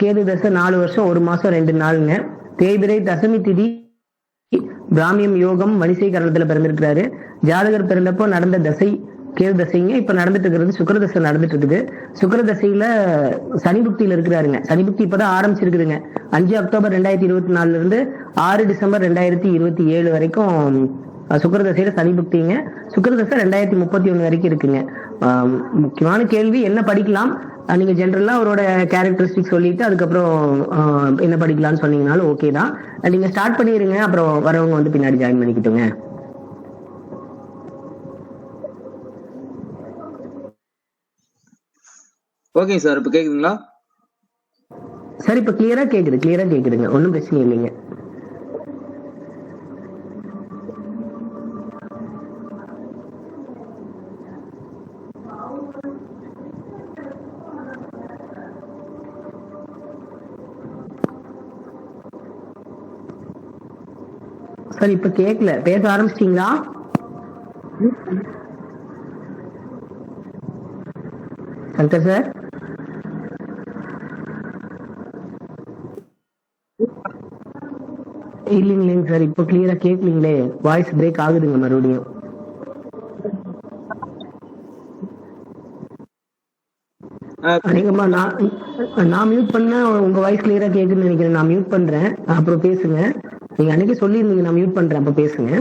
கேது தசை 4 வருஷம் 1 மாசம் 2 நாளுங்க. தேய்பிரை தசமி திதி பிராமியம் யோகம் வணிசை கரணத்துல பிறந்திருக்கிறாரு. ஜாதகர் பிறந்தப்போ நடந்த தசை கேது தசைங்க. இப்ப நடந்துட்டு இருக்கிறது சுக்கிர தசை நடந்துட்டு இருக்குது. சுக்கிர தசையில சனி புக்தியில இருக்கிறாருங்க. சனி புக்தி இப்பதான் ஆரம்பிச்சிருக்குதுங்க. 5 அக்டோபர் 2024 இருந்து 6 டிசம்பர் 2027 வரைக்கும் சுக்கிரதசையில சனி புக்திங்க. சுக்கிரதசை 2031 வரைக்கும் இருக்குங்க. முக்கியமான கேள்வி என்ன படிக்கலாம், நீங்க ஜென்ரலா அவரோட கேரக்டரிஸ்டிக் சொல்லிட்டு அதுக்கப்புறம் என்ன படிக்கலாம்னு சொன்னீங்கனாலும் ஓகே தான். நீங்க ஸ்டார்ட் பண்ணிருங்க, அப்புறம் வரவங்க வந்து பின்னாடி ஜாயின் பண்ணிக்கிட்டுங்க. ஓகே சார், இப்ப கேக்குதுங்களா சார்? இப்ப கிளியரா கேக்குதுங்க, ஒன்னும் பிரச்சனை இல்லைங்க. சார் இப்ப கேட்கல, பேச ஆரம்பிச்சிட்டீங்களா? சங்கர் சார் இல்லைங்களேங்க சார், இப்ப கிளியரா கேட்கலீங்களே, வாய்ஸ் பிரேக் ஆகுதுங்க மறுபடியும். நான் மியூட் பண்ண உங்க வாய்ஸ் கிளியரா கேக்குதுன்னு நினைக்கிறேன். நான் மியூட் பண்றேன், அப்புறம் பேசுங்க. நீங்க அன்னைக்கு சொல்லிருந்தீங்க நான் மியூட் பண்றேன், அப்ப பேசுங்க.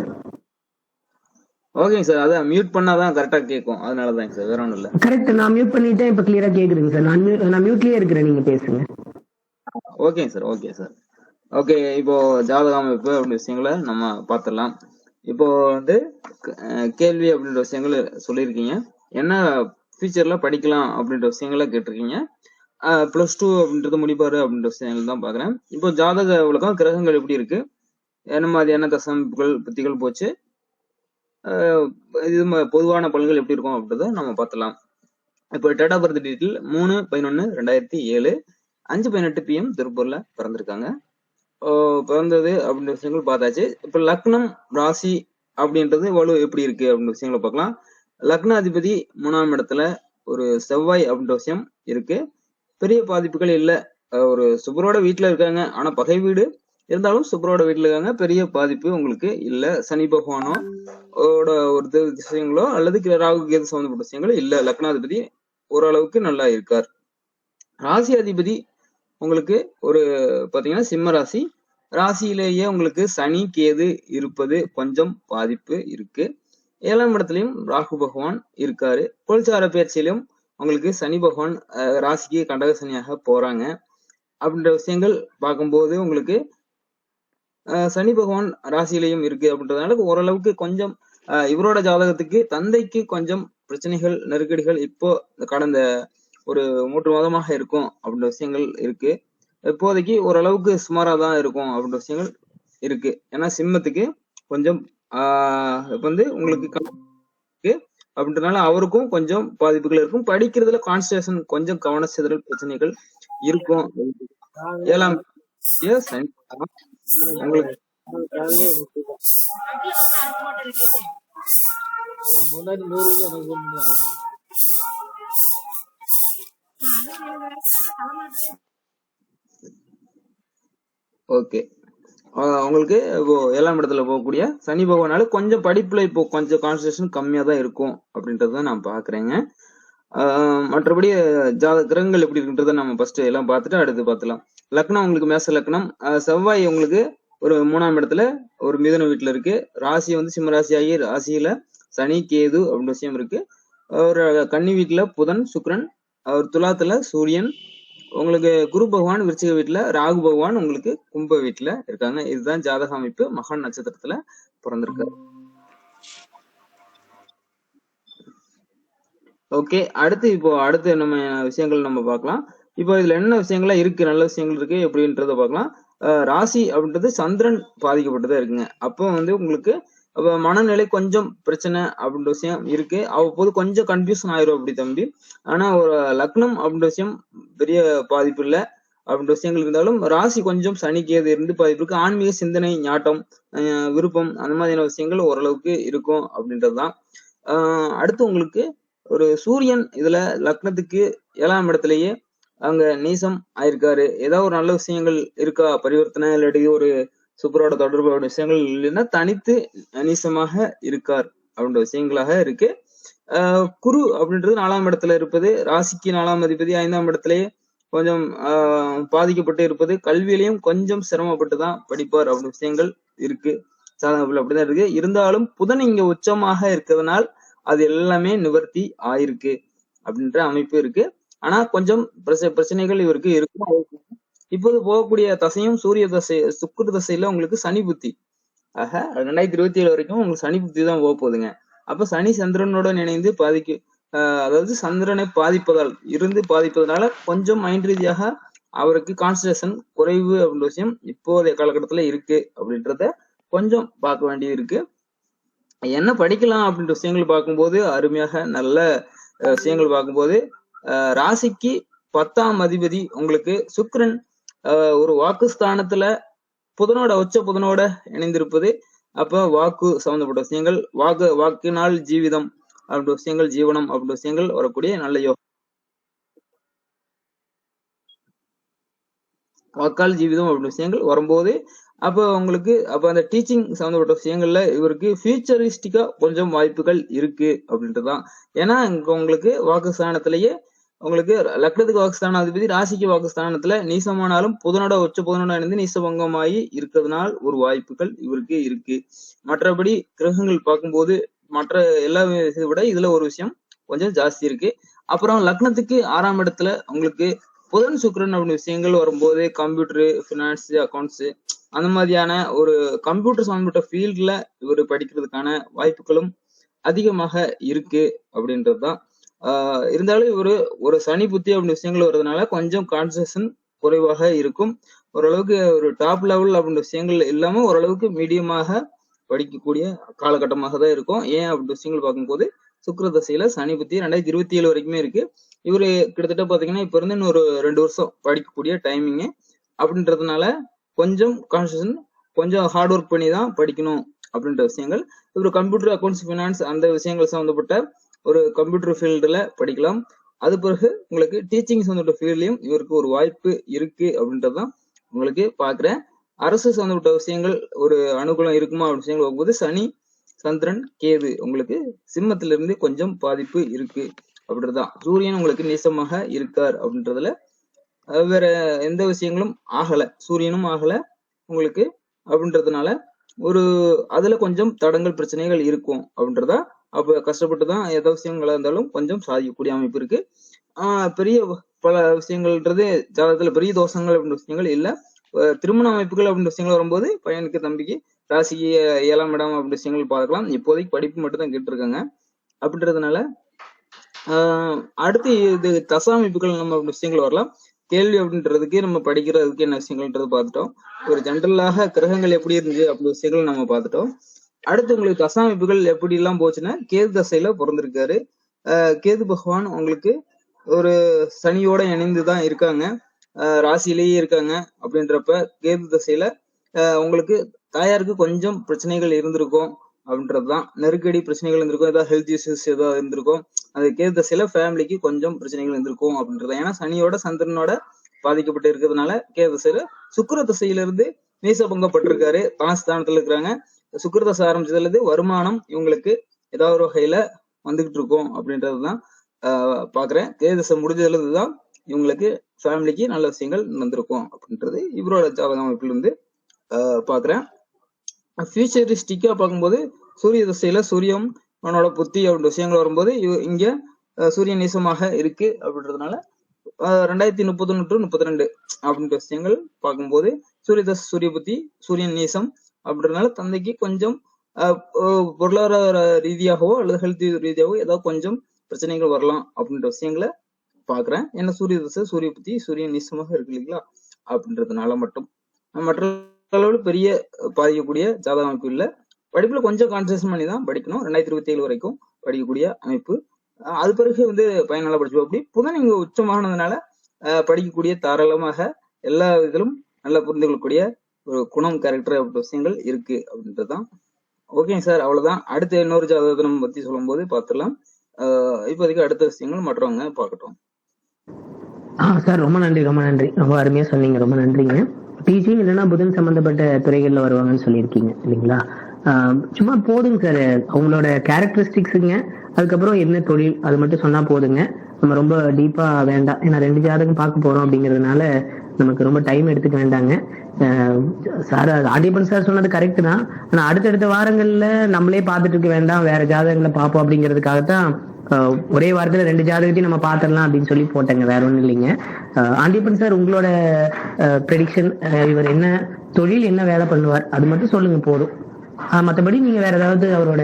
ஓகேங்க சார், அதான் மியூட் பண்ணாதான் கரெக்டா கேட்கும், அதனாலதான் சார், வேற ஒண்ணும் இல்ல. கரெக்ட், நான் மியூட் பண்ணிட்டேன், இப்ப கிளியரா கேக்குதுங்க சார். நான் மியூட்லயே இருக்கிறேன், நீங்க பேசுங்க. ஓகேங்க சார், ஓகே சார். ஓகே, இப்போ ஜாதக அமைப்பு அப்படின்ற விஷயங்களை நம்ம பார்த்துடலாம். இப்போ வந்து கேள்வி அப்படின்ற விஷயங்கள் சொல்லியிருக்கீங்க, என்ன ஃபியூச்சர்ல படிக்கலாம் அப்படின்ற விஷயங்களை கேட்டிருக்கீங்க. +2 அப்படின்றது முடிப்பாரு அப்படின்ற விஷயங்கள் தான் பாக்குறேன். இப்போ ஜாதக உலகம் கிரகங்கள் எப்படி இருக்கு, என்ன மாதிரியான தசமைப்புகள் புத்திகள் போச்சு, இது பொதுவான பலன்கள் எப்படி இருக்கும் அப்படின்றத நம்ம பார்த்துலாம். இப்போ date of birth detail 3/11/2007 5:18 PM திருப்பூர்ல பிறந்திருக்காங்க. பிறந்தது அப்படின்ற விஷயங்கள் பார்த்தாச்சு. இப்ப லக்னம் ராசி அப்படின்றது வலு எப்படி இருக்கு அப்படின்ற விஷயங்களை பார்க்கலாம். லக்னாதிபதி 3ஆம் இடத்துல ஒரு செவ்வாய் அப்படின்ற விஷயம் இருக்கு. பெரிய பாதிப்புகள் இல்ல. ஒரு சுபரோட வீட்டுல இருக்காங்க, ஆனா பகை வீடு இருந்தாலும் சுபரோட வீட்டுல இருக்காங்க, பெரிய பாதிப்பு உங்களுக்கு இல்ல. சனி பகவானோ ஒரு விஷயங்களோ அல்லது ராகு கேது சம்பந்தப்பட்ட விஷயங்களோ இல்ல. லக்னாதிபதி ஓரளவுக்கு நல்லா இருக்கார். ராசி அதிபதி உங்களுக்கு ஒரு பாத்தீங்கன்னா சிம்ம ராசி. ராசியிலேயே உங்களுக்கு சனி கேது இருப்பது கொஞ்சம் பாதிப்பு இருக்கு. 7ஆம் இடத்துலயும் ராகு பகவான் இருக்காரு. கோல்சார பயிற்சியிலும் உங்களுக்கு சனி பகவான் ராசிக்கு கண்டக சனியாக போறாங்க. அப்படின்ற விஷயங்கள் பார்க்கும்போது உங்களுக்கு சனி பகவான் ராசியிலையும் இருக்கு அப்படின்றதுனால ஓரளவுக்கு கொஞ்சம் இவரோட ஜாதகத்துக்கு தந்தைக்கு கொஞ்சம் பிரச்சனைகள் நெருக்கடிகள் இப்போ கடந்த ஒரு 3 மாதமாக இருக்கும் அப்படின்ற விஷயங்கள் இருக்கு. இப்போதைக்கு ஓரளவுக்கு சுமாரா தான் இருக்கும் அப்படின்ற விஷயங்கள் இருக்கு. ஏன்னா சிம்மத்துக்கு கொஞ்சம் வந்து உங்களுக்கு அப்படின்றதுனால அவருக்கும் கொஞ்சம் பாதிப்புகள் இருக்கும். படிக்கிறதுல கான்சன்ட்ரேஷன் கொஞ்சம் கவனச்சிதறல் பிரச்சனைகள் இருக்கும். 7ஆம் உங்களுக்கு ஓகே, உங்களுக்கு இப்போ 7ஆம் இடத்துல போகக்கூடிய சனி பகவானால கொஞ்சம் படிப்புல இப்போ கொஞ்சம் கான்சன்ட்ரேஷன் கம்மியா தான் இருக்கும் அப்படின்றத நான் பாக்குறேங்க. மற்றபடி கிரகங்கள் எப்படி இருக்குன்றத நம்ம ஃபர்ஸ்ட் எல்லாம் பார்த்துட்டு அடுத்து பார்த்துலாம். லக்னம் உங்களுக்கு மேச லக்னம். செவ்வாய் உங்களுக்கு ஒரு 3ஆம் இடத்துல ஒரு மிதுன வீட்டுல இருக்கு. ராசி வந்து சிம்ம ராசி ஆகி ராசியில சனி கேது அப்படின்ற விஷயம் இருக்கு. ஒரு கன்னி வீட்டுல புதன் சுக்கிரன், ஒரு துலாத்துல சூரியன், உங்களுக்கு குரு பகவான் விருச்சிக வீட்டுல, ராகு பகவான் உங்களுக்கு கும்ப வீட்டுல இருக்காங்க. இதுதான் ஜாதக அமைப்பு. மகான் நட்சத்திரத்துல பிறந்திருக்காரு. ஓகே, அடுத்து நம்ம விஷயங்கள் நம்ம பார்க்கலாம். இப்போ இதுல என்ன விஷயங்கள்லாம் இருக்கு, நல்ல விஷயங்கள் இருக்கு எப்படின்றத பார்க்கலாம். ராசி அப்படின்றது சந்திரன் பாதிக்கப்பட்டதா இருக்குங்க. அப்போ வந்து உங்களுக்கு மனநிலை கொஞ்சம் பிரச்சனை அப்படின்ற விஷயம் இருக்கு. அவ்வப்போது கொஞ்சம் கன்ஃபியூஷன் ஆயிரும் அப்படி தம்பி. ஆனா ஒரு லக்னம் அப்படின்ற விஷயம் பெரிய பாதிப்பு இல்லை அப்படின்ற விஷயங்கள் இருந்தாலும் ராசி கொஞ்சம் சனி கேது இருந்து பாதிப்பு இருக்கு. ஆன்மீக சிந்தனை ஞாட்டம் விருப்பம் அந்த மாதிரியான விஷயங்கள் ஓரளவுக்கு இருக்கும் அப்படின்றதுதான். அடுத்து உங்களுக்கு ஒரு சூரியன் இதுல லக்னத்துக்கு 7ஆம் இடத்திலேயே அங்க நீசம் ஆயிருக்காரு, ஏதாவது ஒரு நல்ல விஷயங்கள் இருக்கா, பரிவர்த்தனை இல்லாட்டி ஒரு சுக்கரோட தொடர்போட விஷயங்கள் இல்லைன்னா தனித்து நீசமாக இருக்கார் அப்படின்ற விஷயங்களாக இருக்கு. குரு அப்படின்றது 4ஆம் இடத்துல இருப்பது, ராசிக்கு 4ஆம் அதிபதி 5ஆம் இடத்திலேயே கொஞ்சம் பாதிக்கப்பட்டு இருப்பது, கல்வியிலையும் கொஞ்சம் சிரமப்பட்டு தான் படிப்பார் அப்படின்ற விஷயங்கள் இருக்கு. சாதகங்கள் அப்படிதான் இருக்கு. இருந்தாலும் புதன் இங்க உச்சமாக இருக்கிறதுனால் அது எல்லாமே நிவர்த்தி ஆயிருக்கு அப்படின்ற அமைப்பு இருக்கு. ஆனா கொஞ்சம் பிரச்சனைகள் இவருக்கு இருக்கும். இப்போது போகக்கூடிய தசையும் சூரிய தசை சுக்கிர தசையில உங்களுக்கு சனி புத்தி. ஆக 2027 வரைக்கும் உங்களுக்கு சனி புத்தி தான் போக போகுதுங்க. அப்ப சனி சந்திரனுடன் இணைந்து அதாவது சந்திரனை பாதிப்பதனால கொஞ்சம் மைண்ட் ரீதியாக அவருக்கு கான்சன்ட்ரேஷன் குறைவு அப்படின்ற விஷயம் இப்போதைய காலகட்டத்துல இருக்கு அப்படின்றத கொஞ்சம் பார்க்க வேண்டியது இருக்கு. என்ன படிக்கலாம் அப்படின்ற விஷயங்கள் பார்க்கும்போது அருமையாக நல்ல விஷயங்கள் பார்க்கும்போது ராசிக்கு 10ஆம் அதிபதி உங்களுக்கு சுக்கிரன் ஒரு வாக்குஸ்தானத்துல உச்ச புதனோட இணைந்திருப்பது. அப்ப வாக்கு சம்பந்தப்பட்ட விஷயங்கள், வாக்கினால் ஜீவிதம் அப்படின்ற விஷயங்கள், ஜீவனம் அப்படின்ற விஷயங்கள் வரக்கூடிய நல்ல யோகம். வாக்கால் ஜீவிதம் அப்படின்ற விஷயங்கள் வரும்போது அப்ப உங்களுக்கு அந்த டீச்சிங் சம்பந்தப்பட்ட விஷயங்கள்ல இவருக்கு ஃபியூச்சரிஸ்டிக்கா கொஞ்சம் வாய்ப்புகள் இருக்கு அப்படின்றதுதான். ஏன்னா இங்க உங்களுக்கு வாக்குஸ்தானத்திலேயே உங்களுக்கு லக்னத்துக்கு வாக்குஸ்தான அதிபதி ராசிக்கு வாக்குஸ்தானத்துல நீசமானாலும் உச்ச புதனோட இணைந்து நீசபங்கமாகி இருக்கிறதுனால் ஒரு வாய்ப்புகள் இவருக்கு இருக்கு. மற்றபடி கிரகங்கள் பார்க்கும்போது மற்ற எல்லா விஷயத்தை விட இதுல ஒரு விஷயம் கொஞ்சம் ஜாஸ்தி இருக்கு. அப்புறம் லக்னத்துக்கு 6ஆம் இடத்துல உங்களுக்கு புதன் சுக்கிரன் அப்படின்னு விஷயங்கள் வரும்போது கம்ப்யூட்டரு, பினான்ஸ், அக்கௌண்ட்ஸ் அந்த மாதிரியான ஒரு கம்ப்யூட்டர் சம்பந்தப்பட்ட ஃபீல்ட்ல இவர் படிக்கிறதுக்கான வாய்ப்புகளும் அதிகமாக இருக்கு அப்படின்றதுதான். இருந்தாலும் இவரு ஒரு சனி புத்தி அப்படின்னு விஷயங்கள் வர்றதுனால கொஞ்சம் கான்சன்ட்ரேஷன் குறைவாக இருக்கும். ஓரளவுக்கு ஒரு டாப் லெவல் அப்படின்ற விஷயங்கள் இல்லாம ஓரளவுக்கு மீடியமாக படிக்கக்கூடிய காலகட்டமாக தான் இருக்கும். ஏன் அப்படின்ற விஷயங்கள் பார்க்கும்போது சுக்கிர தசையில சனி புத்தி 2027 வரைக்குமே இருக்கு. இவரு கிட்டத்தட்ட பாத்தீங்கன்னா இப்ப இருந்து இன்னொரு 2 வருஷம் படிக்கக்கூடிய டைமிங் அப்படின்றதுனால கொஞ்சம் கான்சன்ட்ரேஷன், கொஞ்சம் ஹார்ட் ஒர்க் பண்ணி தான் படிக்கணும் அப்படின்ற விஷயங்கள். இவர் கம்ப்யூட்டர், அக்கௌண்ட்ஸ், பினான்ஸ் அந்த விஷயங்கள் சம்பந்தப்பட்ட ஒரு கம்ப்யூட்டர் ஃபீல்டுல படிக்கலாம். அது பிறகு உங்களுக்கு டீச்சிங் சம்பந்தப்பட்ட ஃபீல்ட்லயும் இவருக்கு ஒரு வாய்ப்பு இருக்கு அப்படின்றதுதான் உங்களுக்கு பாக்குறேன். அரசு சம்பந்தப்பட்ட விஷயங்கள் ஒரு அனுகூலம் இருக்குமா அப்படி விஷயங்கள் போகும்போது சனி, சந்திரன், கேது உங்களுக்கு சிம்மத்தில இருந்து கொஞ்சம் பாதிப்பு இருக்கு அப்படின்றதுதான். சூரியன் உங்களுக்கு நீசமாக இருக்கார் அப்படின்றதுல வேற எந்த விஷயங்களும் ஆகல, சூரியனும் ஆகல உங்களுக்கு அப்படின்றதுனால ஒரு அதுல கொஞ்சம் தடங்கள் பிரச்சனைகள் இருக்கும் அப்படின்றதா. அப்ப கஷ்டப்பட்டுதான் எந்த விஷயங்களா இருந்தாலும் கொஞ்சம் சாதிக்கக்கூடிய அமைப்பு இருக்கு. பெரிய பல விஷயங்கள்ன்றது ஜாதகத்துல பெரிய தோஷங்கள் அப்படின்ற விஷயங்கள் இல்ல. திருமண அமைப்புகள் அப்படின்ற விஷயங்கள் வரும்போது பையனுக்கு தம்பிக்கு ராசிக்கு 7ஆம் இடம் அப்படின்ற விஷயங்கள் பார்க்கலாம். இப்போதைக்கு படிப்பு மட்டும் தான் கேட்டிருக்காங்க அப்படின்றதுனால அடுத்து இது தசாமைப்புகள் நம்ம விஷயங்கள் வரலாம். கேள்வி அப்படின்றதுக்கு நம்ம படிக்கிறதுக்கு என்ன விஷயங்கள்ன்றது பார்த்துட்டோம். ஒரு ஜென்ரலாக கிரகங்கள் எப்படி இருந்துச்சு அப்படி விஷயங்கள் நம்ம பார்த்துட்டோம். அடுத்து உங்களுக்கு தசாமைப்புகள் எப்படி எல்லாம் போச்சுன்னா கேது தசையில பிறந்திருக்காரு. கேது பகவான் உங்களுக்கு ஒரு சனியோட இணைந்துதான் இருக்காங்க, ராசியிலேயே இருக்காங்க. அப்படின்றப்ப கேது தசையில உங்களுக்கு தாயாருக்கு கொஞ்சம் பிரச்சனைகள் இருந்திருக்கும் அப்படின்றதுதான். நெருக்கடி பிரச்சனைகள் இருந்திருக்கும், ஏதாவது ஹெல்த் இஷ்யூஸ் ஏதாவது இருந்திருக்கும். அது கேது தசையில ஃபேமிலிக்கு கொஞ்சம் பிரச்சனைகள் இருந்திருக்கும் அப்படின்றது. ஏன்னா சனியோட சந்திரனோட பாதிக்கப்பட்டு இருக்கிறதுனால கேது தசையில சுக்கிர தசையிலிருந்து நீசபங்கப்பட்டிருக்காரு, தானஸ்தானத்துல இருக்கிறாங்க. சுக்கிர தசை ஆரம்பிச்சதுல இருந்து வருமானம் இவங்களுக்கு ஏதாவது ஒரு வகையில வந்துகிட்டு இருக்கும் அப்படின்றதுதான் பாக்குறேன். கேது தசை முடிஞ்சதுல இருந்துதான் இவங்களுக்கு ஃபேமிலிக்கு நல்ல விஷயங்கள் நடந்திருக்கும் அப்படின்றது இவரோட ஜாதக அமைப்புல இருந்து பாக்குறேன். ஃபியூச்சரிஸ்டிக்கா பார்க்கும்போது சூரிய திசையில சூரியன் அவனோட புத்தி அப்படின்ற விஷயங்கள் வரும்போது இங்க சூரியன் நீசமாக இருக்கு அப்படின்றதுனால 2031 to 32 அப்படின்ற விஷயங்கள் பார்க்கும்போது சூரிய புத்தி சூரியன் நீசம் அப்படின்றதுனால தந்தைக்கு கொஞ்சம் பொருளாதார ரீதியாகவோ அல்லது ஹெல்த் ரீதியாகவோ ஏதாவது கொஞ்சம் பிரச்சனைகள் வரலாம் அப்படின்ற விஷயங்களை பாக்குறேன். ஏன்னா சூரிய திசை சூரிய புத்தி சூரியன் நீசமாக இருக்கு இல்லைங்களா அப்படின்றதுனால மட்டும் மற்ற அளவில் பெரிய பாதிக்கக்கூடிய ஜாதக அமைப்பு இல்லை. படிப்புல கொஞ்சம் கான்சன்ட்ரேஷன் பண்ணி தான் படிக்கணும். 2027 வரைக்கும் படிக்கக்கூடிய அமைப்பு. அது பிறகு பையன் நல்லா படிச்சு அப்படி புதன் இங்க உச்சமானதுனால படிக்கக்கூடிய தாராளமாக எல்லா இதிலும் நல்லா புரிந்து கொள்ளக்கூடிய ஒரு குணம், கேரக்டர் அப்படின்ற விஷயங்கள் இருக்கு அப்படின்றதுதான். ஓகேங்க சார், அவ்வளவுதான். அடுத்த இன்னொரு ஜாதகத்தை பத்தி சொல்லும் போது பார்த்துடலாம். இப்போதைக்கு அடுத்த விஷயங்கள் மற்றவங்க பார்க்கட்டும். சார் ரொம்ப நன்றி, ரொம்ப நன்றி. ரொம்ப அருமையா சொன்னீங்க. ரொம்ப நன்றிங்க. டீச்சிங் இல்லைன்னா புதன் சம்பந்தப்பட்ட துறைகள்ல வருவாங்கன்னு சொல்லியிருக்கீங்க இல்லைங்களா? சும்மா போதுங்க சார். அவங்களோட கேரக்டரிஸ்டிக்ஸுங்க, அதுக்கப்புறம் என்ன தொழில், அது மட்டும் சொன்னா போதுங்க. நம்ம ரொம்ப டீப்பா வேண்டாம். ஏன்னா 2 ஜாதகம் பார்க்க போறோம் அப்படிங்கிறதுனால நமக்கு ரொம்ப டைம் எடுத்துக்க வேண்டாங்க. சார் ஆடியப்பன் சார் சொன்னது கரெக்ட் தான். ஆனா அடுத்தடுத்த வாரங்கள்ல நம்மளே பார்த்துட்டு இருக்க வேண்டாம், வேற ஜாதகங்களை பார்ப்போம் அப்படிங்கிறதுக்காகத்தான் ஒரே வாரத்துல 2 ஜாதகத்தையும் நம்ம பாத்திரலாம் அப்படின்னு சொல்லி போட்டேங்க. வேற ஒண்ணும் இல்லைங்க. ஆண்டியப்பன் சார் உங்களோட ப்ரெடிக்ஷன், இவர் என்ன தொழில், என்ன வேலை பண்ணுவார், அது மட்டும் சொல்லுங்க போதும். மற்றபடி நீங்க வேற ஏதாவது அவரோட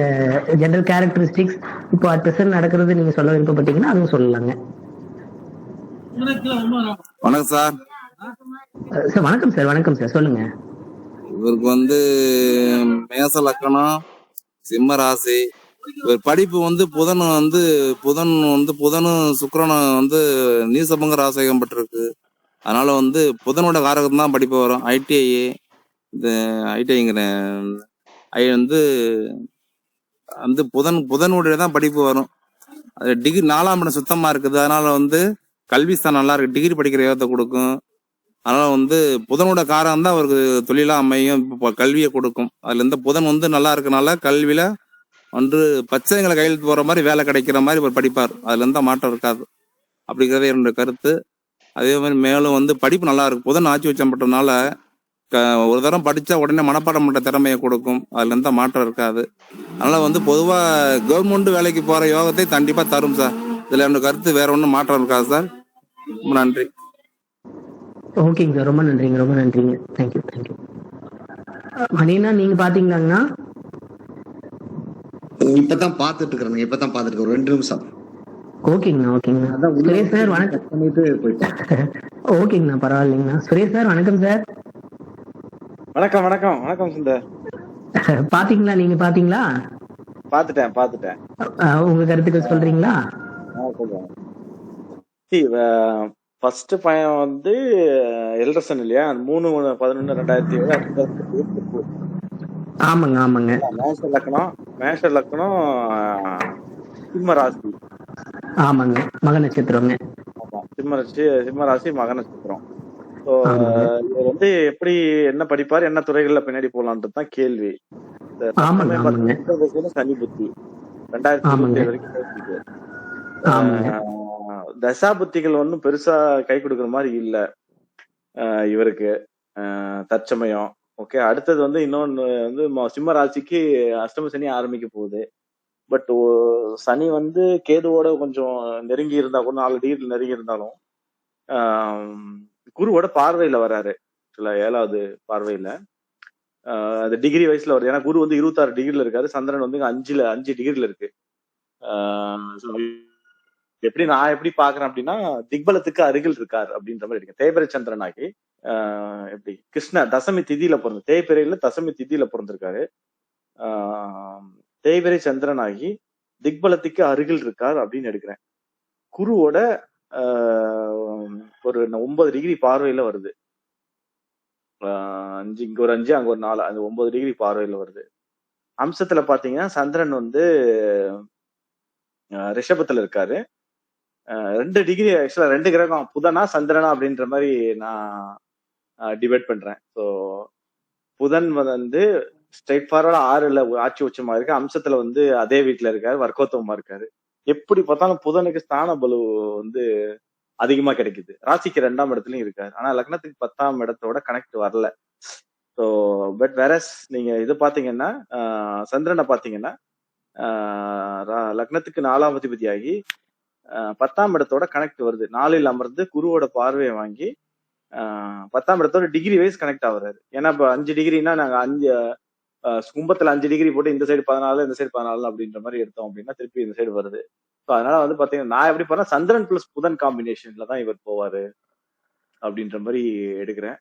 ஜெனரல் கேரக்டரிஸ்டிக்ஸ் இப்போ அட் பிரசன்ட் நடக்கிறது நீங்க சொல்ல விருப்பப்பட்டீங்கன்னா அதுவும் சொல்லலாங்க. வணக்கம் சார். சார் வணக்கம் சார். வணக்கம் சார், சொல்லுங்க. இவருக்கு வந்து மேச லக்கணம், சிம்ம ராசி. இவர் படிப்பு வந்து புதனும் சுக்கிரனும் வந்து நீசபங்க ராசிகம் பட்டிருக்கு. அதனால வந்து புதனோட காரகம் தான் படிப்பு வரும். ஐடிஐ இந்த ஐடிஐங்கிற வந்து வந்து புதனுடைய தான் படிப்பு வரும். அது டிகிரி 4ஆம் இடம் சுத்தமா இருக்குது. அதனால வந்து கல்விஸ்தான் நல்லா இருக்கு, டிகிரி படிக்கிற யோகத்தை கொடுக்கும். அதனால வந்து புதனோட காரம் தான் அவருக்கு தொழிலா அமையும், கல்வியை கொடுக்கும். அதுல இருந்து புதன் வந்து நல்லா இருக்கனால கல்வியில ஒன்று பச்சைங்களை கையெழுத்து போற மாதிரி வேலை கிடைக்கிற மாதிரி இவர் படிப்பார். அதுல இருந்தா மாற்றம் இருக்காது அப்படிங்கிறத என்னுடைய கருத்து. அதே மாதிரி மேலும் வந்து படிப்பு நல்லா இருக்கு. புதன் ஆட்சி வச்சப்பட்டனால ஒரு தரம் படிச்சா உடனே மனப்பாடம் பண்ற திறமையை கொடுக்கும். அதுல இருந்தா மாற்றம் இருக்காது. அதனால வந்து பொதுவா கவர்மெண்ட் வேலைக்கு போற யோகத்தை கண்டிப்பா தரும் சார். இதுல என்னோட கருத்து, வேற ஒன்றும் மாற்றம் இருக்காது சார். ரொம்ப நன்றி. ஓகேங்க சார், ரொம்ப நன்றிங்க. ரொம்ப நன்றிங்க. Thank you, thank you. மணினா நீங்க பாத்தீங்களாங்கண்ணா? இப்பதான் பாத்துட்டு இருக்கிறேன். இப்பதான் பாத்துட்டு இருக்கேன். 2 நிமிஷம். ஓகேங்கண்ணா, ஓகேங்கண்ணா. சுரேஷ் சார் வணக்கம். பண்ணிட்டு போயிட்டேன். ஓகேங்கண்ணா, பரவாயில்லைங்கண்ணா. சுரேஷ் சார் வணக்கம் சார். வணக்கம் வணக்கம் வணக்கம் சுந்தர். பாத்தீங்களா? நீங்க பாத்தீங்களா? பாத்துட்டேன். உங்க கருத்துக்கள் சொல்றீங்களா? ஃபர்ஸ்ட் பையன் வந்து எல்டர்சன் இல்லையா? 3/11/2007. ஆமாங்க, ஆமாங்க. மேஷ லக்னம் சிம்ம ராசி. ஆமாங்க, மக நட்சத்திரங்க. சிம்ம ராசி மக நட்சத்திரம். இவர் வந்து எப்படி என்ன படிப்பாரு, என்ன துறைகள்ல பின்னாடி போலான்றது தான் கேள்வி. சனி புத்தி 2027 வரைக்கும் தசா புத்திகள் ஒன்னும் பெருசா கை கொடுக்குற மாதிரி இல்ல இவருக்கு தற்சமயம். ஓகே, அடுத்தது வந்து இன்னொன்னு வந்து சிம்ம ராசிக்கு அஷ்டம சனி ஆரம்பிக்க போகுது. பட் சனி வந்து கேதுவோட கொஞ்சம் நெருங்கி இருந்தா கூட 4 டிகிரி நெருங்கி இருந்தாலும் குருவோட பார்வையில வராரு. 7வது பார்வையில அது டிகிரி வயசுல வருது. ஏன்னா குரு வந்து 26 டிகிரில இருக்காரு, சந்திரன் வந்து 5 டிகிரில இருக்கு. எப்படி நான் எப்படி பாக்குறேன் அப்படின்னா, திக்பலத்துக்கு அருகில் இருக்காரு அப்படின்ற மாதிரி இருக்கு. தேய்பிரை சந்திரன் ஆகி எப்படி கிருஷ்ண தசமி திதியில பிறந்த தேய்பிரையில தசமி திதியில பிறந்திருக்காரு. தேய்பிரை சந்திரன் ஆகி திக்பலத்துக்கு அருகில் இருக்கார் அப்படின்னு எடுக்கிறேன். குருவோட ஒரு 9 டிகிரி பார்வையில வருது. 5 இங்க ஒரு 5 அங்க ஒரு 4, அந்த 9 டிகிரி பார்வையில வருது. அம்சத்துல பாத்தீங்கன்னா சந்திரன் வந்து ரிஷபத்துல இருக்காரு. 2 டிகிரி ஆக்சுவலா 2 கிரகம் புதனா சந்திரனா அப்படின்ற மாதிரி நான் டிபேட் பண்றேன். ஸோ புதன் வந்து ஸ்ட்ரைட் ஃபார்வர்டா 6ல ஆட்சி உச்சமா இருக்கு. அம்சத்துல வந்து அதே வீட்டுல இருக்காரு, வர்க்கோத்தமா இருக்காரு. எப்படி பார்த்தாலும் புதனுக்கு ஸ்தான பலு வந்து அதிகமா கிடைக்குது. ராசிக்கு 2ஆம் இடத்துலயும் இருக்காரு. ஆனா லக்னத்துக்கு 10ஆம் இடத்தோட கனெக்ட் வரல. ஸோ பட் வேற நீங்க இது பாத்தீங்கன்னா சந்திரனை பாத்தீங்கன்னா லக்னத்துக்கு 4ஆம் அதிபதியாகி 10ஆம் இடத்தோட கனெக்ட் வருது. 4ல் அமர்ந்து குருவோட பார்வையை வாங்கி 10ஆம் இடத்தோட டிகிரி வைஸ் கனெக்ட் ஆகுறாரு. ஏன்னா இப்ப 5 டிகிரினா நாங்க 5 கும்பத்துல 5 டிகிரி போட்டு இந்த சைடு 14 இந்த சைடு 14 அப்படின்ற மாதிரி எடுத்தோம் அப்படின்னா திருப்பி இந்த சைடு வருது. ஸோ அதனால வந்து பாத்தீங்கன்னா நான் எப்படி போறேன், சந்திரன் பிளஸ் புதன் காம்பினேஷன்ல தான் இவர் போவாரு அப்படின்ற மாதிரி எடுக்கிறேன்.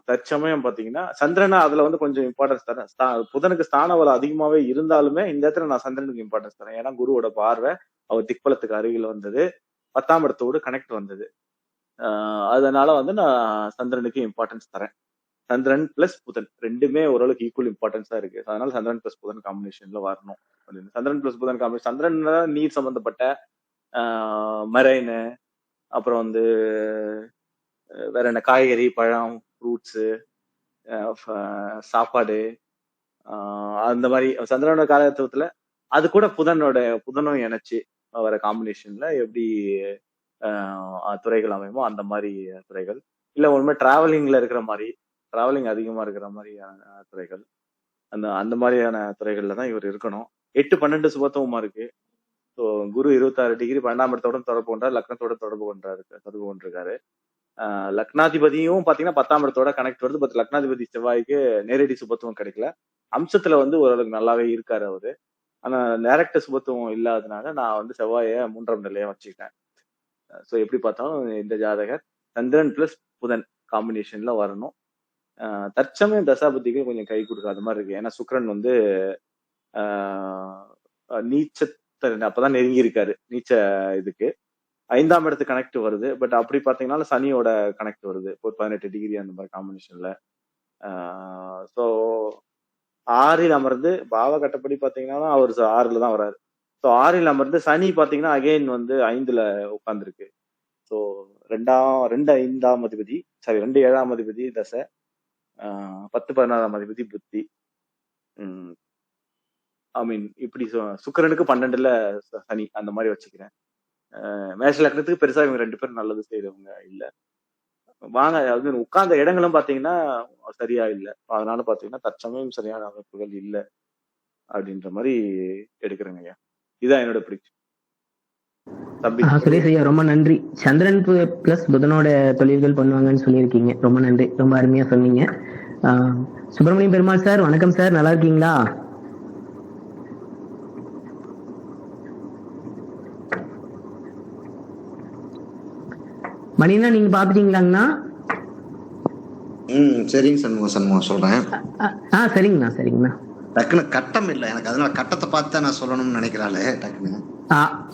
தற்சமயம் பாத்தீங்கன்னா சந்திரனா அதுல வந்து கொஞ்சம் இம்பார்ட்டன்ஸ் தரேன். புதனுக்கு ஸ்தான பலம் அதிகமாவே இருந்தாலுமே இந்த இடத்துல நான் சந்திரனுக்கு இம்பார்ட்டன்ஸ் தரேன். ஏன்னா குருவோட பார்வை அவர் திக்பலத்துக்கு அருகில் வந்தது, 10ஆம் இடத்தோடு கனெக்ட் வந்தது. அதனால வந்து நான் சந்திரனுக்கு இம்பார்ட்டன்ஸ் தரேன். சந்திரன் பிளஸ் புதன் ரெண்டுமே ஓரளவுக்கு ஈக்குவல் இம்பார்ட்டன்ஸா இருக்கு. அதனால சந்திரன் பிளஸ் புதன் காம்பினேஷன்ல வரணும் அப்படின்னு. சந்திரன் பிளஸ் புதன் காம்பினேஷன், சந்திரன் நீர் சம்பந்தப்பட்ட மரைனு அப்புறம் வந்து வேற என்ன, காய்கறி, பழம், ஃப்ரூட்ஸு, சாப்பாடு, அந்த மாதிரி சந்திரனோட காலத்துவத்துல அது கூட புதனும் இணைச்சு வர காம்பினேஷன்ல எப்படி துறைகள் அமையுமோ அந்த மாதிரி துறைகள், இல்ல ஒண்ணுமே டிராவலிங்ல இருக்கிற மாதிரி, டிராவலிங் அதிகமா இருக்கிற மாதிரியான துறைகள், அந்த மாதிரியான துறைகள்ல தான் இவர் இருக்கணும். 8-12 சுபத்துவமா இருக்கு. ஸோ குரு 26 டிகிரி 12ஆம் இடத்தோட தொடர்பு கொண்டார், லக்னத்தோட தொடர்பு கொண்டிருக்காரு. லக்னாதிபதியும் பாத்தீங்கன்னா 10ஆம் இடத்தோட கனெக்ட் வருது. பட் லக்னாதிபதி செவ்வாய்க்கு நேரடி சுபத்துவம் கிடைக்கல. அம்சத்துல வந்து ஓரளவுக்கு நல்லாவே இருக்காரு அவரு. ஆனா டைரக்ட் சுபத்துவம் இல்லாததுனால நான் வந்து செவ்வாய 3ஆம் நிலையா வச்சுக்கிட்டேன். ஸோ எப்படி பார்த்தாலும் இந்த ஜாதகர் சந்திரன் பிளஸ் புதன் காம்பினேஷன்ல வரணும். தற்சமயம் தசாபதிக்கு கொஞ்சம் கை கொடுக்காத மாதிரி இருக்கு. ஏன்னா சுக்கிரன் வந்து நீச்சத்தை அப்பதான் நெருங்கி இருக்காரு. நீச்ச இதுக்கு 5ஆம் இடத்து கனெக்ட் வருது. பட் அப்படி பாத்தீங்கன்னா சனியோட கனெக்ட் வருது. 18 டிகிரி அந்த மாதிரி காம்பினேஷன்ல. ஸோ 6ல் அமர்ந்து பாவ கட்டப்படி பாத்தீங்கன்னா அவர் 6ல தான் வராரு. ஸோ 6ல் அமர்ந்து சனி பாத்தீங்கன்னா அகைன் வந்து 5ல உட்கார்ந்துருக்கு. ஸோ 2 அதிபதி 2 7ஆம் அதிபதி தசை, 10 16ஆம் அதிபதி புத்தி. ஐ மீன் இப்படி சுக்கிரனுக்கு 12ல சனி அந்த மாதிரி வச்சுக்கிறேன். மேஷ லக்னத்துக்கு பெருசா இவங்க 2 பேரும் நல்லது செய்யறவங்க இல்ல. வாங்க, அது உட்கார்ந்த இடங்களும் பாத்தீங்கன்னா சரியா இல்ல. அதனால பாத்தீங்கன்னா தற்சமயம் சரியான அமைப்புகள் இல்ல அப்படின்ற மாதிரி எடுக்கிறேங்க ஐயா. இதுதான் என்னோட பிடிக்கும். சுரேஷ் ஐயா ரொம்ப நன்றி. சந்திரன் பிளஸ் புதனோட தொழில்கள் பண்ணுவாங்கன்னு சொல்லியிருக்கீங்க. ரொம்ப நன்றி, ரொம்ப அருமையா சொன்னீங்க. சுப்பிரமணியம் பெருமாள் சார் வணக்கம் சார், நல்லா இருக்கீங்களா? மணினா நீங்க பாத்துட்டீங்களாங்கண்ணா? சரிங்க சண்முகம் சொல்றேன். சரிங்கண்ணா சரிங்கண்ணா. டக்குன்னு கட்டம் இல்ல எனக்கு, அதனால கட்டத்தை பார்த்து தான் நான் சொல்லணும்னு நினைக்கிறாளே டக்குன்னு.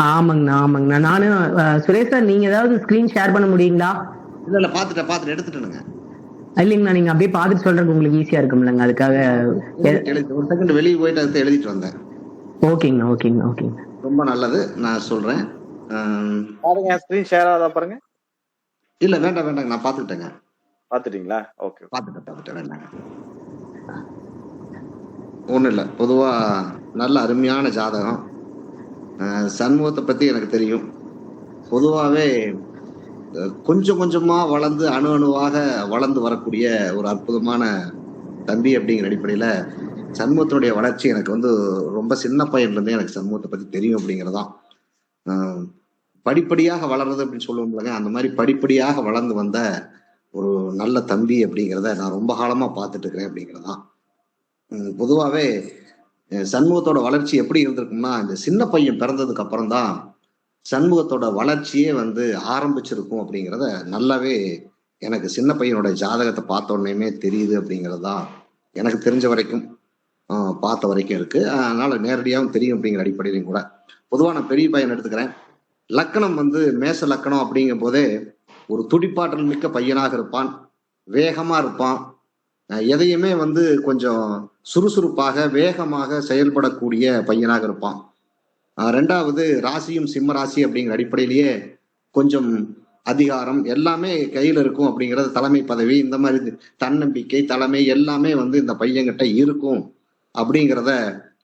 ஆமாங்கண்ணா. நானும் சுரேஷ் சார், நீங்க ஏதாவது ஸ்கிரீன் ஷேர் பண்ண முடியுங்களா? இல்ல பாத்துட்டு எடுத்துட்டுங்க. இல்லைங்கண்ணா, நீங்க அப்படியே பாத்துட்டு சொல்றதுக்கு உங்களுக்கு ஈஸியா இருக்கும்லங்க, அதுக்காக ஒரு செகண்ட் வெளியே போயிட்டு அதை எழுதிட்டு வந்தேன். ஓகேங்கண்ணா. ரொம்ப நல்லது, நான் சொல்றேன். பாருங்க ஸ்கிரீன் ஷேர் ஆகுதா பாருங்க. இல்ல வேண்டாங்க, நான் பாத்துக்கிட்டேங்க. பாத்துட்டீங்களா? ஓகே, பாத்துட்டேன் வேண்டாங்க. ஒண்ணும் இல்ல, பொதுவா நல்ல அருமையான ஜாதகம். சண்முகத்தை பத்தி எனக்கு தெரியும். பொதுவாவே கொஞ்சம் கொஞ்சமா வளர்ந்து அணுவாக வளர்ந்து வரக்கூடிய ஒரு அற்புதமான தம்பி அப்படிங்கிற அடிப்படையில சண்முகத்தினுடைய வளர்ச்சி எனக்கு வந்து ரொம்ப சின்ன பையன்ல இருந்தே எனக்கு சண்முகத்தை பத்தி தெரியும் அப்படிங்கிறதான். படிப்படியாக வளர்றது அப்படின்னு சொல்லுவோம்லங்க, அந்த மாதிரி படிப்படியாக வளர்ந்து வந்த ஒரு நல்ல தம்பி அப்படிங்கிறத நான் ரொம்ப காலமா பார்த்துட்டு இருக்கிறேன் அப்படிங்கிறதான். பொதுவாவே சண்முகத்தோட வளர்ச்சி எப்படி இருந்திருக்கும்னா, இந்த சின்ன பையன் பிறந்ததுக்கு அப்புறம் தான் சண்முகத்தோட வளர்ச்சியே வந்து ஆரம்பிச்சிருக்கும் அப்படிங்கிறத நல்லாவே எனக்கு சின்ன பையனோட ஜாதகத்தை பார்த்த உடனேயுமே தெரியுது அப்படிங்கிறதுதான் எனக்கு தெரிஞ்ச வரைக்கும் பார்த்த வரைக்கும் இருக்கு. அதனால நேரடியாகவும் தெரியும் அப்படிங்கிற அடிப்படையிலையும் கூட. பொதுவாக நான் பெரிய பையன் எடுத்துக்கிறேன். லக்கணம் வந்து மேச லக்கணம் அப்படிங்கும் போதே ஒரு துடிப்பாற்றல் மிக்க பையனாக இருப்பான், வேகமா இருப்பான், எதையுமே வந்து கொஞ்சம் சுறுசுறுப்பாக வேகமாக செயல்படக்கூடிய பையனாக இருப்பான். 2வது ராசியும் சிம்ம ராசி அப்படிங்கிற அடிப்படையிலேயே கொஞ்சம் அதிகாரம் எல்லாமே கையில இருக்கும் அப்படிங்கிறது, தலைமை பதவி, இந்த மாதிரி தன்னம்பிக்கை, தலைமை எல்லாமே வந்து இந்த பையன்கிட்ட இருக்கும் அப்படிங்கிறத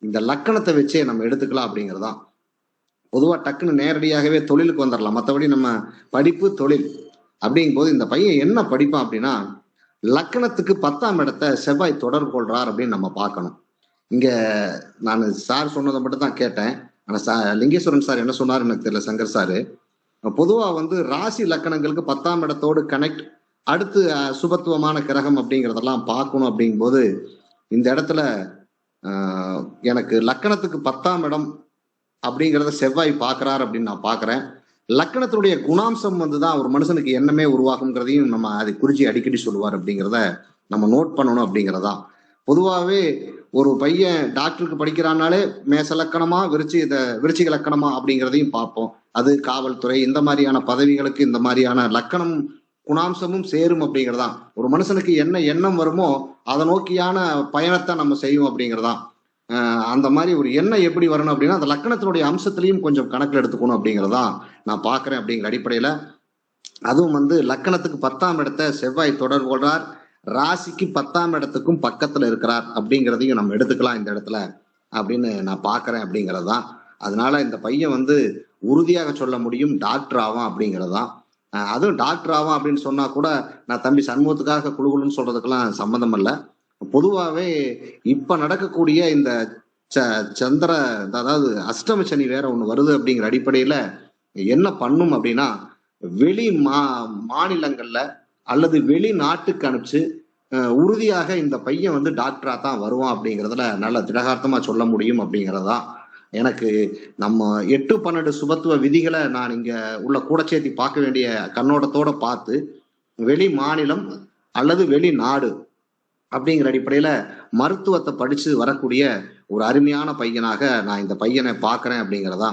இந்த லக்கணத்தை வச்சே நம்ம எடுத்துக்கலாம் அப்படிங்கிறதான். பொதுவா டக்குன்னு நேரடியாகவே தொழிலுக்கு வந்துடலாம். மற்றபடி நம்ம படிப்பு தொழில் அப்படிங்கும் போது இந்த பையன் என்ன படிப்பான் அப்படின்னா, லக்கணத்துக்கு 10ஆம் இடத்தை செவ்வாய் தொடர்பு கொள்றார் அப்படின்னு நம்ம பார்க்கணும். இங்க நான் சார் சொன்னதை மட்டும் தான் கேட்டேன். ஆனா லிங்கேஸ்வரன் சார் என்ன சொன்னாரு எனக்கு தெரியல, சங்கர் சாரு. பொதுவா வந்து ராசி லக்கணங்களுக்கு 10ஆம் இடத்தோடு கனெக்ட், அடுத்து சுபத்துவமான கிரகம் அப்படிங்கிறதெல்லாம் பார்க்கணும். அப்படிங்கும் போது இந்த இடத்துல எனக்கு லக்கணத்துக்கு 10ஆம் இடம் அப்படிங்கிறத செவ்வாய் பார்க்கிறார் அப்படின்னு நான் பார்க்கிறேன். லக்கணத்தினுடைய குணாம்சம் வந்துதான் ஒரு மனுஷனுக்கு எண்ணமே உருவாகுங்கிறதையும் நம்ம அதை குறிச்சி அடிக்கடி சொல்லுவார் அப்படிங்கிறத நம்ம நோட் பண்ணணும் அப்படிங்கிறதா. பொதுவாகவே ஒரு பையன் டாக்டருக்கு படிக்கிறானாலே மேச லக்கணமா விருச்சிக லக்கணமா அப்படிங்கிறதையும் பார்ப்போம். அது காவல்துறை இந்த மாதிரியான பதவிகளுக்கு இந்த மாதிரியான லக்கணம் குணாம்சமும் சேரும் அப்படிங்கிறதான். ஒரு மனுஷனுக்கு என்ன எண்ணம் வருமோ அதை நோக்கியான பயணத்தை நம்ம செய்வோம் அப்படிங்கிறதான். அந்த மாதிரி ஒரு எண்ணம் எப்படி வரணும் அப்படின்னா அந்த லக்கணத்தினுடைய அம்சத்திலையும் கொஞ்சம் கணக்கில் எடுத்துக்கணும் அப்படிங்கிறதான் நான் பார்க்குறேன். அப்படிங்கிற அடிப்படையில அதுவும் வந்து லக்கணத்துக்கு 10ஆம் இடத்தை செவ்வாய் தொடர்பு கொள்றார், ராசிக்கு 10ஆம் இடத்துக்கும் பக்கத்துல இருக்கிறார் அப்படிங்கிறதையும் நம்ம எடுத்துக்கலாம் இந்த இடத்துல அப்படின்னு நான் பாக்குறேன் அப்படிங்கிறது தான். அதனால இந்த பையன் வந்து உறுதியாக சொல்ல முடியும் டாக்டர் ஆவான் அப்படிங்கிறது தான். அதுவும் டாக்டர் ஆவான் அப்படின்னு சொன்னா கூட நான் தம்பி சண்முகத்துக்காக குழுகுலுன்னு சொல்றதுக்கெல்லாம் சம்மந்தம் இல்லை. பொதுவாகவே இப்ப நடக்கக்கூடிய இந்த சந்திர அதாவது அஷ்டம சனி வேற ஒண்ணு வருது அப்படிங்கிற அடிப்படையில என்ன பண்ணும் அப்படின்னா, வெளி மாநிலங்கள்ல அல்லது வெளிநாட்டுக்கு அனுப்பிச்சு உறுதியாக இந்த பையன் வந்து டாக்டரா தான் வருவான் அப்படிங்கிறதுல நல்ல திடகார்த்தமா சொல்ல முடியும் அப்படிங்கிறதா. எனக்கு நம்ம 8-12 சுபத்துவ விதிகளை நான் இங்க உள்ள கூட சேர்த்தி பார்க்க வேண்டிய கண்ணோட்டத்தோட பார்த்து வெளி மாநிலம் அல்லது வெளிநாடு அப்படிங்கிற அடிப்படையில மருத்துவத்தை படிச்சு வரக்கூடிய ஒரு அருமையான பையனாக நான் இந்த பையனை பார்க்கிறேன் அப்படிங்கிறதா.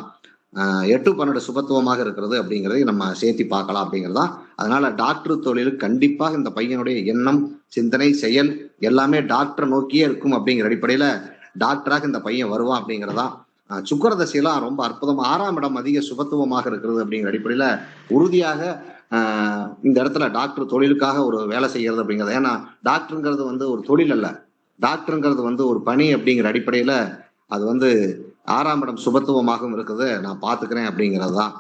8-12 சுபத்துவமாக இருக்கிறது அப்படிங்கிறதை நம்ம சேர்த்தி பார்க்கலாம் அப்படிங்கிறதா. அதனால டாக்டர் தொழில் கண்டிப்பாக இந்த பையனுடைய எண்ணம், சிந்தனை, செயல் எல்லாமே டாக்டர் நோக்கியே இருக்கும் அப்படிங்கிற அடிப்படையில டாக்டராக இந்த பையன் வருவான் அப்படிங்கிறதா. சுக்கர தசையெல்லாம் ரொம்ப அற்புதமா 6ஆம் இடம் அதிக சுபத்துவமாக இருக்கிறது அப்படிங்கிற அடிப்படையில உறுதியாக இந்த இடத்துல டாக்டர் தொழிலுக்காக ஒரு வேலை செய்யறது அப்படிங்கிறது. ஏன்னா டாக்டருங்கிறது வந்து ஒரு தொழில் அல்ல, டாக்டருங்கிறது வந்து ஒரு பணி அப்படிங்கிற அடிப்படையில அது வந்து 6ஆம் இடம் சுபத்துவமாகவும் இருக்குது நான் பாத்துக்கிறேன் அப்படிங்கிறது தான்.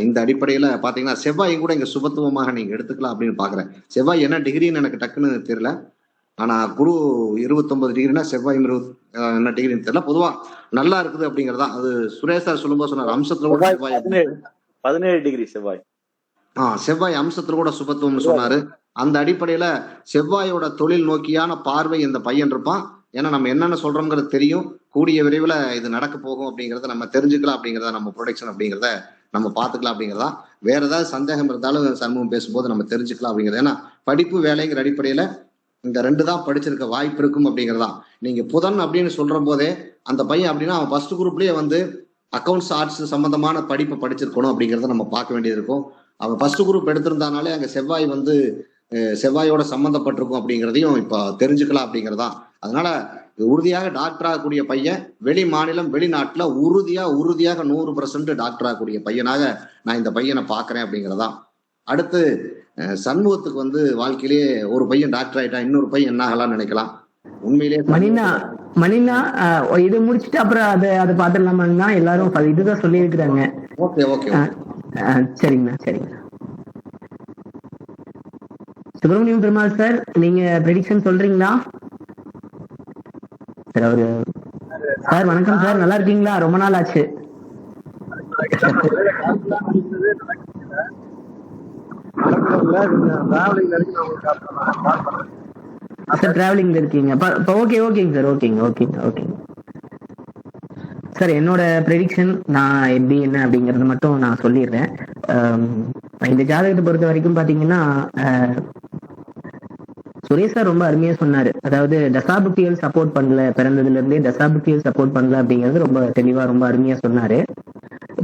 இந்த அடிப்படையில பாத்தீங்கன்னா செவ்வாயும் கூட இங்க சுபத்துவமாக நீங்க எடுத்துக்கலாம் அப்படின்னு பாக்குறேன். செவ்வாய் என்ன டிகிரின்னு எனக்கு டக்குன்னு தெரியல, ஆனா குரு 29 டிகிரினா செவ்வாய் என்ன டிகிரின்னு தெரியல. பொதுவா நல்லா இருக்குது அப்படிங்கறதா. அது சுரேஷ் சார் சொல்லும்போது சொன்னார் அம்சத்துல கூட செவ்வாய் 17 டிகிரி செவ்வாய். செவ்வாய் அம்சத்துல கூட சுபத்துவம்னு சொன்னாரு. அந்த அடிப்படையில செவ்வாயோட தொழில் நோக்கியான பார்வை இந்த பையன் இருப்பான். ஏன்னா நம்ம என்னென்ன சொல்றோம்ங்கிறது தெரியும், கூடிய விரைவில் இது நடக்க போகும் அப்படிங்கிறத நம்ம தெரிஞ்சுக்கலாம் அப்படிங்கிறத, நம்ம ப்ரொடக்ஷன் அப்படிங்கிறத நம்ம பார்த்துக்கலாம் அப்படிங்கிறதா. வேற ஏதாவது சந்தேகம் இருந்தாலும் சண்முகம் பேசும்போது நம்ம தெரிஞ்சுக்கலாம் அப்படிங்கிறது. ஏன்னா படிப்பு வேலைங்கிற அடிப்படையில இந்த 2 தான் படிச்சிருக்க வாய்ப்பு இருக்கும் அப்படிங்கிறதா. நீங்க புதன் அப்படின்னு சொல்ற போதே அந்த பையன் அப்படின்னா அவன் ஃபர்ஸ்ட் குரூப்லயே வந்து அக்கௌண்ட்ஸ் ஆர்ட்ஸ் சம்பந்தமான படிப்பை படிச்சிருக்கணும் அப்படிங்கிறத நம்ம பார்க்க வேண்டியது இருக்கும். அவன் ஃபர்ஸ்ட் குரூப் எடுத்திருந்தானாலே அங்க செவ்வாய் வந்து செவ்வாயோட சம்பந்தப்பட்டிருக்கும் அப்படிங்கிறதையும் இப்ப தெரிஞ்சுக்கலாம் அப்படிங்கிறதா. அதனால உறுதியாக டாக்டர் ஆகக்கூடிய பையன், வெளி மாநிலம் வெளிநாட்டுல உறுதியாக 100% டாக்டர் ஆகக்கூடிய பையனாக நான் இந்த பையனை பாக்குறேன் அப்படிங்கிறதா. அடுத்து சண்முகத்துக்கு வந்து வாழ்க்கையிலேயே ஒரு பையன் டாக்டர் ஆயிட்டா இன்னொரு பையன் என்ன ஆகலாம்னு நினைக்கலாம். உண்மையிலேயே மணினா இது முடிச்சுட்டு அப்புறம் அதை பாத்துடலாமா எல்லாரும் இதுதான் சொல்லி இருக்கிறாங்க. ஓகே ஓகே சரிங்கண்ணா சரிங்கண்ணா. சுப்பிரமணியம் பெருமாள் சார், நீங்க ப்ரெடிக்ஷன் சொல்றீங்களா சார்? அவரு சார் வணக்கம் சார், நல்லா இருக்கீங்களா? ரொம்ப நாள் ஆச்சு. சார் டிராவலிங்ல இருக்கீங்க? ஓகேங்க சார், ஓகேங்க சார். என்னோட ப்ரெடிக்ஷன் நான் எப்படி என்ன அப்படிங்கறத மட்டும் நான் சொல்லிடுறேன். இந்த ஜாதகத்தை பொறுத்த வரைக்கும் பாத்தீங்கன்னா சுரேஷ் சார் ரொம்ப அருமையா சொன்னாரு. அதாவது தசாபுக்திகள் சப்போர்ட் பண்ணல, பிறந்ததுல இருந்தே தசாபுக்திகள் சப்போர்ட் பண்ணல அப்படிங்கிறது ரொம்ப தெளிவா ரொம்ப அருமையா சொன்னாரு.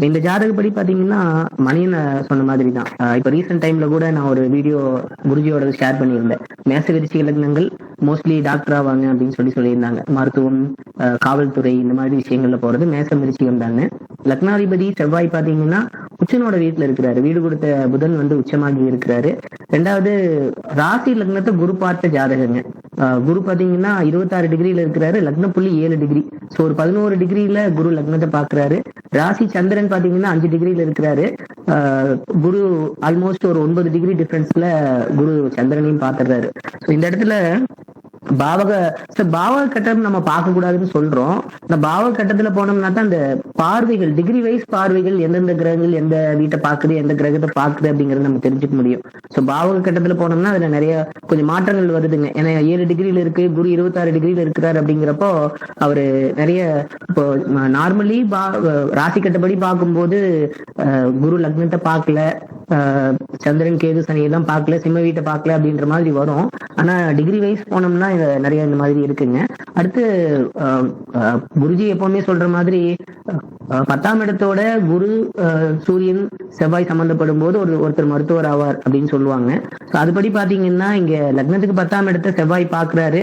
இந்த ஜாதகப்படி பாத்தீங்கன்னா மணியன் சொன்ன மாதிரி தான். இப்ப ரீசெண்ட் டைம்ல கூட நான் ஒரு வீடியோ குருஜியோட ஷேர் பண்ணியிருந்தேன். மேச விருச்சிக லக்னங்கள் மோஸ்ட்லி டாக்டர் ஆவாங்க அப்படின்னு சொல்லியிருந்தாங்க. மருத்துவம், காவல்துறை இந்த மாதிரி விஷயங்கள்ல போறது மேச விருச்சிகம் தாங்க. லக்னாதிபதி செவ்வாய் பாத்தீங்கன்னா உச்சனோட வீட்டுல இருக்கிறாரு. வீடு கொடுத்த புதன் வந்து உச்சமாகி இருக்கிறாரு. 2வது ராசி லக்னத்தை குரு பார்த்த ஜாதகங்க. குரு பாத்தீங்கன்னா 26 டிகிரியில இருக்கிறாரு, லக்ன புள்ளி 7 டிகிரி. சோ ஒரு 11 டிகிரியில குரு லக்னத்தை பாக்குறாரு. ராசி சந்திரன் பாத்தீங்கன்னா 5 டிகிரியில இருக்கிறாரு. குரு ஆல்மோஸ்ட் ஒரு 9 டிகிரி டிஃபரன்ஸ்ல குரு சந்திரனையும் பாத்துறாரு. இந்த இடத்துல பாவக கட்டம் நம்ம பார்க்க கூடாதுன்னு சொல்றோம். இந்த பாவக கட்டத்துல போனோம்னா தான் இந்த பார்வைகள், டிகிரி வைஸ் பார்வைகள் எந்தெந்த கிரகங்கள் எந்த வீட்டை பாக்குது, எந்த கிரகத்தை பாக்குது அப்படிங்கறது நம்ம தெரிஞ்சுக்க முடியும். சோ பாவக கட்டத்துல போனோம்னா அதுல நிறைய கொஞ்சம் மாற்றங்கள் வருதுங்க. ஏன்னா 7 டிகிரியில இருக்கு, குரு 26 டிகிரியில இருக்கிறாரு. அப்படிங்கிறப்போ அவரு நிறைய இப்போ நார்மலி ராசி கட்டப்படி பார்க்கும்போது குரு லக்னத்தை பார்க்கல, சந்திரன் கேது சனியெல்லாம் பார்க்கல, சிம்ம வீட்டை பார்க்கல அப்படின்ற மாதிரி வரும். ஆனா டிகிரி வைஸ் போனோம்னா நிறைய இந்த மாதிரி இருக்குங்க. அடுத்து குருஜி எப்பவுமே சொல்ற மாதிரி 10ஆம் இடத்தோட குரு, சூரியன், செவ்வாய் சம்பந்தப்படும் போது ஒருத்தர் மருத்துவர் ஆவார் அப்படின்னு சொல்லுவாங்க. அதுபடி பாத்தீங்கன்னா இங்க லக்னத்துக்கு 10ஆம் இடத்தை செவ்வாய் பாக்குறாரு.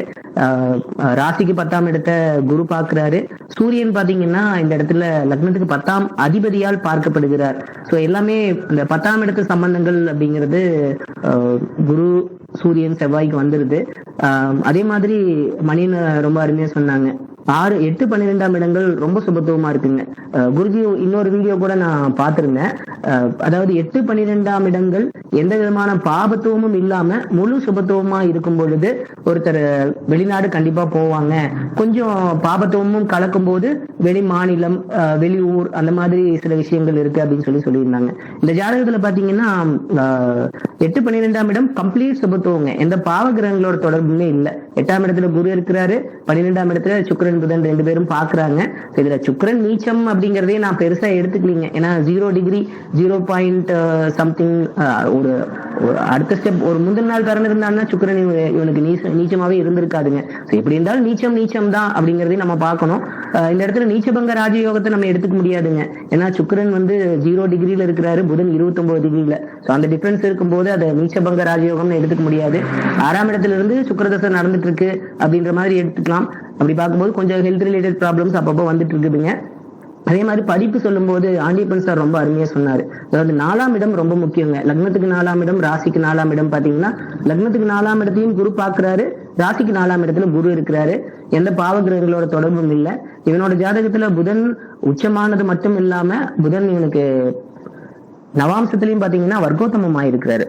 ராசிக்கு 10ஆம் இடத்தை குரு பார்க்கிறாரு. சூரியன் பாத்தீங்கன்னா இந்த இடத்துல லக்னத்துக்கு 10ஆம் அதிபதியால் பார்க்கப்படுகிறார். சோ எல்லாமே இந்த 10ஆம் இடத்து சம்பந்தங்கள் அப்படிங்கிறது குரு சூரியன் செவ்வாய்க்கு வந்துருது. அதே மாதிரி மணியன் ரொம்ப அருமையா சொன்னாங்க. 6, 8, 12ஆம் இடங்கள் ரொம்ப சுபத்துவமா இருக்குங்க. குருஜி இன்னொரு வீடியோ கூட நான் பார்த்திருந்தேன். அதாவது 8, 12ஆம் இடங்கள் எந்த விதமான பாபத்துவமும் இல்லாம முழு சுபத்துவமா இருக்கும் பொழுது ஒருத்தர் வெளிநாடு கண்டிப்பா போவாங்க. கொஞ்சம் பாபத்துவமும் கலக்கும் போது வெளி மாநிலம், வெளியூர் அந்த மாதிரி சில விஷயங்கள் இருக்கு அப்படின்னு சொல்லியிருந்தாங்க. இந்த ஜாதகத்துல பாத்தீங்கன்னா 8, 12ஆம் இடம் கம்ப்ளீட் சுபத்துவங்க. எந்த பாவ கிரகங்களோட தொடர்புமே இல்லை. 8ஆம் இடத்துல குரு இருக்கிறாரு, 12ஆம் இடத்துல சுக்கிரன் புதன் 2 பேரும் பாக்குறாங்க. இதுல சுக்கிரன் நீச்சம் அப்படிங்கறதே நான் பெருசா எடுத்துக்கலீங்க. ஏன்னா 0 டிகிரி 0 சம்திங் ஒரு அடுத்த ஸ்டெப் ஒரு முந்தின நாள் பிறந்து இருந்தான்னா சுக்கிரன் இவனுக்கு நீச்சமாவே இருந்திருக்காதுங்க. எப்படி இருந்தாலும் நீச்சம் தான் அப்படிங்கறதையும் நம்ம பார்க்கணும். இந்த இடத்துல நீச்சபங்க ராஜயோகத்தை நம்ம எடுத்துக்க முடியாதுங்க. ஏன்னா சுக்கிரன் 0 டிகிரில இருக்கிறாரு, புதன் 29 டிகிரில. அந்த டிஃபரன்ஸ் இருக்கும்போது அதை நீச்சபங்க ராஜயோகம்னு எடுத்துக்க முடியாது. 6ஆம் இடத்துல இருந்து சுக்கிரதசை நடந்துட்டு இருக்கு அப்படின்ற மாதிரி எடுத்துக்கலாம். அப்படி பார்க்கும்போது கொஞ்சம் ஹெல்த் ரிலேட்டட் ப்ராப்ளம்ஸ் அப்பப்போ வந்துட்டு இருக்குதுங்க. அதே மாதிரி படிப்பு சொல்லும் போது ஆண்டியப்பன் சார் ரொம்ப அருமையா சொன்னாரு. அதாவது 4ஆம் இடம் ரொம்ப முக்கியங்க. லக்னத்துக்கு 4ஆம் இடம், ராசிக்கு 4ஆம் இடம் பாத்தீங்கன்னா லக்னத்துக்கு 4ஆம் இடத்தையும் குரு பாக்குறாரு, ராசிக்கு 4ஆம் இடத்துல குரு இருக்கிறாரு. எந்த பாவ கிரகங்களோட தொடர்பும் இல்லை. இவனோட ஜாதகத்துல புதன் உச்சமானது மட்டும் இல்லாம புதன் இவனுக்கு நவாம்சத்திலையும் பாத்தீங்கன்னா வர்க்கோத்தமம் ஆயிருக்கிறாரு.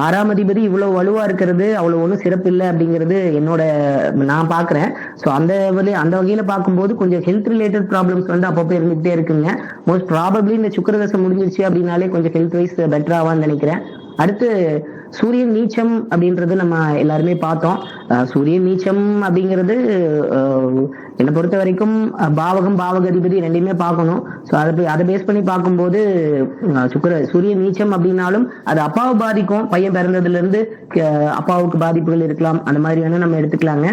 6ஆம் அதிபதி இவ்வளவு வலுவா இருக்கிறது அவ்வளவு ஒன்றும் சிறப்பு இல்லை அப்படிங்கிறது நான் பாக்குறேன். ஸோ அந்த வகையில பார்க்கும்போது கொஞ்சம் ஹெல்த் ரிலேட்டட் ப்ராப்ளம்ஸ் அப்பப்போ இருந்துகிட்டே இருக்குங்க. மோஸ்ட் ப்ராபப்ளி இந்த சுக்கிரதசை முடிஞ்சிருச்சு அப்படின்னாலே கொஞ்சம் ஹெல்த் வைஸ் பெட்டர் ஆவான்னு நினைக்கிறேன். அடுத்து சூரியன் நீச்சம் அப்படின்றது நம்ம எல்லாருமே பார்த்தோம். சூரியன் நீச்சம் அப்படிங்கிறது என்னை பொறுத்த வரைக்கும் பாவகம் பாவகதிபதி ரெண்டையுமே பார்க்கணும். ஸோ அதை பேஸ் பண்ணி பார்க்கும்போது சூரியன் நீச்சம் அப்படின்னாலும் அது அப்பாவை பாதிக்கும். பையன் பிறந்ததுல இருந்து அப்பாவுக்கு பாதிப்புகள் இருக்கலாம். அந்த மாதிரி வேணா நம்ம எடுத்துக்கலாங்க.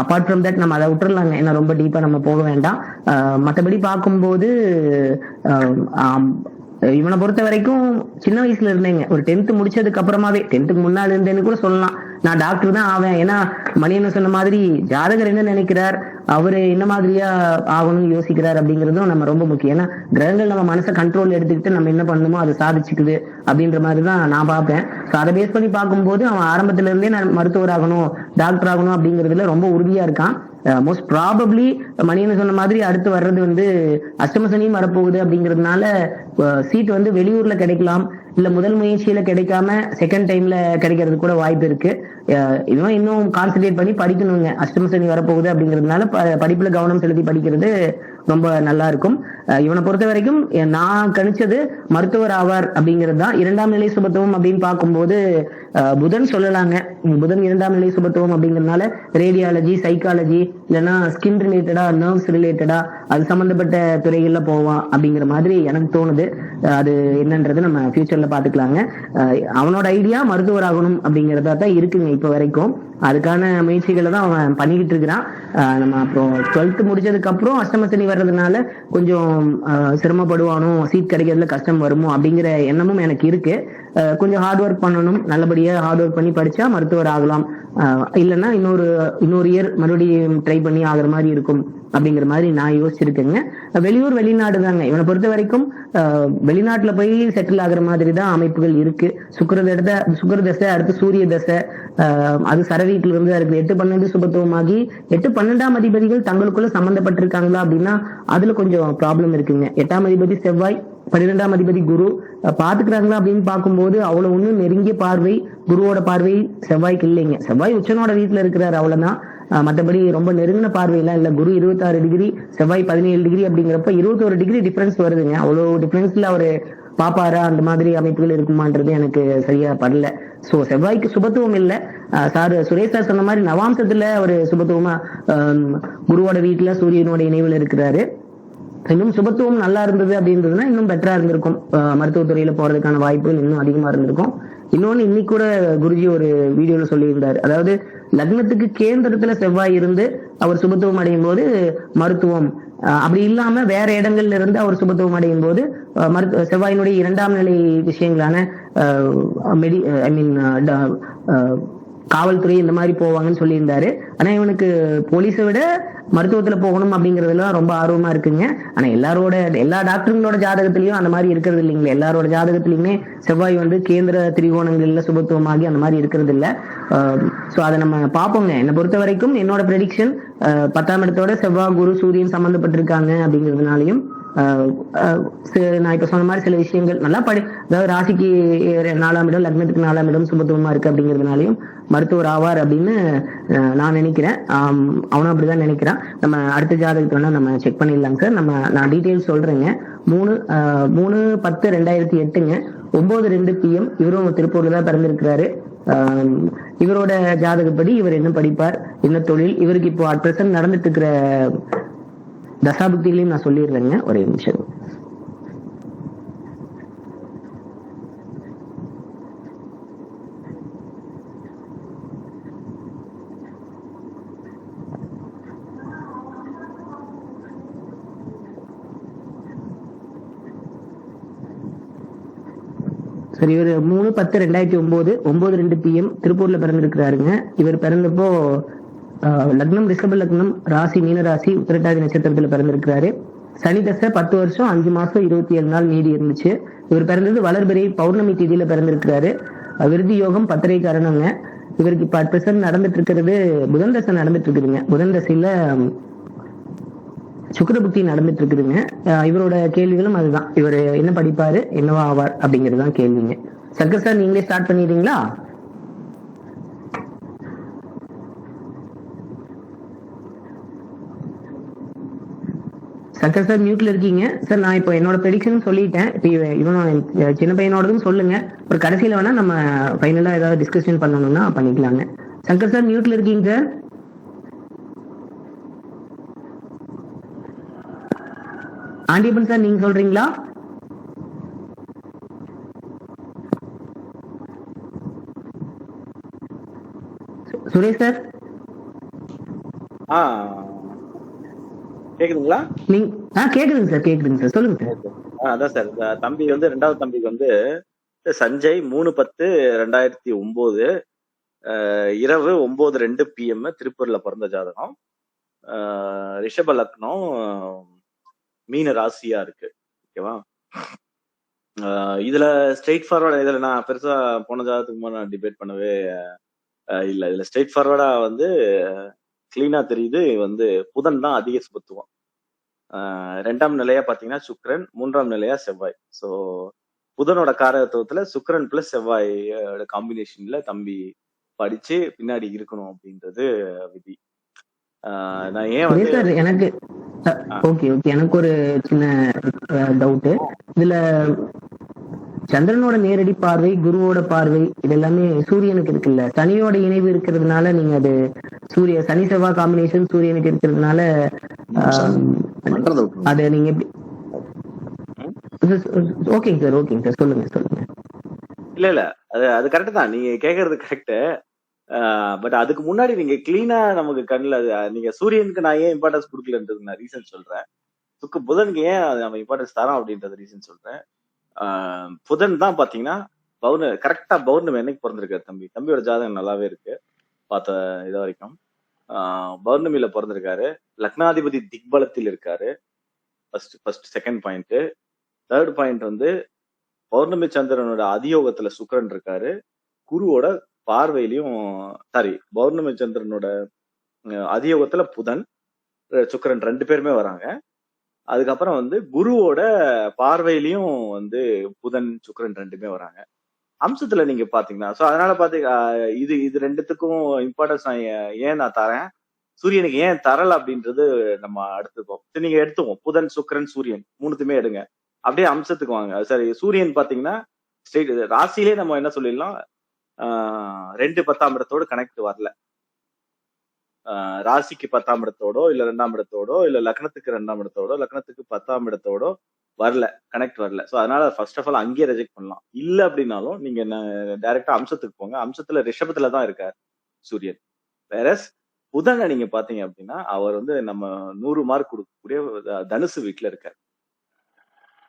அப்பார்ட் ஃப்ரம் தட் நம்ம அதை விட்டுறலாங்க. ஏன்னா ரொம்ப டீப்பா நம்ம போக வேண்டாம். மற்றபடி பார்க்கும்போது இவனை பொறுத்த வரைக்கும் சின்ன வயசுல இருந்தேங்க. ஒரு 10th முடிச்சதுக்கு அப்புறமாவே 10th முன்னாள் இருந்தேன்னு கூட சொல்லலாம். நான் டாக்டர் தான் ஆவேன். ஏன்னா மணியன் சொன்ன மாதிரி ஜாதகர் என்ன நினைக்கிறார், அவரு என்ன மாதிரியா ஆகணும்னு யோசிக்கிறார் அப்படிங்கிறதும் நம்ம ரொம்ப முக்கியம். ஏன்னா கிரகங்கள் நம்ம மனசை கண்ட்ரோல் எடுத்துக்கிட்டு நம்ம என்ன பண்ணணுமோ அதை சாதிச்சுக்குது அப்படின்ற மாதிரி தான் நான் பார்ப்பேன். ஸோ அதை பேஸ் பண்ணி பார்க்கும்போது அவன் ஆரம்பத்துல இருந்தே நான் மருத்துவர் ஆகணும், டாக்டர் ஆகணும் அப்படிங்கிறதுல ரொம்ப உறுதியா இருக்கான். மோஸ்ட் ப்ராபப்ளி மணியன் சொன்ன மாதிரி அடுத்து வர்றது அஷ்டமசனியும் வரப்போகுது அப்படிங்கிறதுனால சீட் வெளியூர்ல கிடைக்கலாம், இல்ல முதல் முயற்சியில கிடைக்காம செகண்ட் டைம்ல கிடைக்கிறது கூட வாய்ப்பு இருக்கு. இவன் இன்னும் கான்சென்ட்ரேட் பண்ணி படிக்கணுங்க. அஷ்டமசனி வரப்போகுது அப்படிங்கிறதுனால படிப்புல கவனம் செலுத்தி படிக்கிறது ரொம்ப நல்லா இருக்கும். இவனை பொறுத்த வரைக்கும் நான் கணிச்சது மருத்துவர் ஆவார் அப்படிங்கிறது தான். 2ஆம் நிலை சுபத்துவம் அப்படின்னு பார்க்கும்போது புதன் சொல்லலாங்க. புதன் 2ஆம் நிலை சுபத்துவம் அப்படிங்கிறதுனால ரேடியாலஜி, சைக்காலஜி, இல்லைன்னா ஸ்கின் ரிலேட்டடா, நர்வ்ஸ் ரிலேட்டடா அது சம்பந்தப்பட்ட துறைகள்ல போவான் அப்படிங்கிற மாதிரி எனக்கு தோணுது. அது என்னன்றது நம்ம ஃபியூச்சர்ல பாத்துக்கலாங்க. அவனோட ஐடியா மருத்துவர் ஆகணும் அப்படிங்கிறதா தான் இருக்குங்க இப்ப வரைக்கும். அதுக்கான முயற்சிகளை தான் அவன் பண்ணிக்கிட்டு இருக்கிறான். நம்ம அப்புறம் 12th முடிச்சதுக்கு அப்புறம் அஷ்டமசனி வர்றதுனால கொஞ்சம் சிரமப்படுவானோ, சீட் கிடைக்கிறதுல கஷ்டம் வருமோ அப்படிங்கிற எண்ணமும் எனக்கு இருக்கு. கொஞ்சம் ஹார்ட் ஒர்க் பண்ணணும். நல்லபடியா ஹார்ட் ஒர்க் பண்ணி படிச்சா மருத்துவர் ஆகலாம். இல்லைன்னா இன்னொரு இயர் மறுபடியும் ட்ரை பண்ணி ஆகுற மாதிரி இருக்கும் அப்படிங்கிற மாதிரி நான் யோசிச்சிருக்கேங்க. வெளியூர் வெளிநாடு தாங்க. இவனை பொறுத்த வரைக்கும் வெளிநாட்டுல போய் செட்டில் ஆகுற மாதிரி தான் அமைப்புகள் இருக்கு. சுக்கிரதசை அடுத்து சூரிய தசை, அது சரவீட்டுல இருந்து இருக்கு. 8, 12 சுபத்துவமாகி 8, 12ஆம் அதிபதிகள் தங்களுக்குள்ள சம்பந்தப்பட்டிருக்காங்களா அப்படின்னா அதுல கொஞ்சம் ப்ராப்ளம் இருக்குங்க. 8ஆம் அதிபதி செவ்வாய், 12ஆம் அதிபதி குரு பாத்துக்கிறாங்களா அப்படின்னு பார்க்கும்போது அவ்வளவு ஒண்ணும் நெருங்கிய பார்வை குருவோட பார்வை செவ்வாய்க்கு இல்லைங்க. செவ்வாய் உச்சனோட வீட்டுல இருக்கிறாரு, அவ்வளவுதான். மற்றபடி ரொம்ப நெருங்கின பார்வையெல்லாம் இல்ல. குரு 26 டிகிரி, செவ்வாய் 17 டிகிரி அப்படிங்கிறப்ப 21 டிகிரி டிஃபரன்ஸ் வருதுங்க. அவ்வளவு டிஃபரன்ஸ்ல அவரு பாப்பாரா அந்த மாதிரி அமைப்புகள் இருக்குமான்றது எனக்கு சரியா படல. சோ செவ்வாய்க்கு சுபத்துவம் இல்ல. சுரேஷ் சார் சொன்ன மாதிரி நவாம்சத்துல ஒரு சுபத்துவமா குருவோட வீட்டுல சூரியனோட இணைவுல இருக்கிறாரு. இன்னும் சுபத்துவம் நல்லா இருந்தது அப்படின்றதுன்னா இன்னும் பெட்டரா இருந்திருக்கும். மருத்துவத்துறையில போறதுக்கான வாய்ப்புகள் இன்னும் அதிகமா இருந்திருக்கும். இன்னொன்னு இன்னைக்கு கூட குருஜி ஒரு வீடியோல சொல்லியிருந்தாரு. அதாவது லக்னத்துக்கு கேந்திரத்துல செவ்வாய் இருந்து அவர் சுபத்துவம் அடையும் போது மருத்துவம், அப்படி இல்லாம வேற இடங்கள்ல இருந்து அவர் சுபத்துவம் அடையும் போது செவ்வாயினுடைய 2ஆம் நிலை விஷயங்களான காவல்துறை இந்த மாதிரி போவாங்கன்னு சொல்லியிருந்தாரு. ஆனா இவனுக்கு போலீஸை விட மருத்துவத்துல போகணும் அப்படிங்கறதுலாம் ரொம்ப ஆர்வமா இருக்குங்க. ஆனா எல்லா டாக்டருங்களோட ஜாதகத்திலயும் அந்த மாதிரி இருக்கிறது இல்லைங்களா. எல்லாரோட ஜாதகத்திலயுமே செவ்வாய் வந்து கேந்திர திரிகோணங்கள்ல சுபத்துவமாகி அந்த மாதிரி இருக்கிறது இல்ல. சோ அதை நம்ம பார்ப்போங்க. என்னை பொறுத்த வரைக்கும் என்னோட ப்ரெடிக்ஷன் 10ஆம் இடத்தோட செவ்வாய், குரு, சூரியன் சம்பந்தப்பட்டிருக்காங்க அப்படிங்கிறதுனாலையும் நான் இப்ப சொன்ன மாதிரி சில விஷயங்கள் நல்லா அதாவது ராசிக்கு 4ஆம் இடம், லக்னத்துக்கு 4ஆம் இடம் சுபத்துவமா இருக்கு அப்படிங்கிறதுனாலையும் மருத்துவர் ஆவார் அப்படின்னு நான் நினைக்கிறேன். அவனும் அப்படிதான் நினைக்கிறான். நம்ம அடுத்த ஜாதகத்தை வேணா நம்ம செக் பண்ணிடலாங்க சார். நான் டீட்டெயில்ஸ் சொல்றேங்க. 3/10/2008ங்க 9:02 PM. இவரும் திருப்பூர்ல தான் பிறந்திருக்கிறாரு. இவரோட ஜாதகப்படி இவர் என்ன படிப்பார், என்ன தொழில், இவருக்கு இப்போ அட் பிரசன்ட் நடந்துட்டு இருக்கிற தசாபுக்திகளையும் நான் சொல்லிடுறேங்க. ஒரே நிமிஷம். சரி, இவர் 3/10/2009 9:02 PM திருப்பூர்ல பிறந்திருக்கிறாருங்க. இவர் பிறந்தப்போ லக்னம் ரிஷப லக்னம், ராசி மீனராசி, உத்திரட்டாதி நட்சத்திரத்துல பிறந்திருக்கிறாரு. சனி தசை 10 வருஷம் 5 மாசம் 27 நாள் நீடி இருந்துச்சு. இவர் பிறந்தது வளர்பிறை பௌர்ணமி தேதியில பிறந்திருக்கிறாரு. விருதி யோகம் 10.5 காரணங்க. இவருக்கு இப்ப அட் பிரசன்ட் நடந்துட்டு இருக்கிறது புதன் தசை நடந்துட்டு இருக்குதுங்க. புதன் தசையில சுக்கிர புக்தி நடந்துட்டு இருக்குதுங்க. இவரோட கேள்விகளும் அதுதான். இவர் என்ன படிப்பாரு, என்னவா ஆவார் அப்படிங்கறதுதான் கேள்விங்க. சங்கர் சார், நீங்களே ஸ்டார்ட் பண்ணிடுறீங்களா? சங்கர் சார் மியூட்ல இருக்கீங்க சார். நான் இப்போ என்னோட ப்ரெடிக்ஷன் சொல்லிட்டேன். இவனும் சின்ன பையனோடதும் சொல்லுங்க. ஒரு கடைசியில வேணா நம்ம ஃபைனலா ஏதாவது டிஸ்கஷன் பண்ணணும்னா பண்ணிக்கலாங்க. சங்கர் சார் மியூட்ல இருக்கீங்க சார். ஆண்டியப்பன் சார், நீங்க சொல்றீங்களா? சுரேஷ் சார் கேக்குதுங்களா? கேக்குதுங்க சார், கேக்குதுங்க சார், சொல்லுங்க சார். அதான் சார், தம்பி வந்து ரெண்டாவது தம்பிக்கு வந்து சஞ்சய் 3/10/2009 இரவு 9:02 PM திருப்பூர்ல பிறந்த ஜாதகம். ரிஷப லக்னம், மீன ராசியா இருக்கு. ஓகேவா? இதுல ஸ்ட்ரெயிட் ஃபார்வர்டா, இதுல நான் பெருசா போன ஜாதகத்துக்கு முன்னாடி நான் டிபேட் பண்ணவே இல்ல. இதுல ஸ்ட்ரெயிட் ஃபார்வர்டா வந்து கிளீனா தெரியுது வந்து புதன் தான் அதிக சுபத்துவம். 2ஆம் நிலையா பாத்தீங்கன்னா சுக்கிரன், 3ஆம் நிலையா செவ்வாய். சோ புதனோட காரகத்துவத்துல சுக்கிரன் பிளஸ் செவ்வாய் காம்பினேஷன்ல தம்பி படிச்சு பின்னாடி இருக்கணும் அப்படின்றது விதி. நான் ஏன் வந்து எனக்கு எனக்கு ஒரு சின்ன டவுட். இதுல சந்திரனோட நேரடி பார்வை, குருவோட பார்வை, இது எல்லாமே சூரியனுக்கு இருக்குல்ல. சனியோட இணைவு இருக்கிறதுனால நீங்க அது சனி செவ்வாய் காம்பினேஷன் சூரியனுக்கு இருக்கிறதுனால அது நீங்க எப்படி? ஓகேங்க சார், ஓகேங்க சார், சொல்லுங்க. இல்ல அது கரெக்ட் தான், நீங்க கேக்குறது கரெக்ட். பட் அதுக்கு முன்னாடி நீங்க கிளீனா நமக்கு கண்ணுல நீங்க சூரியனுக்கு நான் ஏன் இம்பார்ட்டன்ஸ் கொடுக்கலன்றது நான் ரீசன் சொல்றேன். புதனுக்கு ஏன் நம்ம இம்பார்ட்டன்ஸ் தரோம் அப்படின்றது ரீசன் சொல்றேன். புதன் தான் பாத்தீங்கன்னா கரெக்டா பௌர்ணமி என்னைக்கு பிறந்திருக்காரு தம்பியோட ஜாதகம் நல்லாவே இருக்கு பார்த்த இது வரைக்கும். பௌர்ணமியில பிறந்திருக்காரு. லக்னாதிபதி திக்பலத்தில் இருக்காரு. First second point. Third point வந்து பௌர்ணமி சந்திரனோட அதியோகத்துல சுக்கிரன் இருக்காரு. குருவோட பார்வையிலையும் பௌர்ணமி சந்திரனோட அதியோகத்துல புதன், சுக்கிரன் 2 பேருமே வராங்க. அதுக்கப்புறம் வந்து குருவோட பார்வையிலையும் வந்து புதன், சுக்கிரன் 2மே வராங்க. அம்சத்துல நீங்க பாத்தீங்கன்னா அதனால இது 2த்துக்கும் இம்பார்ட்டன்ஸ் நான் ஏன் நான் தரேன், சூரியனுக்கு ஏன் தரல அப்படின்றது நம்ம அடுத்துப்போம். நீங்க எடுத்துவோம் புதன், சுக்கிரன், சூரியன் 3த்துமே எடுங்க. அப்படியே அம்சத்துக்கு வாங்க. சரி, சூரியன் பாத்தீங்கன்னா ஸ்ட்ரெயிட் ராசியிலே நம்ம என்ன சொல்லிடலாம், 2 10ஆம் இடத்தோடு கனெக்ட் வரல. ராசிக்கு 10ஆம் இடத்தோடோ இல்ல 2ஆம் இடத்தோடோ இல்ல லக்னத்துக்கு 2ஆம் இடத்தோடோ லக்னத்துக்கு 10ஆம் இடத்தோடோ வரல, கனெக்ட் வரல. சோ அதனால ஃபர்ஸ்ட் ஆஃப் ஆல் அங்கேயே ரிஜெக்ட் பண்ணலாம். இல்ல அப்படின்னாலும் நீங்க டைரக்டா அம்சத்துக்கு போங்க. அம்சத்துல ரிஷபத்துல தான் இருக்காரு சூரியன். வேற புதனை நீங்க பாத்தீங்க அப்படின்னா அவர் வந்து நம்ம 100 மார்க் கொடுக்கக்கூடிய தனுசு வீட்டுல இருக்காரு.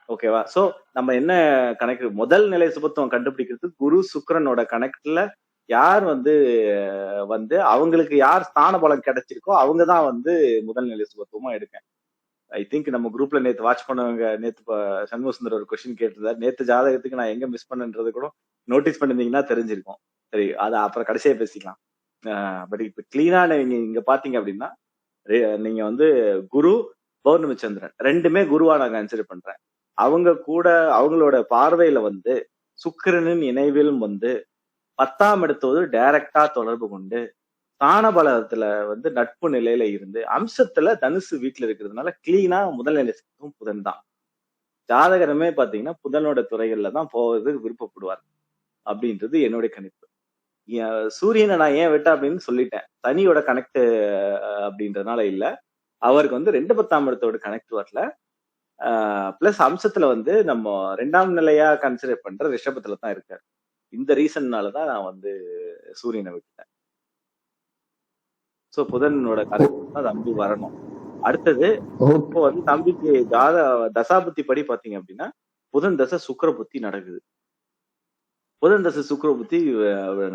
ஓகேவா? சோ நம்ம என்ன கணக்கு, முதல் நிலை சுபத்துவம் கண்டுபிடிக்கிறதுக்கு குரு சுக்கிரனோட கனெக்ட்ல யார் வந்து அவங்களுக்கு யார் ஸ்தான பலம் கிடைச்சிருக்கோ அவங்கதான் முதல் நிலை சுபத்துவமா எடுக்கேன். ஐ திங்க் நம்ம குரூப்ல நேத்து வாட்ச் பண்ணவங்க, நேத்து சண்முக சுந்தர் ஒரு கொஸ்டின் கேட்டிருந்தாரு. நேத்து ஜாதகத்துக்கு நான் எங்க மிஸ் பண்ணன்றது கூட நோட்டீஸ் பண்ணிருந்தீங்கன்னா தெரிஞ்சிருக்கும். சரி, அதை அப்புறம் கடைசியா பேசிக்கலாம். பட் இப்ப கிளீனா நீங்க இங்க பாத்தீங்க அப்படின்னா, நீங்க குரு பௌர்ணமி சந்திரன் ரெண்டுமே குருவா நான் கன்சிடர் பண்றேன். அவங்க கூட அவங்களோட பார்வையில சுக்கிரனின் இணைவில் 10ஆம் இடத்தோடு டைரக்டா தொடர்பு கொண்டு ஸ்தான பலத்துல நட்பு நிலையில இருந்து அம்சத்துல தனுசு வீட்டுல இருக்கிறதுனால கிளீனா முதல் நிலை சுபத்துவம் புதன் தான். ஜாதகரமே பாத்தீங்கன்னா புதனோட துறைகள்ல தான் போவதுக்கு விருப்பப்படுவார் அப்படின்றது என்னுடைய கணிப்பு. சூரியனை நான் ஏன் விட்டேன் அப்படின்னு சொல்லிட்டேன். சனியோட கனெக்ட் அப்படின்றதுனால இல்ல, அவருக்கு 2 10ஆம் இடத்தோட கனெக்ட் வரல. பிளஸ் அம்சத்துல நம்ம 2ஆம் நிலையா கன்சிடர் பண்ற ரிஷபத்துல தான் இருக்காரு. இந்த ரீசன்னாலதான் நான் சூரியனை விட்டுட்டேன். சோ புதனோட கனெக்ட் தான் தம்பி வரணும். அடுத்தது இப்போ தம்பிக்கு தசாபுத்தி படி பாத்தீங்க அப்படின்னா புதன் தசை சுக்கிர புத்தி நடக்குது. புதன் தசை சுக்கிர புத்தி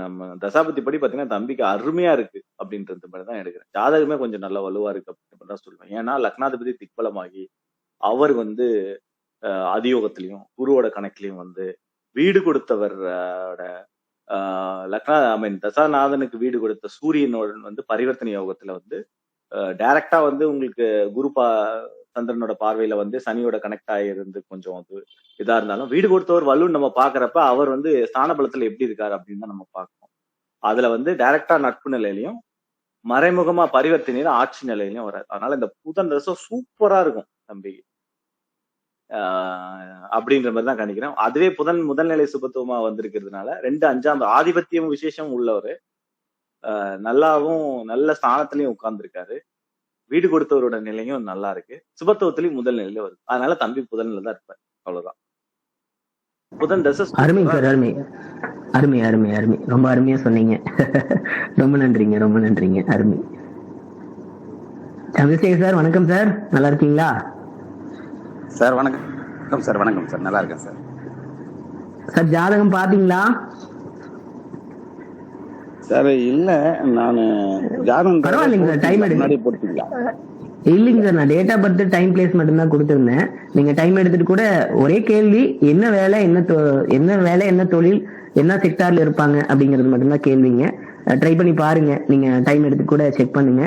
நம்ம தசாபுத்தி படி பாத்தீங்கன்னா தம்பிக்கு அருமையா இருக்கு அப்படின்றது மாதிரி தான் எடுக்கிறேன். ஜாதகமே கொஞ்சம் நல்ல வலுவா இருக்கு அப்படின்னு தான் சொல்லுவேன். ஏன்னா லக்னாதிபதி திக்பலமாகி அவர் அதியோகத்திலையும் குருவோட கணக்குலயும் வீடு கொடுத்தவரோட தசாநாதனுக்கு வீடு கொடுத்த சூரியனோட பரிவர்த்தனை யோகத்துல டைரக்டா உங்களுக்கு குரு சந்திரனோட பார்வையில சனியோட கனெக்ட் ஆகிருந்து கொஞ்சம் இதா இருந்தாலும் வீடு கொடுத்தவர் வலுன்னு நம்ம பாக்குறப்ப அவர் ஸ்தான பலத்துல எப்படி இருக்காரு அப்படின்னு தான் நம்ம பார்க்கணும். அதுல டைரக்டா நட்பு நிலையிலையும் மறைமுகமா பரிவர்த்தனையில ஆட்சி நிலையிலையும் வராது. அதனால இந்த புதன் ரசம் சூப்பரா இருக்கும் தம்பிக்கு அப்படின்ற மாதிரி தான் கணிக்கிறேன். அதுவே புதன் முதல்நிலை சுபத்துவமா வந்திருக்கிறதுனால 2 5ஆம் ஆதிபத்தியம் விசேஷம் உள்ளவரு நல்லாவும் நல்ல ஸ்தானத்திலையும் உட்கார்ந்துருக்காரு. வீடு கொடுத்தவரோட நிலையும் நல்லா இருக்கு. சுபத்துவத்திலையும் முதல் நிலையில வருது. அதனால தம்பி புதன்ல தான் இருப்பார். அவ்வளவுதான். புதன் தசை அருமை சார், அருமை அருமை அருமை அருமை. ரொம்ப அருமையா சொன்னீங்க. ரொம்ப நன்றிங்க, ரொம்ப நன்றிங்க. அருமை. சந்திரசேகர் சார் வணக்கம் சார், நல்லா இருக்கீங்களா? சார் வணக்கம் சார். வணக்கம் சார், நல்லா இருக்கேன் சார். சார் ஜாதகம் பாத்தீங்களா? சார் இல்ல, நான் ஜாதகம் பரவாயில்லைங்க சார், டைம் முன்னாடி போட்டீங்களா? இல்லைங்க சார், நான் date of birth time place மட்டும்தான் கொடுத்துருந்தேன். நீங்க டைம் எடுத்துட்டு கூட ஒரே கேள்வி, என்ன வேலை என்ன தொழில் என்ன செக்டார்ல இருப்பாங்க அப்படிங்கிறது மட்டும்தான் கேள்விங்க. ட்ரை பண்ணி பாருங்க, நீங்க டைம் எடுத்து கூட செக் பண்ணுங்க.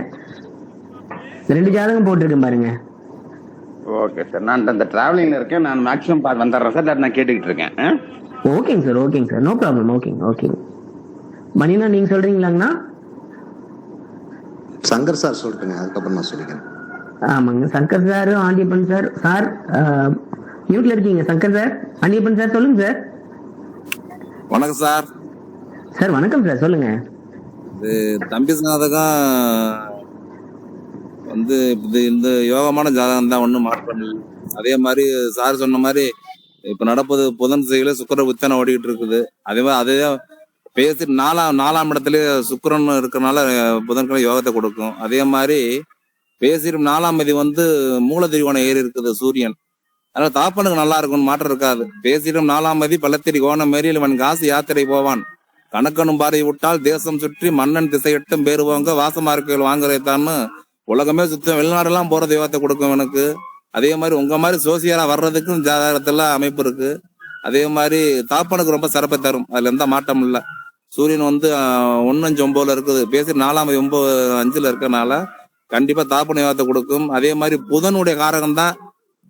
2 ஜாதகம் போட்டிருக்கேன் பாருங்க. ஓகே சார், நான் அந்த டிராவலிங்ல இருக்கேன். நான் மேக்ஸிமம் வந்துடுறேன் சார். நான் கேட்டுக்கிட்டு இருக்கேன். ஓகேங்க சார், ஓகேங்க சார், நோ ப்ராப்ளம். ஓகேங்க ஓகேங்க. மணினா நீங்க சொல்றீங்களாங்கண்ணா? சங்கர் சார் சொல்லிட்டுங்க, அதுக்கப்புறம் நான் சொல்லிக்கிறேன். ஆமாங்க, Shankar sir, Andiyappan sir. Sir மியூட்ல இருக்கீங்க. சங்கர் சார், ஆண்டியப்பன் சார் சொல்லுங்க சார். வணக்கம் சார். சார் வணக்கம் சார், சொல்லுங்க. தம்பி ஜாதகம் இந்த யோகமான ஜாதகம் தான், ஒன்றும் மாற்றம் இல்லை. அதே மாதிரி சார் சொன்ன மாதிரி இப்ப நடப்பது புதன் திசையில சுக்கிர உச்சனை ஓடிக்கிட்டு இருக்குது. அதே மாதிரி அதே பேசி 4ஆம் இடத்துல சுக்கிரன் இருக்கிறனால புதன்கிழமை யோகத்தை கொடுக்கும். அதே மாதிரி பேசி 4ஆம் தேதி மூலதிரிகோணம் ஏறி இருக்குது சூரியன். அதனால தாப்பனுக்கு நல்லா இருக்கும்னு மாற்றம் இருக்காது. பேசிடும் 4ஆம் தேதி பள்ளத்திரி கோணம் மேரி இவன் காசு யாத்திரை போவான். கணக்கனும் பாறை விட்டால் தேசம் சுற்றி மன்னன் திசையட்டும் பேருவாங்க வாசமா இருக்கைகள் வாங்குறதான்னு உலகமே சுத்தம் வெளிநாடெல்லாம் போற தெய்வத்தை கொடுக்கும் எனக்கு. அதே மாதிரி உங்க மாதிரி சோசியலா வர்றதுக்கும் ஜாதகத்துல அமைப்பு இருக்கு. அதே மாதிரி தாப்பனுக்கு ரொம்ப சிறப்பை தரும், அதுல எந்த மாற்றம் இல்லை. சூரியன் 1:5 இருக்குது, பேசி 4ஆம் தேதி 9:5 இருக்கனால கண்டிப்பா தாப்பன யோகத்தை கொடுக்கும். அதே மாதிரி புதனுடைய காரகம் தான்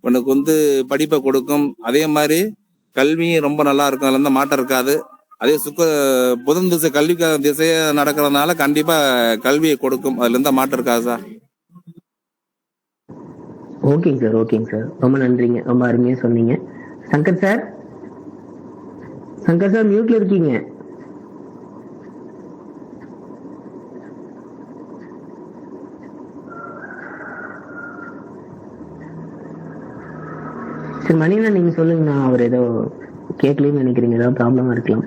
உனக்கு படிப்பை கொடுக்கும். அதே மாதிரி கல்வி ரொம்ப நல்லா இருக்கும், அதுல எந்த மாற்றம் இருக்காது. அதே புதன் திசை கல்வி திசைய நடக்கிறதுனால கண்டிப்பா கல்வியை கொடுக்கும், அதுல எந்த மாற்றம் இருக்காது சார். ஓகேங்க சார், ஓகேங்க சார், ரொம்ப நன்றிங்க, ரொம்ப அருமையா சொன்னீங்க. சங்கர் சார், சங்கர் சார் மியூட்ல இருக்கீங்க. சரி மணினா நீங்க சொல்லுங்க, நான் அவர் ஏதோ கேட்கலன்னு நினைக்கிறீங்க, ஏதாவது ப்ராப்ளமா இருக்கலாம்.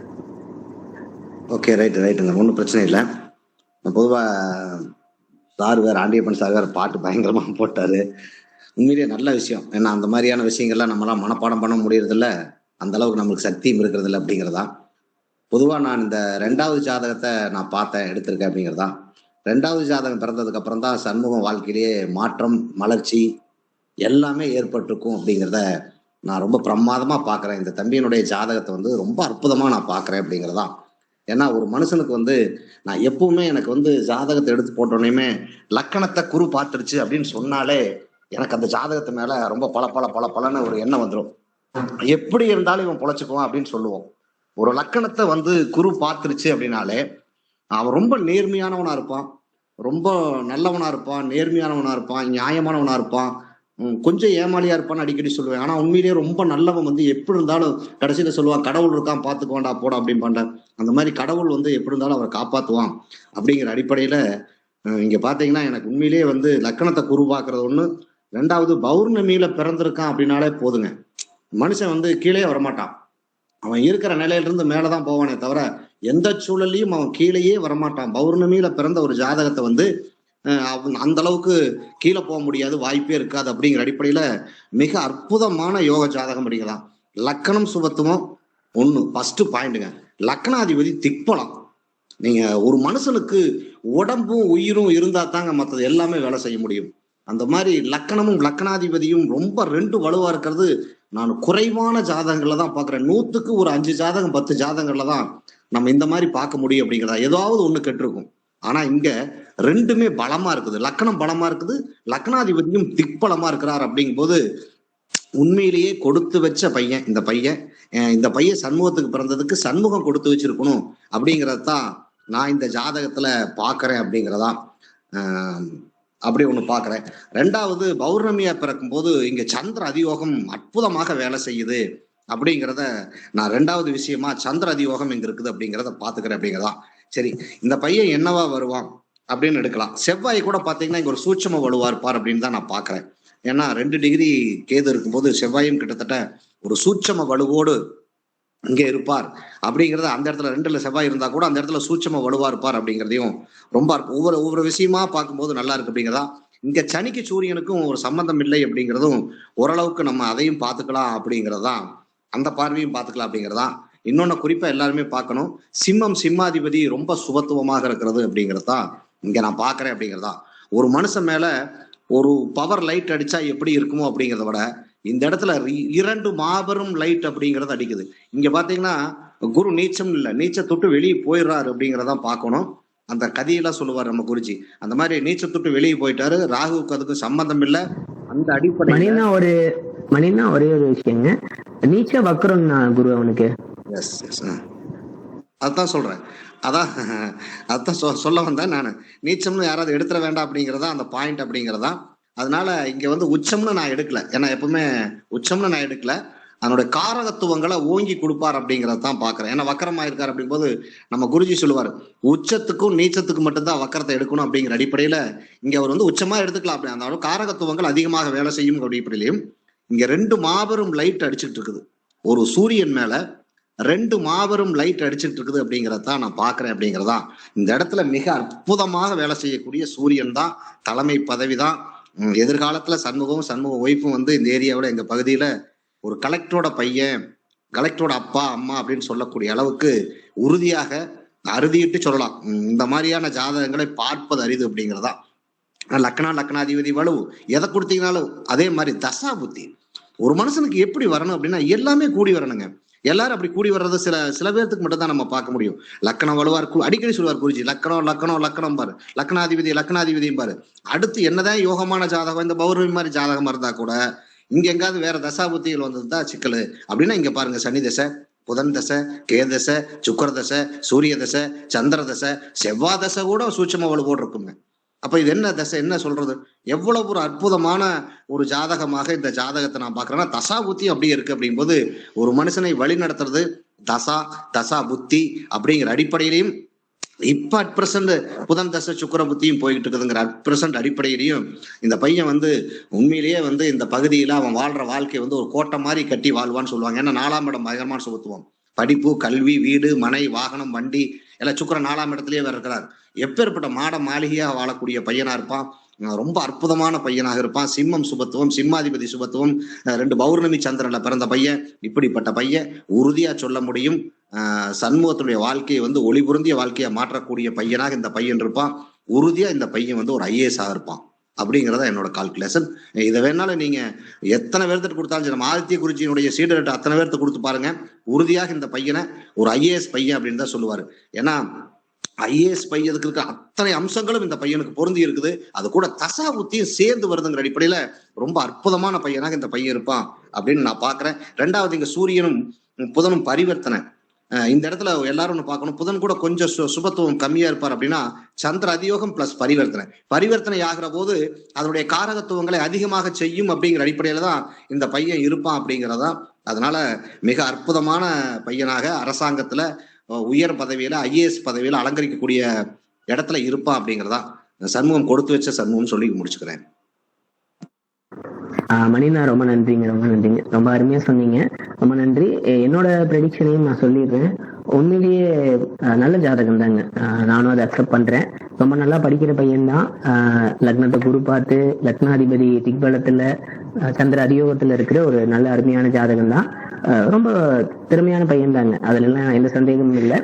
ஓகே, ரைட்டுங்க, ஒன்றும் பிரச்சனை இல்லை. பொதுவாக சார் வேறு ஆண்டியப்பன் சார் வேறு பாட்டு பயங்கரமாக போட்டார். உண்மையிலேயே நல்ல விஷயம். ஏன்னா அந்த மாதிரியான விஷயங்கள்லாம் நம்மளாம் மனப்பாடம் பண்ண முடியறதில்ல, அந்த அளவுக்கு நம்மளுக்கு சக்தியும் இருக்கிறதில்ல அப்படிங்கிறதா. பொதுவா நான் இந்த 2வது ஜாதகத்தை நான் பார்த்தேன், எடுத்திருக்கேன் அப்படிங்கிறதா. 2வது ஜாதகம் பிறந்ததுக்கு அப்புறம் தான் சண்முகம் வாழ்க்கையிலேயே மாற்றம், மலர்ச்சி எல்லாமே ஏற்பட்டிருக்கும் அப்படிங்கிறத நான் ரொம்ப பிரமாதமா பாக்குறேன். இந்த தம்பியினுடைய ஜாதகத்தை வந்து ரொம்ப அற்புதமா நான் பாக்குறேன் அப்படிங்கிறதா. ஏன்னா ஒரு மனுஷனுக்கு வந்து நான் எப்பவுமே எனக்கு வந்து ஜாதகத்தை எடுத்து போட்டோன்னே லக்கணத்தை குரு பார்த்துருச்சு அப்படின்னு சொன்னாலே எனக்கு அந்த ஜாதகத்து மேல ரொம்ப பல ஒரு எண்ணம் வந்துடும். எப்படி இருந்தாலும் இவன் பொழைச்சுக்குவான் அப்படின்னு சொல்லுவோம். ஒரு லக்கணத்தை வந்து குரு பார்த்துருச்சு அப்படின்னாலே அவன் ரொம்ப நேர்மையானவனா இருப்பான், ரொம்ப நல்லவனா இருப்பான், நேர்மையானவனா இருப்பான், நியாயமானவனா இருப்பான், கொஞ்சம் ஏமாளியா இருப்பான்னு அடிக்கடி சொல்லுவேன். ஆனா உண்மையிலேயே ரொம்ப நல்லவன் வந்து எப்படி இருந்தாலும் கடைசியில சொல்லுவான், கடவுள் இருக்கான் பாத்துக்குவான்டா போடா அப்படின்பாண்ட. அந்த மாதிரி கடவுள் வந்து எப்படி இருந்தாலும் அவரை காப்பாத்துவான் அப்படிங்கிற அடிப்படையில இங்க பாத்தீங்கன்னா எனக்கு உண்மையிலேயே வந்து லக்கணத்தை குரு பாக்குறது ஒண்ணு. 2வது பௌர்ணமியில பிறந்திருக்கான் அப்படின்னாலே போதுங்க, மனுஷன் வந்து கீழே வரமாட்டான். அவன் இருக்கிற நிலையில இருந்து மேலதான் போவானே தவிர எந்த சூழல்லையும் அவன் கீழேயே வரமாட்டான். பௌர்ணமியில பிறந்த ஒரு ஜாதகத்தை வந்து அந்த அளவுக்கு கீழே போக முடியாது, வாய்ப்பே இருக்காது. அப்படிங்கிற அடிப்படையில மிக அற்புதமான யோக ஜாதகம் அப்படிங்கலாம். லக்கணம் சுபத்துவம் ஒண்ணு ஃபர்ஸ்ட் பாயிண்ட்டுங்க. லக்கணாதிபதி திக்பலம். நீங்க ஒரு மனுஷனுக்கு உடம்பும் உயிரும் இருந்தா தாங்க மற்றது எல்லாமே வேலை செய்ய முடியும். அந்த மாதிரி லக்கணமும் லக்கணாதிபதியும் ரொம்ப 2 வலுவா இருக்கிறது நான் குறைவான ஜாதகங்கள்ல தான் பாக்குறேன். 100க்கு ஒரு 5 ஜாதகம் 10 ஜாதகங்கள்ல தான் நம்ம இந்த மாதிரி பார்க்க முடியும் அப்படிங்கிறதா. ஏதாவது ஒண்ணு கெட்டிருக்கும். ஆனா இங்க 2மே பலமா இருக்குது. லக்கணம் பலமா இருக்குது, லக்கணாதிபதியும் திக்பலமா இருக்கிறார். அப்படிங்கும் போது உண்மையிலேயே கொடுத்து வச்ச பையன் இந்த பையன். இந்த பையன் சண்முகத்துக்கு பிறந்ததுக்கு சண்முகம் கொடுத்து வச்சிருக்கணும் அப்படிங்கறதான் நான் இந்த ஜாதகத்துல பாக்குறேன் அப்படிங்கிறதா. அப்படி ஒண்ணு பாக்குறேன். 2வது பௌர்ணமியா பிறக்கும் போது இங்க சந்திர அதியோகம் அற்புதமாக வேலை செய்யுது அப்படிங்கிறத நான் 2வது விஷயமா சந்திர அதியோகம் இங்க இருக்குது அப்படிங்கிறத பாத்துக்கிறேன் அப்படிங்கிறதா. சரி, இந்த பையன் என்னவா வருவான் அப்படின்னு எடுக்கலாம். செவ்வாய் கூட பாத்தீங்கன்னா இங்க ஒரு சூட்சம வலுவா இருப்பார் அப்படின்னு தான் நான் பாக்குறேன். ஏன்னா 2 டிகிரி கேது இருக்கும்போது செவ்வாயும் கிட்டத்தட்ட ஒரு சூட்சம வலுவோடு இங்க இருப்பார் அப்படிங்கறத. அந்த இடத்துல 2ல செவ்வாய் இருந்தா கூட அந்த இடத்துல சூட்சம வலுவா இருப்பார் அப்படிங்கிறதையும் ரொம்ப ஒவ்வொரு விஷயமா பார்க்கும்போது நல்லா இருக்கு அப்படிங்கிறதா. இங்க சனிக்கு சூரியனுக்கும் ஒரு சம்பந்தம் இல்லை அப்படிங்கிறதும் ஓரளவுக்கு நம்ம அதையும் பார்த்துக்கலாம் அப்படிங்கிறதா. அந்த பார்வையும் பார்த்துக்கலாம் அப்படிங்கிறதா. இன்னொன்னு குறிப்பா எல்லாருமே பார்க்கணும், சிம்மாதிபதி ரொம்ப சுபத்துவமாக இருக்கிறது அப்படிங்கிறதா இங்க நான் பாக்குறேன் அப்படிங்கிறதா. ஒரு மனுஷன் மேல ஒரு பவர் லைட் அடிச்சா எப்படி இருக்குமோ அப்படிங்கிறத விட இந்த இடத்துல 2 மாபெரும் லைட் அப்படிங்கறது அடிக்குது. இங்க பாத்தீங்கன்னா குரு நீச்சம் இல்ல, நீச்சத்தொட்டு வெளியே போயிடுறாரு அப்படிங்கிறதான் பார்க்கணும். அந்த கதையெல்லாம் சொல்லுவார் நம்ம குருஜி. அந்த மாதிரி நீச்சத்தொட்டு வெளியே போயிட்டாரு, ராகுவுக்கு அதுக்கு சம்பந்தம் இல்லை. அந்த அடிப்படையில ஒரே ஒரு விஷயங்க, நீச்ச வக்ரம் குரு அவனுக்கு. அதான் சொல்றேன், அதான் சொல்ல வந்தேன் நானு. நீச்சம்னு யாராவது எடுத்துட வேண்டாம் அப்படிங்கிறதா அந்த பாயிண்ட் அப்படிங்கிறதா. அதனால இங்க வந்து உச்சம்னு நான் எடுக்கல, ஏன்னா எப்பவுமே உச்சம்னு நான் எடுக்கல, அதனுடைய காரகத்துவங்களை ஓங்கி கொடுப்பார் அப்படிங்கறதான் பாக்குறேன். ஏன்னா வக்கரமா இருக்காரு அப்படிங்கும்போது நம்ம குருஜி சொல்லுவாரு உச்சத்துக்கும் நீச்சத்துக்கும் மட்டும்தான் வக்கரத்தை எடுக்கணும் அப்படிங்கிற அடிப்படையில இங்க அவர் வந்து உச்சமா எடுத்துக்கலாம். அப்படி அந்த காரகத்துவங்கள் அதிகமாக வேலை செய்யும் அடிப்படையிலையும் இங்க 2 மாபெரும் லைட் அடிச்சுட்டு இருக்குது. ஒரு சூரியன் மேல 2 மாபெரும் லைட் அடிச்சுட்டு இருக்குது அப்படிங்கிறதான் நான் பாக்குறேன் அப்படிங்கிறதா. இந்த இடத்துல மிக அற்புதமாக வேலை செய்யக்கூடிய சூரியன் தான், தலைமை பதவி தான். எதிர்காலத்துல சண்முக ஒய்ஃபும் வந்து இந்த ஏரியாவோட எங்க பகுதியில ஒரு கலெக்டரோட பையன், கலெக்டரோட அப்பா அம்மா அப்படின்னு சொல்லக்கூடிய அளவுக்கு உறுதியாக அறுதியிட்டு சொல்லலாம். இந்த மாதிரியான ஜாதகங்களை பார்ப்பது அரிது அப்படிங்கிறதா. லக்கணாதிபதி வலு எதை கொடுத்தீங்கனாலும் அதே மாதிரி தசா புத்தி ஒரு மனுஷனுக்கு எப்படி வரணும் அப்படின்னா எல்லாமே கூடி வரணுங்க. எல்லாரும் அப்படி கூடி வர்றது சில பேர்த்துக்கு மட்டும் தான் நம்ம பார்க்க முடியும். லக்கணம் வலுவா இருக்கும், அடிக்கடி சொல்லுவார் குருஜி, லக்கணம் பாரு, லக்கணாதிபதியும் பாரு. அடுத்து என்னதான் யோகமான ஜாதகம் இந்த பௌர்ணமி மாதிரி ஜாதகமா இருந்தா கூட இங்க எங்காவது வேற தசாபுத்திகள் வந்ததுதான் சிக்கல். அப்படின்னா இங்க பாருங்க, சனி தசை, புதன் தசை, கேது தசை, சுக்கர தசை, சூரிய தசை, சந்திர தசை, செவ்வாய் தசை கூட சூட்சம வலுவோடு இருக்குங்க. அப்ப இது என்ன தசை, என்ன சொல்றது, எவ்வளவு ஒரு அற்புதமான ஒரு ஜாதகமாக இந்த ஜாதகத்தை நான் பாக்குறேன்னா தசா புத்தி அப்படியே இருக்கு. அப்படிங்கும்போது ஒரு மனுஷனை வழி நடத்துறது தசா புத்தி அப்படிங்கிற அடிப்படையிலையும் இப்ப அட்பிரசன்ட் புதன் தசை சுக்கர புத்தியும் போய்கிட்டு இருக்குதுங்கிற அட்பிரசன்ட் அடிப்படையிலையும் இந்த பையன் வந்து உண்மையிலேயே வந்து இந்த பகுதியில அவன் வாழ்ற வாழ்க்கை வந்து ஒரு கோட்டை மாதிரி கட்டி வாழ்வான்னு சொல்லுவாங்க. ஏன்னா 4ஆம் இடம் பயங்கரமான சுபத்துவம், படிப்பு, கல்வி, வீடு, மனை, வாகனம், வண்டி எல்லாம் சுக்கர 4ஆம் இடத்துலயே வேற இருக்கிறார். எப்பேற்பட்ட மாட மாளிகையா வாழக்கூடிய பையனா இருப்பான், ரொம்ப அற்புதமான பையனாக இருப்பான். சிம்மம் சுபத்துவம், சிம்மாதிபதி சுபத்துவம், 2 பௌர்ணமி சந்திரன்ல பிறந்த பையன். இப்படிப்பட்ட பையன் உறுதியா சொல்ல முடியும் சண்முகத்துடைய வாழ்க்கையை வந்து ஒளிபுருந்திய வாழ்க்கையை மாற்றக்கூடிய பையனாக இந்த பையன் இருப்பான். உறுதியா இந்த பையன் வந்து ஒரு IAS இருப்பான் அப்படிங்கிறத என்னோட கால்குலேஷன். இதை வேணாலும் நீங்க எத்தனை பேர்த்துட்டு கொடுத்தாலும் சரி, நம்ம ஆதித்ய குருஜியினுடைய சீடர்கிட்ட அத்தனை பேர்த்து கொடுத்து பாருங்க, உறுதியாக இந்த பையனை ஒரு IAS பையன் அப்படின்னு தான் சொல்லுவாரு. ஏன்னா IAS பையனுக்கு இருக்க அத்தனை அம்சங்களும் இந்த பையனுக்கு பொருந்தி இருக்குது. அது கூட தசா புத்தியும் சேர்ந்து வருதுங்கிற அடிப்படையில ரொம்ப அற்புதமான பையனாக இந்த பையன் இருப்பான் அப்படின்னு நான் பாக்குறேன். ரெண்டாவது, இங்க சூரியனும் புதனும் பரிவர்த்தனை. இந்த இடத்துல எல்லாரும் ஒண்ணு பார்க்கணும், புதன் கூட கொஞ்சம் சுபத்துவம் கம்மியா இருப்பார் அப்படின்னா சந்திர அதியோகம் பிளஸ் பரிவர்த்தனை ஆகிற போது அதனுடைய காரகத்துவங்களை அதிகமாக செய்யும் அப்படிங்கிற அடிப்படையில தான் இந்த பையன் இருப்பான் அப்படிங்கிறதா. அதனால மிக அற்புதமான பையனாக அரசாங்கத்துல உயர் பதவியில IAS பதவியில அலங்கரிக்கக்கூடிய இடத்துல இருப்பான் அப்படிங்கிறதா சண்முகம் கொடுத்து வச்ச சண்முகம் சொல்லி முடிச்சுக்கிறேன். மணினா ரொம்ப நன்றிங்க, ரொம்ப அருமையா சொன்னீங்க, ரொம்ப நன்றி. என்னோட ப்ரெடிக்ஷனையும் நான் சொல்லிடுறேன். உண்மையிலேயே நல்ல ஜாதகம் தாங்க, நானும் அதை அக்செப்ட் பண்றேன். ரொம்ப நல்லா படிக்கிற பையன்தான். லக்னத்தை குரு பார்த்து லக்னாதிபதி திக்பலத்துல சந்திர அதியோகத்துல இருக்கிற ஒரு நல்ல அருமையான ஜாதகம் தான். ரொம்ப திறமையான பையன் தாங்க, அதுல எல்லாம் எந்த சந்தேகமும் இல்லை.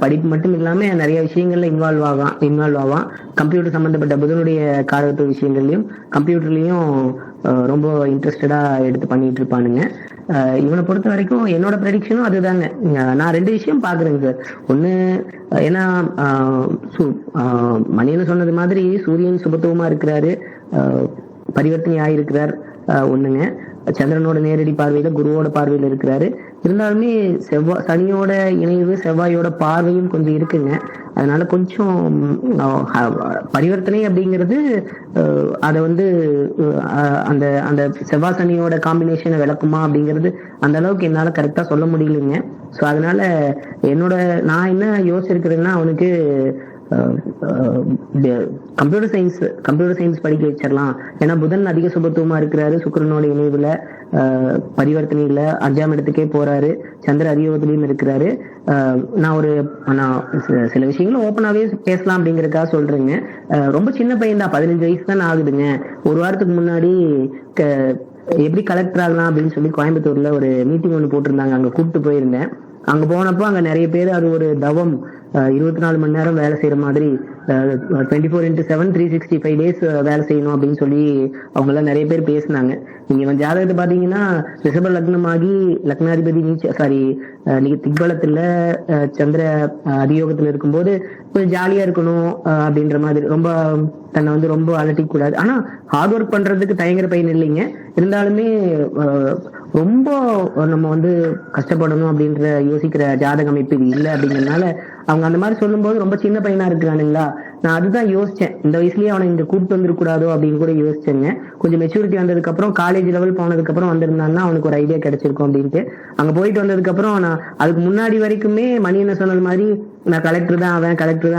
படிப்பு மட்டும் இல்லாம நிறைய விஷயங்கள்ல இன்வால்வ் ஆவான். கம்ப்யூட்டர் சம்பந்தப்பட்ட புதனுடைய காரகத்துவ விஷயங்கள்லயும் கம்ப்யூட்டர்லயும் ரொம்ப இன்ட்ரெஸ்டடா எடுத்து பண்ணிட்டு இருப்பானுங்க. இவனை பொறுத்த வரைக்கும் என்னோட ப்ரெடிக்ஷனும் அதுதாங்க. நான் 2 விஷயம் பாக்குறேங்க சார். ஒண்ணு, ஏன்னா மணியன் சொன்னது மாதிரி சூரியன் சுபத்துவமா இருக்கிறாரு, பரிவர்த்தனை ஆயிருக்கிறார் ஒண்ணுங்க. சந்திரனோட நேரடி பார்வையில குருவோட பார்வையில இருக்கிறாரு. இருந்தாலுமே சனியோட இணைவு செவ்வாயோட பார்வையும் கொஞ்சம் இருக்குங்க. அதனால கொஞ்சம் பரிவர்த்தனை அப்படிங்கிறது அதை வந்து அந்த அந்த செவ்வாய் சனியோட காம்பினேஷனை விளக்குமா அப்படிங்கிறது அந்த அளவுக்கு என்னால கரெக்டா சொல்ல முடியலைங்க. ஸோ அதனால நான் என்ன யோசிச்சிருக்கிறேன்னா, அவனுக்கு கம்ப்யூட்டர் சயின்ஸ் படிக்க வச்சிடலாம். ஏன்னா புதன் அதிக சுபத்துவமா இருக்கிறாரு, சுக்கிரனோட இணைவுல பரிவர்த்தனையில 5ஆம் இடத்துக்கே போறாரு, சந்திர அதியோகத்திலயும் இருக்கிறாரு. நான் சில விஷயங்களும் ஓப்பனாவே பேசலாம் அப்படிங்கறதுக்காக சொல்றேங்க. ரொம்ப சின்ன பையன் தான், 15 வயசு தான் ஆகுதுங்க. ஒரு வாரத்துக்கு முன்னாடி எப்படி கலெக்டர் ஆகலாம் அப்படின்னு சொல்லி கோயம்புத்தூர்ல ஒரு மீட்டிங் ஒன்று போட்டிருந்தாங்க, அங்க கூப்பிட்டு போயிருந்தேன். அங்க போனப்போ அங்க நிறைய பேர் அது ஒரு தவம், 24 மணி நேரம் வேலை செய்யற மாதிரி 24/7 365 days வேலை செய்யணும் அப்படின்னு சொல்லி அவங்க எல்லாம் நிறைய பேர் பேசினாங்க. நீங்க ஜாதகத்தை பாத்தீங்கன்னா ரிஷப லக்னமாகி லக்னாதிபதி நீங்க திக்பலத்துல சந்திர அதியோகத்துல இருக்கும்போது கொஞ்சம் ஜாலியா இருக்கணும் அப்படின்ற மாதிரி, ரொம்ப தன்னை ரொம்ப அலட்டிக்க கூடாது. ஆனா ஹார்ட் ஒர்க் பண்றதுக்கு தயங்குற பையன் இல்லைங்க. இருந்தாலுமே ரொம்ப நம்ம கஷ்டப்படணும் அப்படின்ற யோசிக்கிற ஜாதக அமைப்பு இது இல்லை அப்படிங்கறதுனால அவங்க அந்த மாதிரி சொல்லும் போது ரொம்ப சின்ன பையனா இருக்கிறானுங்களா, நான் அதுதான் யோசிச்சேன். இந்த வயசுலயே அவனை இங்க கூப்பிட்டு வந்துருக்கூடாதோ அப்படின்னு கூட யோசிச்சேங்க. கொஞ்சம் மெச்சூரிட்டி வந்ததுக்கு அப்புறம் காலேஜ் லெவல் போனதுக்கு அப்புறம் வந்திருந்தான்னா அவனுக்கு ஒரு ஐடியா கிடைச்சிருக்கும் அப்படின்ட்டு. அங்க போயிட்டு வந்ததுக்கு அப்புறம் நான் அதுக்கு முன்னாடி வரைக்குமே மணி என்ன சொன்னது மாதிரி நான் கலெக்டர் தான்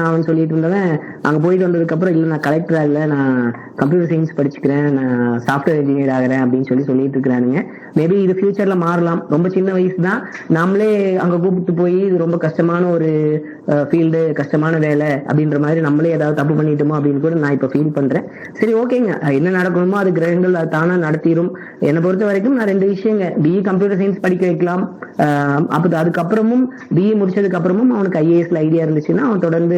அவன் சொல்லிட்டு இருந்தவன், அங்க போயிட்டு வந்ததுக்கு அப்புறம் இல்ல நான் கலெக்டரா இல்ல, நான் கம்ப்யூட்டர் சயின்ஸ் படிச்சுக்கிறேன், நான் சாஃப்ட்வேர் இன்ஜினியர் ஆகிறேன் அப்படின்னு சொல்லிட்டு இருக்கிறானுங்க. மேபி இது ஃபியூச்சர்ல மாறலாம். ரொம்ப சின்ன வயசு தான், நாமளே அங்க கூப்பிட்டு போய் இது ரொம்ப கஷ்டமான ஒரு ஃபீல்டு, கஷ்டமான வேலை அப்படின்ற மாதிரி நம்மளே ஏதாவது தப்பு பண்ணிட்டோமோ அப்படின்னு கூட நான் இப்ப ஃபீல் பண்றேன். சரி, ஓகேங்க, என்ன நடக்கணுமோ அது கிரகங்கள் அது தானா நடத்திடும். என்னை பொறுத்த வரைக்கும் நான் 2 விஷயங்க, BE கம்ப்யூட்டர் சயின்ஸ் படிக்க வைக்கலாம். அதுக்கப்புறமும் BE முடிச்சதுக்கு அப்புறமும் அவனுக்கு IASல ஐடியா இருந்துச்சுன்னா அவன் தொடர்ந்து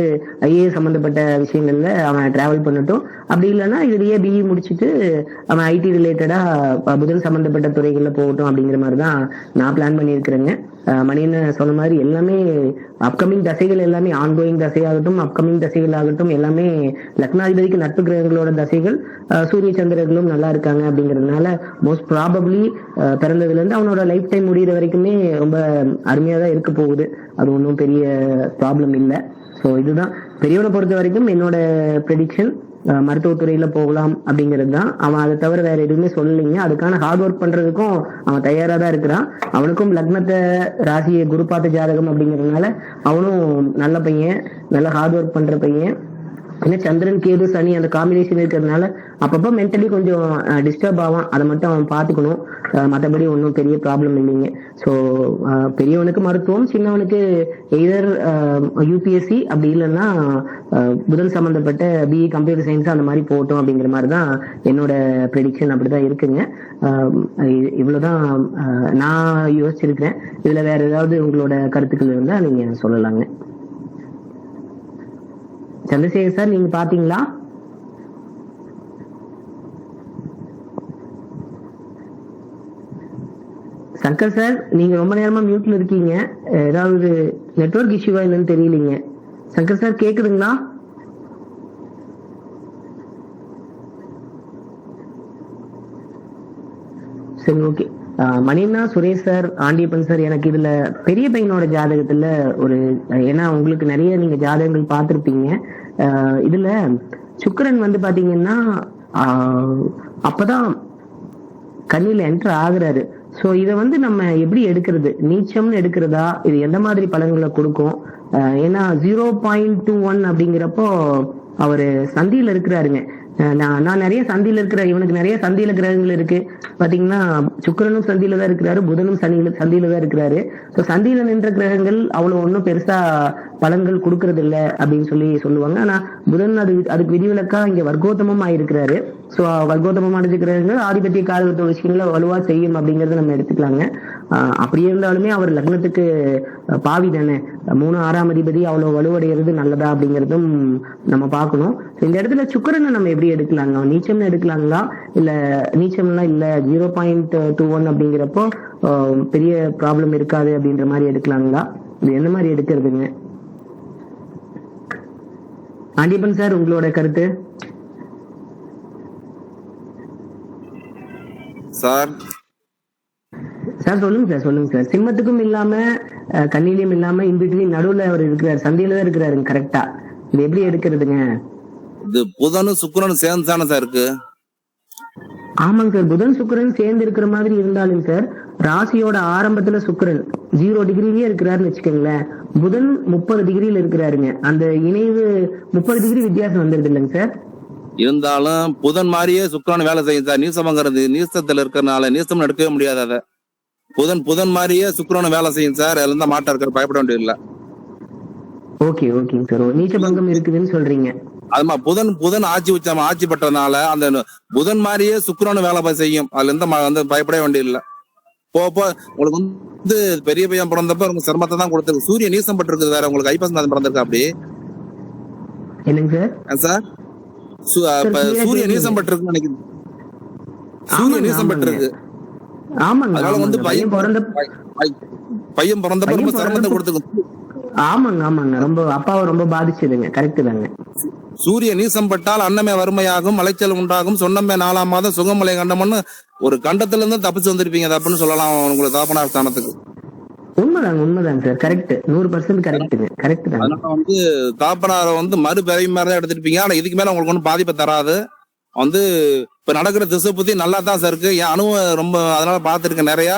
IAS சம்பந்தப்பட்ட விஷயங்கள்ல அவன் டிராவல் பண்ணட்டும். அப்படி இல்லைன்னா இதுலயே BE முடிச்சுட்டு அவன் IT ரிலேட்டடா புதன் சம்பந்தப்பட்ட துறைகள்ல போகட்டும் அப்படிங்கிற மாதிரிதான் நான் பிளான் பண்ணியிருக்கிறேங்க. மணின்னு சொன்ன மாதிரி எல்லாமே அப்கமிங் தசைகள் எல்லாமே ஆன்கோயிங் தசையாகட்டும், அப்கமிங் தசைகள் ஆகட்டும், எல்லாமே லக்னாதிபதிக்கு நட்பு கிரகங்களோட தசைகள், சூரிய சந்திரர்களும் நல்லா இருக்காங்க அப்படிங்கறதுனால மோஸ்ட் ப்ராபப்ளி பிறந்ததுல இருந்து அவனோட லைஃப் டைம் முடிகிற வரைக்குமே ரொம்ப அருமையா தான் இருக்க போகுது. அது ஒன்றும் பெரிய ப்ராப்ளம் இல்லை. ஸோ இதுதான் பெரியவனை பொறுத்த வரைக்கும் என்னோட ப்ரெடிக்ஷன். மருத்துவத்துறையில போகலாம் அப்படிங்கிறது தான். அவன் அதை தவிர வேற எதுவுமே சொல்லலைங்க. அதுக்கான ஹார்ட் ஒர்க் பண்றதுக்கும் அவன் தயாரா தான் இருக்கிறான். அவனுக்கும் லக்னத்தை ராசியை குரு பார்த்த ஜாதகம் அப்படிங்கறதுனால அவனும் நல்ல பையன், நல்ல ஹார்ட் ஒர்க் பண்ற பையன். ஏன்னா சந்திரன் கேது சனி அந்த காம்பினேஷன் இருக்கிறதுனால அப்பப்போ மென்டலி கொஞ்சம் டிஸ்டர்ப் ஆகும். அதை மட்டும் அவன் பார்த்துக்கணும். மற்றபடி ஒன்றும் பெரிய ப்ராப்ளம் இல்லைங்க. ஸோ பெரியவனுக்கு மருத்துவம், சின்னவனுக்கு எய்தர் யூபிஎஸ்சி, அப்படி இல்லைன்னா புதன் சம்பந்தப்பட்ட பிஇ கம்ப்யூட்டர் சயின்ஸ் அந்த மாதிரி போகட்டும் அப்படிங்கிற மாதிரி தான் என்னோட ப்ரெடிக்ஷன். அப்படிதான் இருக்குங்க. இவ்வளவுதான் நான் யோசிச்சிருக்கிறேன். இதுல வேற ஏதாவது உங்களோட கருத்துக்கள் இருந்தா நீங்க சொல்லலாங்க. சந்திரசேகர் சார், நீங்க பாத்தீங்களா? சங்கர் சார், நீங்க ரொம்ப நேரமா மியூட்ல இருக்கீங்க. ஏதாவது நெட்வொர்க் இஷ்யூவா என்னன்னு தெரியலீங்க. சங்கர் சார் கேக்குதுங்களா? சரி, ஓகே. மணினா, சுரேஷ் சார், ஆண்டியப்பன் சார், எனக்கு இதுல பெரிய பையனோட ஜாதகத்துல ஒரு, ஏன்னா உங்களுக்கு நிறைய நீங்க ஜாதகங்கள் பார்த்திருப்பீங்க. இதுல சுக்கிரன் வந்து பாத்தீங்கன்னா அப்பதான் கண்ணில என்டர் ஆகுறாரு. சோ இத வந்து நம்ம எப்படி எடுக்கிறது? நீச்சம்னு எடுக்கிறதா? இது எந்த மாதிரி பலன்களை கொடுக்கும்? ஏன்னா 0.21 அப்படிங்கிறப்போ அவரு சந்தியில இருக்கிறாருங்க. நான் நிறைய சந்தியில இருக்கிற, இவனுக்கு நிறைய சந்தியில கிரகங்கள் இருக்கு பாத்தீங்கன்னா. சுக்கிரனும் சந்தியில தான் இருக்கிறாரு, புதனும் சந்தியில தான் இருக்கிறாரு. ஸோ சந்தியில நின்ற கிரகங்கள் அவ்வளவு ஒன்றும் பெருசா பலன்கள் கொடுக்கறது இல்லை அப்படின்னு சொல்லுவாங்க. ஆனா புதன் அதுக்கு விதிவிலக்கா இங்க வர்க்கோத்தமம் ஆயிருக்கிறாரு. ஸோ வர்க்கோத்தமம் அடைஞ்ச கிரகங்கள் ஆதிபத்திய காலகட்ட விஷயங்களை வலுவா செய்யும் அப்படிங்கறத நம்ம எடுத்துக்கலாங்க. அப்படி இருந்தாலுமே அவர் லக்னத்துக்கு பாவி தானே, 3 6ஆம் அதிபதி அவ்வளவு வலுவடைகிறது நல்லதா அப்படிங்கறதும் நம்ம பார்க்கணும். இந்த இடத்துல சுக்கிரனை நம்ம எப்படி எடுக்கலாங்க? நீச்சம்னு எடுக்கலாங்களா? இல்ல நீச்சம்லாம் இல்ல 0.21 அப்படிங்கிறப்போ பெரிய ப்ராப்ளம் இருக்காது அப்படின்ற மாதிரி எடுக்கலாங்களா? இது எந்த மாதிரி எடுக்கிறதுங்க? ஆண்டியப்பன் சார், உங்களோட கருத்து? சார் சொல்லுங்க சார். சிம்மத்துக்கும் இல்லாம கண்ணிலையும் இல்லாம இன்பிட்வீன் நடுவுல அவர் இருக்கிறார், சந்தையில தான் இருக்கிறாருங்க. கரெக்டா? இது எப்படி எடுக்கிறதுங்க? இது புதனும் சுக்கிரனும் சேர்ந்து தானே சார் இருக்கு? ஆமாங்க சார், புதன் சுக்கிரன் சேர்ந்து இருக்கிற மாதிரி இருந்தாலும் சார், ராசியோட ஆரம்பத்துல சுக்கிரன் 0 டிகிரிலேயே இருக்கிறாருன்னு வச்சுக்கோங்களேன். புதன் 30 டிகிரியில இருக்கிறாருங்க. அந்த இணைவு 30 டிகிரி வித்தியாசம் வந்துருது இல்லைங்க சார்? இருந்தாலும் புதன் மாதிரியே சுக்கிரன் வேலை செய்யும் சார். நீசமங்கிறது நீசத்துல இருக்கிறனால நீசம் எடுக்கவே முடியாது. அதை புதன் மாதிரியே சுக்கிரன் வேலை செய்யும் சார். அதுல இருந்தா மாட்டம் இருக்கிற பயப்பட வேண்டியது இல்ல. ஓகேங்க சார். நீச்ச பங்கம் இருக்குதுன்னு சொல்றீங்க. அதுமா புதன் ஆட்சி பட்டதுனால அந்த புதன் மாதிரியே சுக்கிரன் வேலை செய்யும். அதுல இருந்து பயப்பட வேண்டியது இல்ல. உங்களுக்கு வந்து பெரிய பையன் பிறந்தப்ப உங்களுக்கு சிரமத்தை தான் கொடுத்துருக்கு. சூரிய நீசம் பட்டிருக்கு வேற, உங்களுக்கு ஐப்பசி பிறந்திருக்கு. அப்படி என்னங்க சார்? சூரிய நீசம் பட்டிருக்கு நினைக்கிறேன். சூரிய நீசம் பட்டிருக்கு. அதனால வந்து பையன் பிறந்தப்ப ரொம்ப சிரமத்தை கொடுத்துருக்கு. ஆமாங்க. ரொம்ப அப்பாவை ரொம்ப பாதிச்சதுங்க. கரெக்ட் தாங்க. சூரிய நீசம் பட்டால் அன்னமே வறுமையாகும், மலைச்சல் உண்டாகும், சொன்னமே 4ஆம் மாதம் சுகமலை கண்டம்னு ஒரு கண்டத்துல இருந்து தப்பிச்சு வந்திருப்பீங்க தப்புன்னு சொல்லலாம் உங்களுக்கு தாப்பனார் ஸ்தானத்துக்கு. உண்மைதாங்க சார். கரெக்ட், 100% கரெக்ட்டுங்க. கரெக்ட் தான். அதனால வந்து தாப்பனாரை வந்து மறுபிறவி மாதிரிதான் எடுத்துருப்பீங்க. ஆனா இதுக்கு மேல உங்களுக்கு ஒன்றும் பாதிப்பை தராது. வந்து இப்ப நடக்கிற திசை புத்தி நல்லா தான் சார் இருக்கு. என் அனுபவம் ரொம்ப அதனால பார்த்துருக்கேன் நிறைய.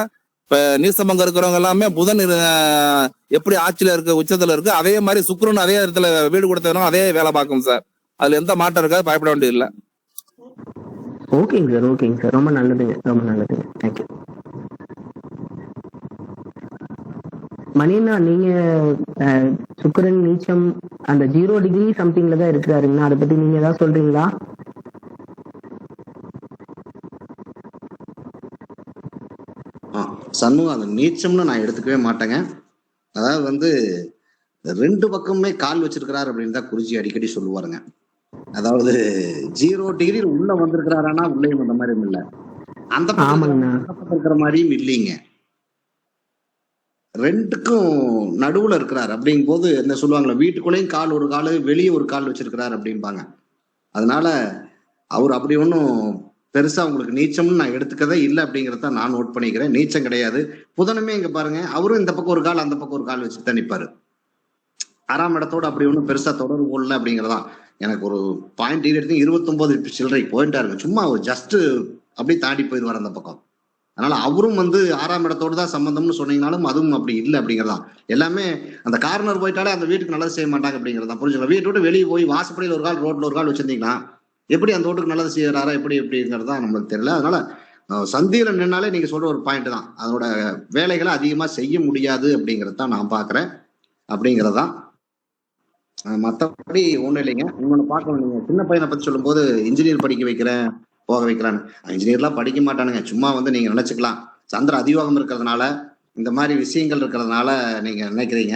இப்ப நீசமங்க இருக்கிறவங்க எல்லாமே புதன் எப்படி ஆட்சியில இருக்கு, உச்சத்துல இருக்கு, அதே மாதிரி சுக்கிரன் அதே இடத்துல வீடு கொடுத்தவங்க அதே வேலை பார்க்கும் சார். அதுல எந்த மாற்றம் இருக்காது, பயப்பட வேண்டியது இல்லை. ஓகேங்க சார். ரொம்ப நல்லதுங்க. தேங்க்யூ. மணினா, நீங்க சுக்கிரன் நீச்சம் அந்த 0 டிகிரி சம்திங்ல தான் இருக்கிறாருங்கன்னா அதை பத்தி நீங்க ஏதாவது சொல்றீங்களா? சண்முகம், அந்த நீச்சம்னு நான் எடுத்துக்கவே மாட்டேங்க. அதாவது வந்து 2 பக்கமுமே கால் வச்சிருக்கிறாரு அப்படின்னு தான் குருஜி அடிக்கடி சொல்லுவாருங்க. அதாவது 0 டிகிரியில் உள்ள வந்திருக்கிறாரானா உள்ளேயும் வந்த மாதிரியும் இல்ல, அந்த பக்கம் இருக்கிற மாதிரியும் இல்லைங்க. 2க்கும் நடுவுல இருக்கிறார் அப்படிங்கும் போது என்ன சொல்லுவாங்களா, வீட்டுக்குள்ளேயும் கால் ஒரு கால், வெளியே ஒரு கால் வச்சிருக்கிறார் அப்படின்பாங்க. அதனால அவர் அப்படி ஒன்றும் பெருசா உங்களுக்கு நீச்சம்னு நான் எடுத்துக்கதே இல்லை அப்படிங்கிறத நான் நோட் பண்ணிக்கிறேன். நீச்சம் கிடையாது. புதனுமே இங்க பாருங்க, அவரும் இந்த பக்கம் ஒரு கால் அந்த பக்கம் ஒரு கால் வச்சுட்டு தான் நிற்பாரு. 6ஆம் இடத்தோட அப்படி ஒன்றும் பெருசா தொடர்பு கொள்ளல அப்படிங்கிறதான் எனக்கு ஒரு பாயிண்ட். எடுத்து 29 சில்லறை போயிட்டா இருக்கு. சும்மா ஜஸ்ட் அப்படி தாண்டி போயிடுவார் அந்த பக்கம். அதனால அவரும் வந்து 6ஆம் இடத்தோடு தான் சம்பந்தம்னு சொன்னீங்கனாலும் அதுவும் அப்படி இல்லை அப்படிங்கிறதான். எல்லாமே அந்த கார்னர் போயிட்டாலே அந்த வீட்டுக்கு நல்லது செய்ய மாட்டாங்க அப்படிங்கிறதான். புரிஞ்சுக்கலாம். வீட்டை விட்டு வெளியே போய் வாசப்படியில் ஒரு கால், ரோட்ல ஒரு கால் வச்சிருந்தீங்கன்னா எப்படி அந்த வீட்டுக்கு நல்லது செய்யறாரா எப்படிங்கிறது தான் நம்மளுக்கு தெரியல. அதனால சந்தியில நின்னாலே நீங்க சொல்ற ஒரு பாயிண்ட் தான், அதோட வேலைகளை அதிகமா செய்ய முடியாது அப்படிங்கிறது தான் நான் பாக்குறேன் அப்படிங்கிறதான். மற்றபடி ஒண்ணும் இல்லைங்க. இன்னொன்னு பார்க்கணும், நீங்க சின்ன பையனை பத்தி சொல்லும் போது இன்ஜினியர் படிக்க வைக்கிறேன் போக வைக்கலான்னு. இன்ஜினியர்லாம் படிக்க மாட்டானுங்க, சும்மா வந்து நீங்க நினைச்சுக்கலாம் சந்திர அதியோகம் இருக்கிறதுனால இந்த மாதிரி விஷயங்கள் இருக்கிறதுனால நீங்க நினைக்கிறீங்க.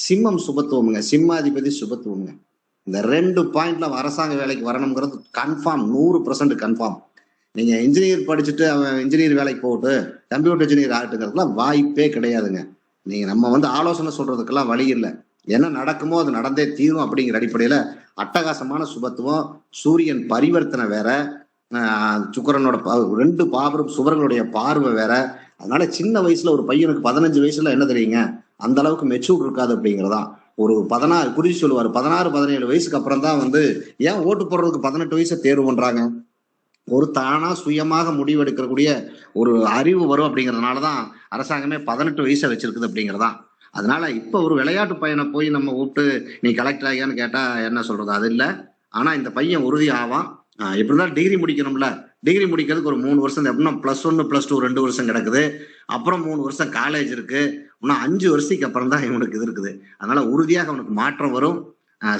சிம்மம் சுபத்துவமுங்க, சிம்மாதிபதி சுபத்துவமுங்க. இந்த 2 பாயிண்ட்ல அரசாங்க வேலைக்கு வரணுங்கிறது கன்ஃபார்ம், 100% கன்ஃபார்ம். நீங்க இன்ஜினியர் படிச்சுட்டு அவன் இன்ஜினியர் வேலைக்கு போட்டு கம்ப்யூட்டர் இன்ஜினியர் ஆகிட்டுங்கிறதுலாம் வாய்ப்பே கிடையாதுங்க. நீங்க நம்ம வந்து ஆலோசனை சொல்றதுக்கெல்லாம் வழி இல்லை. என்ன நடக்குமோ அது நடந்தே தீரும் அப்படிங்கிற அடிப்படையில அட்டகாசமான சுபத்துவம். சூரியன் பரிவர்த்தனை வேற, சுக்கிரனோட 2 பாபரும் சுவர்களுடைய பார்வை வேற. அதனால சின்ன வயசுல ஒரு பையனுக்கு 15 வயசுல என்ன தெரியுங்க, அந்த அளவுக்கு மெச்சூர் இருக்காது அப்படிங்கிறதா. ஒரு 16 குறிச்சு சொல்லுவாரு, 16-17 வயசுக்கு அப்புறம் தான் வந்து ஏன் ஓட்டு போடுறதுக்கு 18 வயசை தேர்வு பண்றாங்க. ஒரு தானா சுயமாக முடிவெடுக்கக்கூடிய ஒரு அறிவு வரும் அப்படிங்கிறதுனாலதான் அரசாங்கமே 18 வயசை வச்சிருக்குது அப்படிங்கிறதா. அதனால இப்ப ஒரு விளையாட்டு பையனை போய் நம்ம கூப்பிட்டு நீ கலெக்டர் ஆகியான்னு கேட்டா என்ன சொல்றது, அது இல்லை. ஆனா இந்த பையன் உறுதி ஆவான். எப்படிதான் டிகிரி முடிக்கணும்ல, டிகிரி முடிக்கிறதுக்கு ஒரு 3 வருஷம், எப்படின்னா +1 +2 2 வருஷம் கிடக்குது. அப்புறம் 3 வருஷம் காலேஜ் இருக்கு. இன்னும் 5 வருஷத்துக்கு அப்புறம் தான் இவனுக்கு இது இருக்குது. அதனால உறுதியாக அவனுக்கு மாற்றம் வரும்,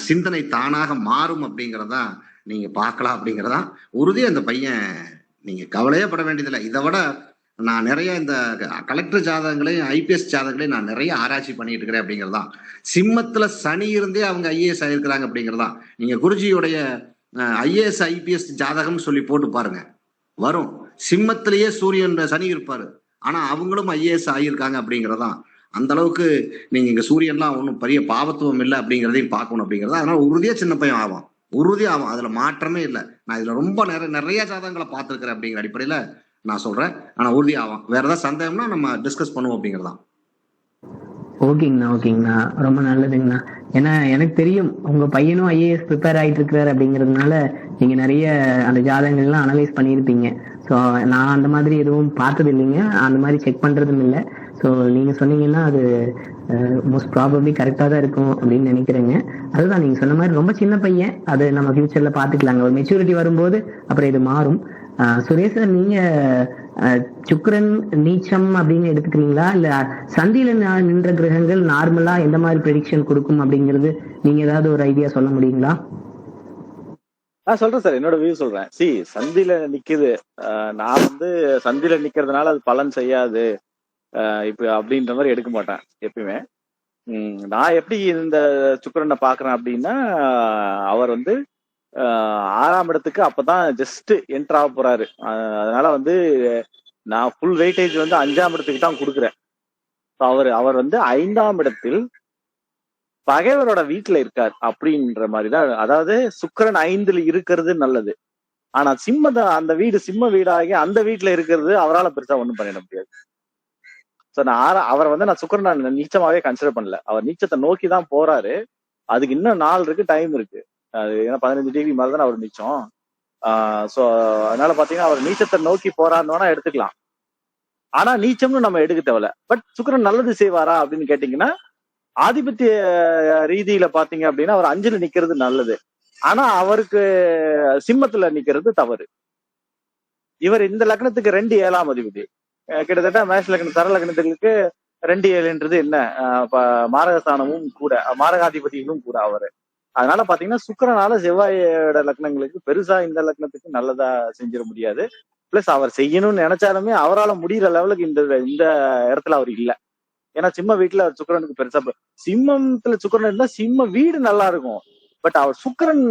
சிந்தனை தானாக மாறும் அப்படிங்கிறதா நீங்க பார்க்கலாம் அப்படிங்கிறதா. உறுதியா இந்த பையன் நீங்க கவலையே பட வேண்டியதில்லை. இதை விட நான் நிறைய இந்த கலெக்டர் ஜாதகங்களையும் IPS ஜாதகங்களையும் நான் நிறைய ஆராய்ச்சி பண்ணிட்டு இருக்கிறேன் அப்படிங்கிறதா. சிம்மத்துல சனி இருந்தே அவங்க IAS ஆயிருக்கிறாங்க அப்படிங்கிறதா. நீங்க குருஜியுடைய IAS IPS ஜாதகம் சொல்லி போட்டு பாருங்க, வரும். சிம்மத்திலேயே சூரியன் சனி இருப்பாரு, ஆனா அவங்களும் IAS ஆகியிருக்காங்க அப்படிங்கிறதா. அந்த அளவுக்கு நீங்க இங்க சூரியன்லாம் ஒன்றும் பெரிய பாவத்துவம் இல்லை அப்படிங்கிறதையும் பார்க்கணும் அப்படிங்கிறதா. அதனால உறுதியா சின்ன பையன் ஆகும், உறுதியாகும், அதுல மாற்றமே இல்லை. நான் இதுல ரொம்ப நிறைய ஜாதகங்களை பார்த்துருக்கிறேன் அப்படிங்கிற அடிப்படையில நான் சொல்றேன். ஆனா உறுதியாகும். வேற ஏதாவது சந்தேகம்னா நம்ம டிஸ்கஸ் பண்ணுவோம் அப்படிங்கிறதா. ஓகேங்கண்ணா, ரொம்ப நல்லதுங்கண்ணா. ஏன்னா எனக்கு தெரியும் உங்க பையனும் IAS ப்ரிப்பேர் ஆயிட்டு இருக்கிறாரு அப்படிங்கிறதுனால நீங்க நிறைய அந்த ஜாதகங்கள்லாம் அனலைஸ் பண்ணியிருப்பீங்க. ஸோ நான் அந்த மாதிரி எதுவும் பார்த்தது இல்லைங்க, அந்த மாதிரி செக் பண்றதும் இல்லை. ஸோ நீங்க சொன்னீங்கன்னா அது மோஸ்ட் ப்ராபப்ளி கரெக்டாக தான் இருக்கும் அப்படின்னு நினைக்கிறேங்க. அதுதான் நீங்க சொன்ன மாதிரி ரொம்ப சின்ன பையன், அது நம்ம ஃபியூச்சர்ல பார்த்துக்கலாங்க. ஒரு மெச்சூரிட்டி வரும்போது அப்புறம் இது மாறும். சுரேஷ் சார், நீங்க சுக்கிரன் நீச்சம் அப்படின்னு எடுத்துக்கிறீங்களா, இல்ல சந்தியில நின்ற கிரகங்கள் நார்மலா எந்த மாதிரி ப்ரெடிக்ஷன் கொடுக்கும் அப்படிங்கிறது நீங்க ஏதாவது ஒரு ஐடியா சொல்ல முடியுங்களா? நான் சொல்றேன் சார், என்னோட வியூ சொல்றேன். சந்தில நிக்குது, நான் வந்து சந்தில நிக்கிறதுனால அது பலன் செய்யாது இப்ப அப்படின்ற மாதிரி எடுக்க மாட்டேன் எப்பயுமே. நான் எப்படி இந்த சுக்கிரனை பாக்குறேன் அப்படின்னா, அவர் வந்து 6ஆம் இடத்துக்கு அப்பதான் ஜஸ்ட் என்டர் ஆக போறாரு. அதனால வந்து நான் ஃபுல் வெயிட்டேஜ் வந்து 5ஆம் இடத்துக்கு தான் கொடுக்குறேன். அவர் வந்து 5ஆம் இடத்தில் பகைவரோட வீட்டுல இருக்கார் அப்படின்ற மாதிரிதான். அதாவது சுக்கிரன் 5ல் இருக்கிறது நல்லது, ஆனா அந்த வீடு சிம்ம வீடாகி அந்த வீட்டுல இருக்கிறது அவரால் பெருசா ஒண்ணும் பண்ணிட முடியாது. சோ அவரை வந்து நான் சுக்கிரன் நீச்சமாவே கன்சிடர் பண்ணல. அவர் நீச்சத்தை நோக்கி தான் போறாரு. அதுக்கு இன்னும் நாள் இருக்கு, டைம் இருக்கு. அது ஏன்னா 15 டிகிரி மாதிரி தானே அவர் நீச்சம். சோ அதனால பாத்தீங்கன்னா அவர் நீச்சத்தை நோக்கி போறாருன்னா எடுத்துக்கலாம். ஆனா நீச்சம்னு நம்ம எடுக்க தேவையில்ல. பட் சுக்கிரன் நல்லது செய்வாரா அப்படின்னு கேட்டீங்கன்னா, ஆதிபத்திய ரீதியில பாத்தீங்க அப்படின்னா அவர் 5ல நிக்கிறது நல்லது. ஆனா அவருக்கு சிம்மத்துல நிக்கிறது தவறு. இவர் இந்த லக்னத்துக்கு 2 7ஆம் அதிபதி. கிட்டத்தட்ட மேஷ லக்னம் சர லக்னத்துக்கு 2 7ன்றது என்ன, மாரகஸ்தானமும் கூட, மாரகாதிபதிகளும் கூட அவரு. அதனால பாத்தீங்கன்னா சுக்கிரனால செவ்வாயோட லக்னங்களுக்கு பெருசா இந்த லக்னத்துக்கு நல்லதா செஞ்சிட முடியாது. பிளஸ் அவர் செய்யணும்னு நினைச்சாலுமே அவரால் முடிகிற லெவலுக்கு இந்த இடத்துல அவர் இல்லை. ஏன்னா சிம்ம வீட்டுல சுக்கிரனுக்கு பெருசா, சிம்மத்துல சுக்கிரன் இருந்தா சிம்ம வீடு நல்லா இருக்கும். பட் அவர் சுக்கிரன்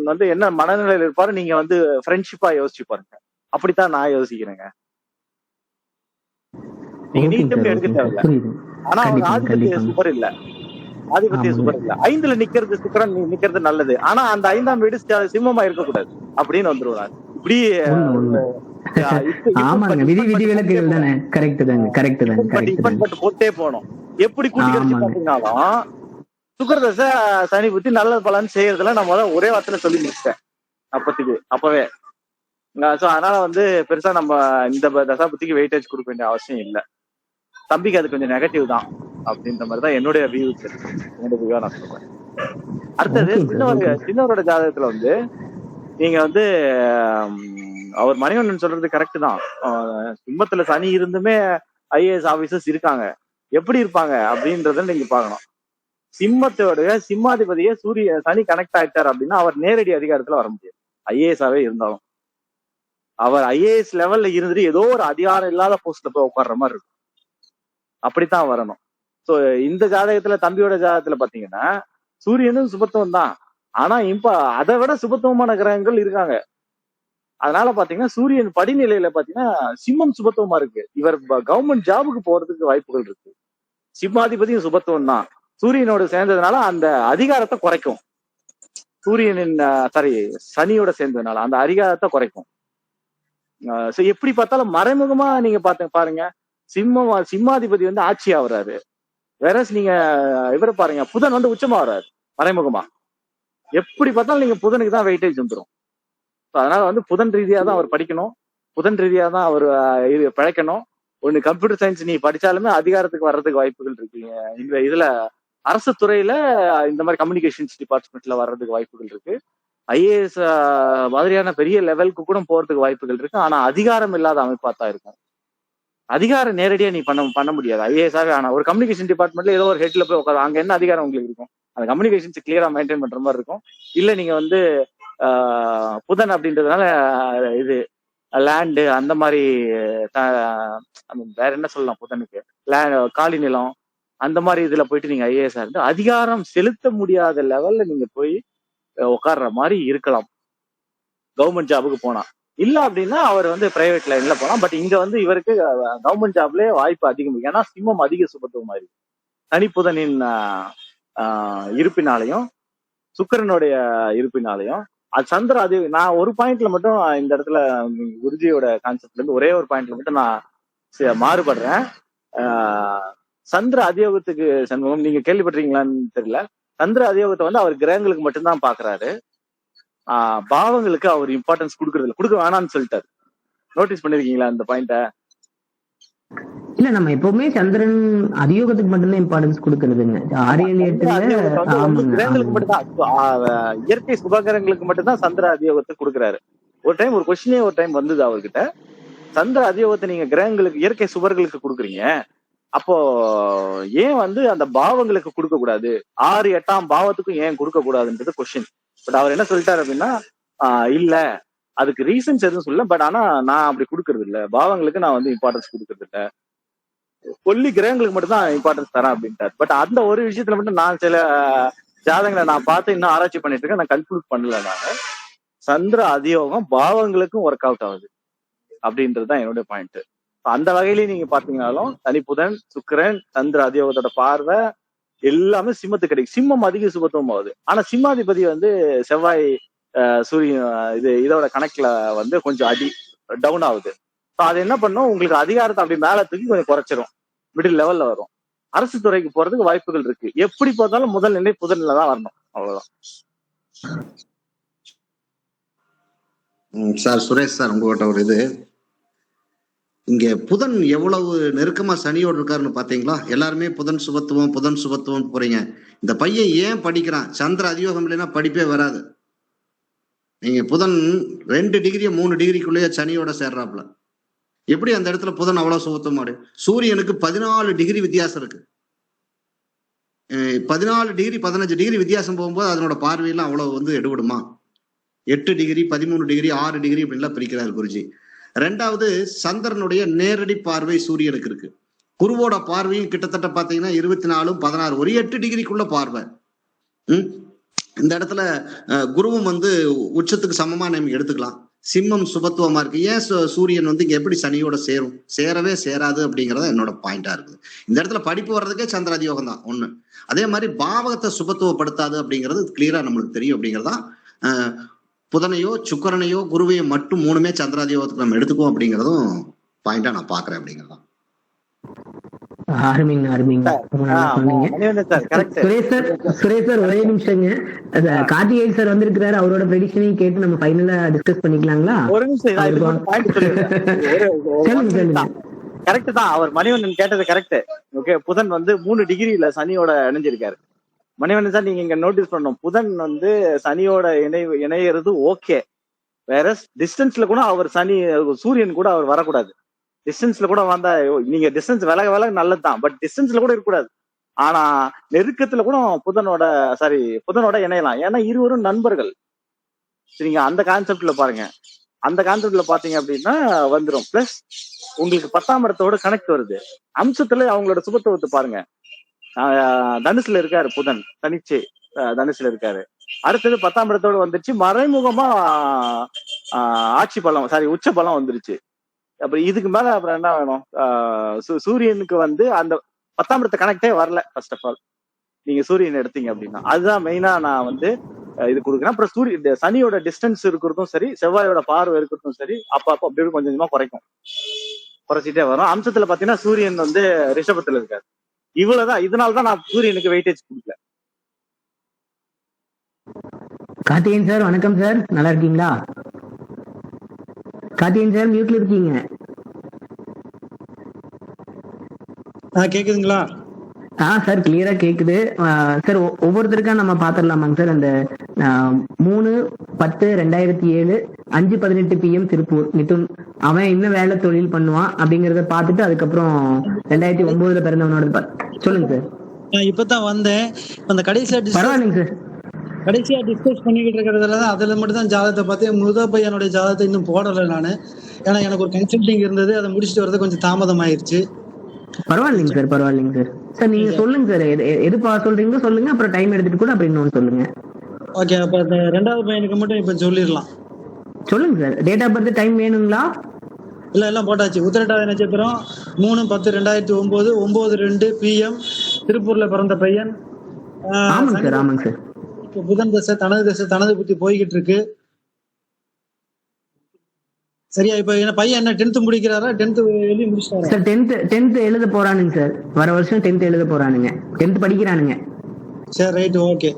வந்து என்ன மனநிலையில இருப்பாரு, நீங்க வந்து ஃப்ரெண்ட்ஷிப்பா யோசிச்சு பாருங்க. அப்படித்தான் நான் யோசிக்கிறேங்க. நீங்க நீச்சம் எடுக்க தேவையில்ல. ஆனா அவர் ஆதிபத்திய சுபர் இல்ல, ஆதிபத்திய சுபர் இல்ல. 5ல நிக்கிறது சுக்கிரன் நிக்கிறது நல்லது, ஆனா அந்த 5ஆம் வீடு சிம்மமா இருக்கக்கூடாது அப்படின்னு வந்துருவாரு. இப்படி போட்டே போனோம். எப்படி கூட்டிட்டு பாத்தீங்கன்னாலும் சுக்கிரதசை சனி புத்தி நல்ல பலன் செய்யறதுல நம்ம ஒரே வார்த்தையில சொல்லி முடிச்சிட்டேன் அப்பவே. ஸோ அதனால வந்து பெருசா நம்ம இந்த தசாபுத்திக்கு வெயிட்டேஜ் கொடுக்க வேண்டிய அவசியம் இல்லை. தம்பிக்கு அது கொஞ்சம் நெகட்டிவ் தான் அப்படின்ற மாதிரி தான் என்னுடைய வியூஸ் இருக்கு. என்னுடைய வியூவா நான் சொல்றேன். அடுத்தது ஓகே சார், ஓகே சார். சின்னவரோட ஜாதகத்துல வந்து நீங்க வந்து அவர் மணிவண்ணன் சொல்றது கரெக்ட் தான். சிம்மத்துல சனி இருந்துமே ஐஏஎஸ் ஆபீசர்ஸ் இருக்காங்க. எப்படி இருப்பாங்க அப்படின்றத நீங்க பாக்கணும். சிம்மத்தோட சிம்மாதிபதியே சனி கனெக்ட் ஆயிட்டார் அப்படின்னா அவர் நேரடி அதிகாரத்துல வர முடியாது. ஐஏஎஸ்ஆவே இருந்தாலும் அவர் ஐஏஎஸ் லெவல்ல இருந்துட்டு ஏதோ ஒரு அதிகாரம் இல்லாத போஸ்ட்ல போய் உட்கார்ற மாதிரி இருக்கும். அப்படித்தான் வரணும். சோ இந்த ஜாதகத்துல தம்பியோட ஜாதகத்துல பாத்தீங்கன்னா சூரியனும் சுபத்துவம் தான். ஆனா இப்ப அதை விட சுபத்துவமான கிரகங்கள் இருக்காங்க. அதனால பாத்தீங்கன்னா சூரியன் படிநிலையில பாத்தீங்கன்னா சிம்மம் சுபத்துவமா இருக்கு. இவர் கவர்மெண்ட் ஜாபுக்கு போறதுக்கு வாய்ப்புகள் இருக்கு. சிம்மாதிபதியும் சுபத்துவம் தான். சூரியனோட சேர்ந்ததுனால அந்த அதிகாரத்தை குறைக்கும். சனியோட சேர்ந்ததுனால அந்த அதிகாரத்தை குறைக்கும். எப்படி பார்த்தாலும் மறைமுகமா நீங்க பாருங்க, சிம்மாதிபதி வந்து ஆட்சி ஆகுறாரு. வேற நீங்க இவரை பாருங்க, புதன் வந்து உச்சமா வர்றாரு மறைமுகமா. எப்படி பார்த்தாலும் நீங்க புதனுக்கு தான் வெயிட்டேஜ் வந்துடும். அதனால வந்து புதன் ரீதியா தான் அவர் படிக்கணும், புதன் ரீதியா தான் அவர் பிழைக்கணும். ஒண்ணு கம்ப்யூட்டர் சயின்ஸ் நீ படிச்சாலுமே அதிகாரத்துக்கு வர்றதுக்கு வாய்ப்புகள் இருக்கு. இந்த இதுல அரசு துறையில இந்த மாதிரி கம்யூனிகேஷன்ஸ் டிபார்ட்மெண்ட்ல வர்றதுக்கு வாய்ப்புகள் இருக்கு. ஐஏஎஸ் மாதிரியான பெரிய லெவலுக்கு கூட போறதுக்கு வாய்ப்புகள் இருக்கு. ஆனா அதிகாரம் இல்லாத அமைப்பா தான் இருக்கும். அதிகாரம் நேரடியா நீ பண்ண முடியாது ஐஏஎஸ்ஆவே. ஆனா ஒரு கம்யூனிகேஷன் டிபார்ட்மெண்ட்ல ஏதோ ஒரு ஹெட்ல போய் உட்காந்து அங்க என்ன அதிகாரம் உங்களுக்கு இருக்கும்? அந்த கம்யூனிகேஷன்ஸ் கிளியரா மெயின்டைன் பண்ற மாதிரி இருக்கும். இல்ல நீங்க வந்து புதன் அப்படின்றதுனால இது லேண்டு அந்த மாதிரி வேற என்ன சொல்லலாம், புதனுக்கு காலி நிலம் அந்த மாதிரி இதுல போயிட்டு நீங்க ஐஏஎஸ்ஆ இருந்து அதிகாரம் செலுத்த முடியாத லெவல்ல நீங்க போய் உட்கார்ற மாதிரி இருக்கலாம் கவர்மெண்ட் ஜாபுக்கு போனா. இல்ல அப்படின்னா அவர் வந்து பிரைவேட் லைன்ல போலாம். பட் இங்க வந்து இவருக்கு கவர்மெண்ட் ஜாப்லயே வாய்ப்பு அதிகம். ஏன்னா சிம்மம் அதிக சுபத்துவம் மாதிரி தனிப்புதனின் இருப்பினாலையும் சுக்கிரனுடைய இருப்பினாலையும் அது சந்திர நான் ஒரு பாயிண்ட்ல மட்டும் இந்த இடத்துல குருஜியோட கான்செப்ட்ல இருந்து ஒரே ஒரு பாயிண்ட்ல மட்டும் நான் மாறுபடுறேன். சந்திர அதியோகத்துக்கு சண்முகம் நீங்க கேள்விப்பட்டிருக்கீங்களான்னு தெரியல. சந்திர அதியோகத்தை வந்து அவர் கிரகங்களுக்கு மட்டும்தான் பாக்குறாரு. பாவங்களுக்கு அவர் இம்பார்ட்டன்ஸ் கொடுக்க வேணாம்னு சொல்லிட்டாரு. நோட்டீஸ் பண்ணிருக்கீங்களா இந்த பாயிண்ட? இல்ல, நம்ம எப்பவுமே சந்திரன் அதியோகத்துக்கு மட்டும்தான் இம்பார்ட்டன்ஸ் கொடுக்கறதுங்க. கிரகங்களுக்கு மட்டும்தான், இயற்கை சுபகிரகங்களுக்கு மட்டும்தான் சந்திர அதியோகத்தை கொடுக்குறாரு. ஒரு டைம் ஒரு கொஸ்டினே ஒரு டைம் வந்தது அவர்கிட்ட, சந்திர அதியோகத்தை நீங்க கிரகங்களுக்கு இயற்கை சுபர்களுக்கு கொடுக்குறீங்க, அப்போ ஏன் வந்து அந்த பாவங்களுக்கு கொடுக்க கூடாது, 6, 8ஆம் பாவத்துக்கும் ஏன் கொடுக்க கூடாதுன்றது கொஸ்டின். பட் அவர் என்ன சொல்லிட்டாரு அப்படின்னா, இல்ல அதுக்கு ரீசன்ஸ் எதுவும் சொல்லல. பட் ஆனா நான் அப்படி கொடுக்கறது இல்ல, பாவங்களுக்கு நான் வந்து இம்பார்ட்டன்ஸ் கொடுக்கறது இல்ல, ஒல்லி கிரகங்களுக்கு மட்டும் தான் இம்பார்ட்டன்ஸ் தரேன் அப்படின்ட்டார். பட் அந்த ஒரு விஷயத்துல மட்டும் நான் சில ஜாதகங்களை நான் பார்த்து இன்னும் ஆராய்ச்சி பண்ணிட்டு இருக்கேன். நான் கன்க்ளூட் பண்ணல. நான் சந்திர அதியோகம் பாவங்களுக்கும் ஒர்க் அவுட் ஆகுது அப்படின்றதுதான் என்னுடைய பாயிண்ட். அந்த வகையிலேயே நீங்க பாத்தீங்கன்னாலும் தனி புதன், சுக்கிரன், சந்திர அதியோகத்தோட பார்வை எல்லாமே சிம்மத்துக்கு கிடைக்கும். சிம்மம் அதிக சுபத்துவம் ஆகுது. ஆனா சிம்மாதிபதி வந்து செவ்வாய், சூரியன் இதோட கணக்குல வந்து கொஞ்சம் டவுன் ஆகுது. அது என்ன பண்ணும், உங்களுக்கு அதிகாரத்தை அப்படி மேல தூக்கி கொஞ்சம் குறைச்சிரும், மிடில் லெவல்ல வரும். அரசு துறைக்கு போறதுக்கு வாய்ப்புகள் இருக்கு. எப்படி பார்த்தாலும் முதல் நிலை புதன்ல தான் வரணும், அவ்வளவுதான். சார் சுரேஷ் சார், உங்ககிட்ட ஒரு இது, இங்க புதன் எவ்வளவு நெருக்கமா சனியோடு இருக்காருன்னு பாத்தீங்களா? எல்லாருமே புதன் சுபத்துவம் போறீங்க. இந்த பையன் ஏன் படிக்கிறான்? சந்திர அதியோகம் இல்லைன்னா படிப்பே வராது. நீங்க புதன் 2 டிகிரி 3 டிகிரிக்குள்ளேயே சனியோட சேர்றாப்புல. எப்படி அந்த இடத்துல புதன் அவ்வளவு சுபத்துவமாடு? சூரியனுக்கு 14 டிகிரி வித்தியாசம் இருக்கு. 14 டிகிரி 15 டிகிரி வித்தியாசம் போகும்போது அதனோட பார்வையெல்லாம் அவ்வளவு வந்து எடுபடுமா? 8 டிகிரி 13 டிகிரி 6 டிகிரி அப்படின்லாம் பிரிக்கிறார் குருஜி. 2வது, சந்திரனுடைய நேரடி பார்வை சூரியனுக்கு இருக்கு. குருவோட பார்வையும் கிட்டத்தட்ட பாத்தீங்கன்னா 24, 16, ஒரு 8 டிகிரிக்குள்ள பார்வை. இந்த இடத்துல குருவும் வந்து உச்சத்துக்கு சமமா நம்ம எடுத்துக்கலாம். சிம்மம் சுபத்துவமா இருக்கு. ஏன் சூரியன் வந்து இங்க எப்படி சனியோட சேரும்? சேரவே சேராது அப்படிங்கறத என்னோட பாயிண்டா இருக்குது. இந்த இடத்துல படிப்பு வர்றதுக்கே சந்திர அதியோகம் தான் ஒண்ணு. அதே மாதிரி பாவகத்தை சுபத்துவப்படுத்தாது அப்படிங்கிறது கிளியரா நம்மளுக்கு தெரியும். அப்படிங்கிறதா புதனையோ சுக்கரனையோ குருவையோ மட்டும் 3மே சந்திராதியோகத்துக்கு நம்ம எடுத்துக்குவோம் அப்படிங்கிறதும் பாயிண்டா நான் பாக்குறேன். அப்படிங்கிறதான் அருமைங்க அருமைங்க, ரொம்ப நல்லா சொன்னீங்க. Manivannan sir correct. Suresh sir ஒரே நிமிஷங்க. கார்த்திகேயன் சார் வந்திருக்கிறாரு, அவரோட ப்ரெடிக்ஷனையும் கேட்டு நம்ம ஃபைனலா டிஸ்கஸ் பண்ணிக்கலாங்களா? ஒரு நிமிஷம் நான் இதுக்கு மட்டும் பாயிண்ட் சொல்லிடுறேன். கரெக்ட் தான், அவர் மணிவண்ணன் கேட்டது கரெக்ட். ஓகே, புதன் வந்து 3 டிகிரில சனியோட இணைஞ்சிருக்காரு. மணிவண்ணன் சார் நீங்க இங்க நோட்டீஸ் பண்ணணும், புதன் வந்து சனியோட இணையறது ஓகே. வேற டிஸ்டன்ஸ்ல கூட அவர் சூரியன் கூட அவர் வரக்கூடாது. டிஸ்டன்ஸ்ல கூட வந்தா நீங்க டிஸ்டன்ஸ் விலக நல்லதுதான், பட் டிஸ்டன்ஸ்ல கூட இருக்கக்கூடாது. ஆனா நெருக்கத்துல கூட புதனோட இணையலாம், ஏன்னா இருவரும் நண்பர்கள். சரிங்க, அந்த கான்செப்ட்ல பாருங்க. அந்த கான்செப்ட்ல பாத்தீங்க அப்படின்னா வந்துடும். பிளஸ் உங்களுக்கு 10ஆம் இடத்தோட கனெக்ட் வருது. அம்சத்துல அவங்களோட சுபத்துவத்தை பாருங்க. தனுசுல இருக்காரு புதன், தனிச்சு தனுசுல இருக்காரு. அடுத்தது 10ஆம் இடத்தோட வந்துருச்சு, மறைமுகமா ஆட்சி பலம் உச்ச பலம் வந்துருச்சு. அப்புறம் இதுக்கு மேல அப்புறம் என்ன வேணும்? சூரியனுக்கு வந்து அந்த 10ஆம் இடத்த கனெக்டே வரல. ஃபர்ஸ்ட் ஆஃப் ஆல் நீங்க சூரியன் எடுத்தீங்க அப்படின்னா அதுதான் மெயினா நான் வந்து இது கொடுக்குறேன். அப்புறம் சனியோட டிஸ்டன்ஸ் இருக்கிறதும் சரி, செவ்வாயோட பார்வை இருக்கிறதும் சரி, அப்ப அப்படி கொஞ்சம் கொஞ்சமா குறைச்சிட்டே வரும். அம்சத்துல பாத்தீங்கன்னா சூரியன் வந்து ரிஷபத்துல இருக்காரு. இவ்வளவுதான். இதனாலதான் நான் சூரியனுக்கு வெயிட்டேஜ் கொடுக்கல. கார்த்திகேயன் சார் வணக்கம் சார், நல்லா இருக்கீங்களா? கார்த்திகேயன் சார் மியூட்ல இருக்கீங்க. கேக்குதுங்களா? சார் கிளியரா கேக்குது சார். ஒவ்வொருத்தருக்கா நம்ம பாத்திரலாமாங்க சார்? அந்த 3/10/2007 5:18 PM திருப்பூர் மிதுன். அவன் என்ன வேலை தொழில் பண்ணுவான் அப்படிங்கறத பாத்துட்டு அதுக்கப்புறம் 2009 பிறந்தவனோட சொல்லுங்க சார். நான் இப்பதான் வந்தேன். அந்த பரவாயில்லைங்க சார். கடைசியா டிஸ்கஸ் பண்ணிக்கிட்டு இருக்கிறதுலதான் அதுல மட்டும் தான் ஜாதகத்தை பார்த்தேன். பையனுடைய ஜாதகத்தை இன்னும் போடலை நானு. ஏன்னா எனக்கு ஒரு கன்சல்டிங் இருந்தது, அதை முடிச்சுட்டு வரது கொஞ்சம் தாமதம் ஆயிருச்சு. பரவாயில்லைங்க சார், பரவாயில்லைங்க சார். சார் நீங்க சொல்லுங்க சார், எது சொல்றீங்களோ சொல்லுங்க, அப்புறம் டைம் எடுத்துட்டு கூட அப்புறம் இன்னொன்னு சொல்லுங்க. ஓகே, அப்ப அந்த 2வது பையனுக்கு மட்டும் இப்ப சொல்லிடலாம். சொல்லுங்க sir. Date of birth time வேணுங்களா? இல்ல எல்லாம் போட்டாச்சு. உத்திரட்டாதி நட்சத்திரம் 3/10/2009 9:02 PM திருப்பூர்ல பிறந்த பையன். ஆமாங்க சார், ஆமாங்க சார். இப்ப புதன் தசை தனது புத்தி போய்கிட்டு இருக்கு. சரியா? இப்ப என்ன பையன் என்ன 10th முடிக்கிறாரா? 10th எழுதி முடிச்சிட்டாரா சார்? 10th எழுத போறானுங்க சார். வர வருஷம் 10th எழுத போறானுங்க. 10th படிக்கிறானுங்க. சரி, ரைட், ஓகே.